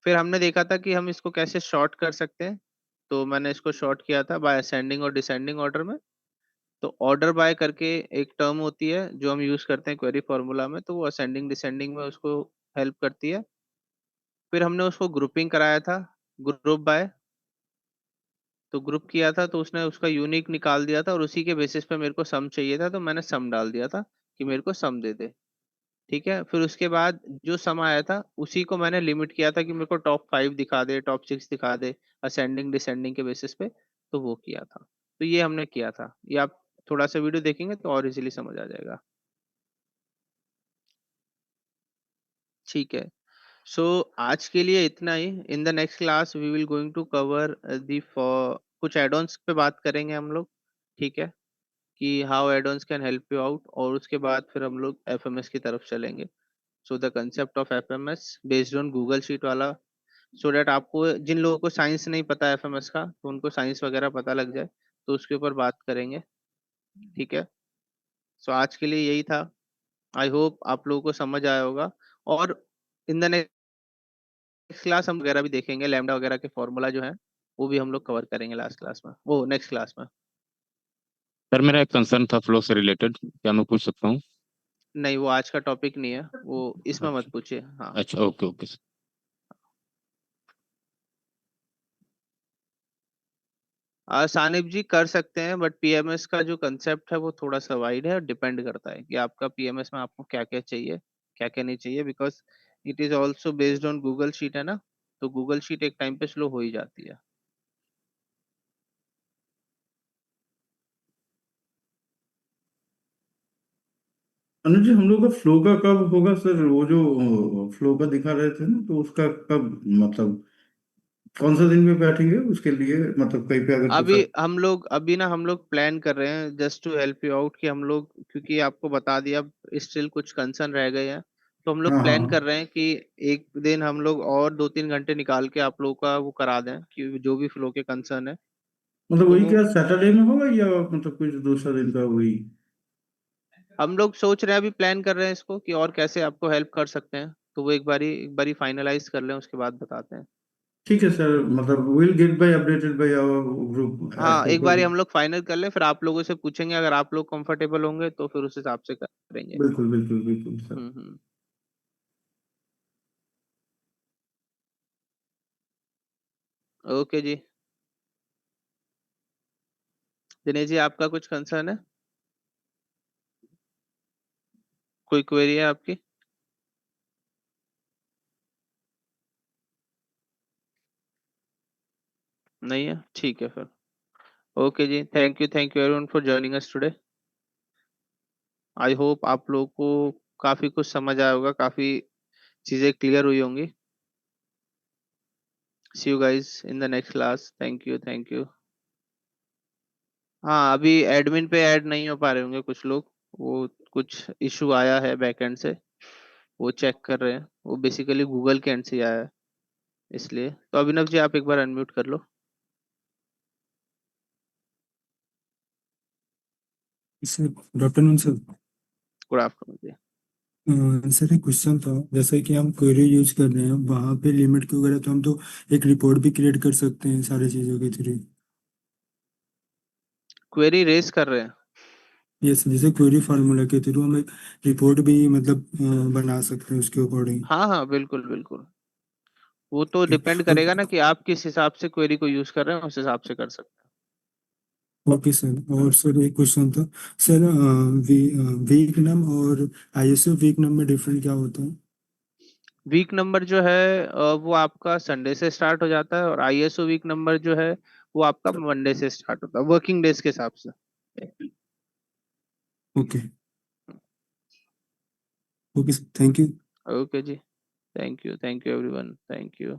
फिर हमने देखा था कि हम इसको कैसे शॉर्ट कर सकते हैं, तो मैंने इसको शॉर्ट किया था बाय असेंडिंग और डिसेंडिंग ऑर्डर में. तो ऑर्डर बाय करके एक टर्म होती है जो हम यूज करते हैं क्वेरी फॉर्मूला में, तो वो असेंडिंग डिसेंडिंग में उसको हेल्प करती है. फिर हमने उसको ग्रुपिंग कराया था, ग्रुप बाय, तो ग्रुप किया था, तो उसने उसका यूनिक निकाल दिया था, और उसी के बेसिस पे मेरे को सम चाहिए था, तो मैंने सम डाल दिया था कि मेरे को सम दे दे. ठीक है, फिर उसके बाद जो सम आया था उसी को मैंने लिमिट किया था कि मेरे को टॉप 5 दिखा दे, टॉप 6 दिखा दे, असेंडिंग डिसेंडिंग के बेसिस पे, तो वो किया था. तो ये हमने किया था. ये आप थोड़ा सा वीडियो देखेंगे तो और इजीली समझ आ जाएगा. ठीक है, सो आज के लिए इतना ही। In the next class we will going to cover the for कुछ एडॉन्स पे बात करेंगे हम लोग, ठीक है, कि how addons can help you out, और उसके बाद फिर हम लोग एफएमएस की तरफ चलेंगे। So the concept of FMS based on Google sheet वाला, सो दैट आपको, जिन लोगों को साइंस नहीं पता एफएमएस का, तो उनको साइंस वगैरह पता लग जाए, तो उसके ऊपर बात करेंगे, ठीक है। सो आज के लिए यही था। आई होप आप लोगों को समझ आया होगा। और इन द नेक्स्ट क्लास हम वगैरह भी देखेंगे, लैम्डा वगैरह के फॉर्मूला जो है वो भी हम लोग कवर करेंगे लास्ट क्लास में, वो नेक्स्ट क्लास में। सर मेरा एक कंसर्न था फ्लो से रिलेटेड, क्या मैं पूछ सकता हूँ? नहीं, वो आज का टॉपिक नहीं है, वो इसमें मत अच्छा पूछिए। हाँ। अच्छा, ओके ओके सर। सानिप जी कर सकते हैं, बट पीएमएस का जो कंसेप्ट है वो थोड़ा सा वाइड है, डिपेंड करता है कि आपका पीएमएस में आपको क्या क्या चाहिए, क्या क्या नहीं चाहिए, because it is also based on Google sheet, है ना। तो गूगल शीट एक टाइम पे स्लो हो ही जाती है। अनुज जी, हम लोग का फ्लो का कब होगा सर? वो जो फ्लो का दिखा रहे थे ना, तो उसका कब, मतलब कौन सा दिन में बैठेंगे उसके लिए, मतलब कहीं पे अगर कुछ अभी ना हम लोग प्लान कर रहे हैं just to help you out, कि हम लोग, क्योंकि आपको बता दिया, स्टिल कुछ कंसर्न रह गए हैं, तो हम लोग हाँ हाँ प्लान कर हाँ। रहे हैं कि एक दिन हम लोग और 2-3 घंटे निकाल के आप लोगों का वो करा दें, कि जो भी फ्लो के कंसर्न है। मतलब तो वही वो क्या सैटरडे में होगा, या मतलब कुछ दूसरा दिन का वही? हम लोग सोच रहे हैं, अभी प्लान कर रहे हैं इसको, कि और कैसे आपको हेल्प कर सकते हैं, तो वो एक बारी फाइनलाइज कर लें, उसके बाद बताते हैं। ठीक है सर, मतलब will get by updated by our group age हाँ, पर एक बारी द। हम लोग फाइनल कर लें, फिर आप लोगों से पूछेंगे, अगर आप लोग कंफर्टेबल होंगे तो फिर उस हिसाब से करेंगे। बिल्कुल बिल्कुल बिल्कुल सर। हम्म। ओके जी। दिनेश जी, आपका कुछ कंसर्न है, कोई क्वेरी है आपकी? नहीं है, ठीक है फिर। ओके जी, thank you everyone for joining us today. I hope आप लोगों को काफी कुछ समझ आया होगा, काफी चीजें क्लियर हुई होंगी। See you guys in the next class. Thank you. हाँ, अभी एडमिन पे ऐड नहीं हो पा रहे होंगे कुछ लोग, वो कुछ इशू आया है बैकएंड से, वो चेक कर रहे हैं, वो बेसिकली गूगल के एंड से आया है, इसलिए। तो अभिनव जी, आप एक बार अनम्यूट कर लो। Sir good afternoon sir. Good afternoon जी। सर एक क्वेश्चन था, जैसे कि हम क्वेरी यूज कर रहे हैं वहाँ पे लिमिट की वगैरह, तो हम तो एक रिपोर्ट भी क्रिएट कर सकते हैं सारी चीज़ों के थ्रू। क्वेरी रेस कर रहे हैं? यस, जैसे क्वेरी फार्मूला के थ्रू हम एक रिपोर्ट भी मतलब बना सकते हैं उसके अकॉर्डिंग। हाँ हाँ, बिल्कुल बिल्कुल। वो तो डिपेंड करेगा ना कि आप किस हिसाब से क्वेरी को यूज कर रहे हैं, उस हिसाब से कर सकते हैं। ओके सर, और सर एक क्वेश्चन था सर, वीक नम और आईएसओ वीक नम में डिफरेंट क्या होता है? वीक नंबर जो है वो आपका संडे से स्टार्ट हो जाता है, और आईएसओ वीक नंबर जो है वो आपका मंडे से स्टार्ट होता है, वर्किंग डेज के हिसाब से। Okay. Okay sir, thank you. Okay जी। Thank you everyone, thank you.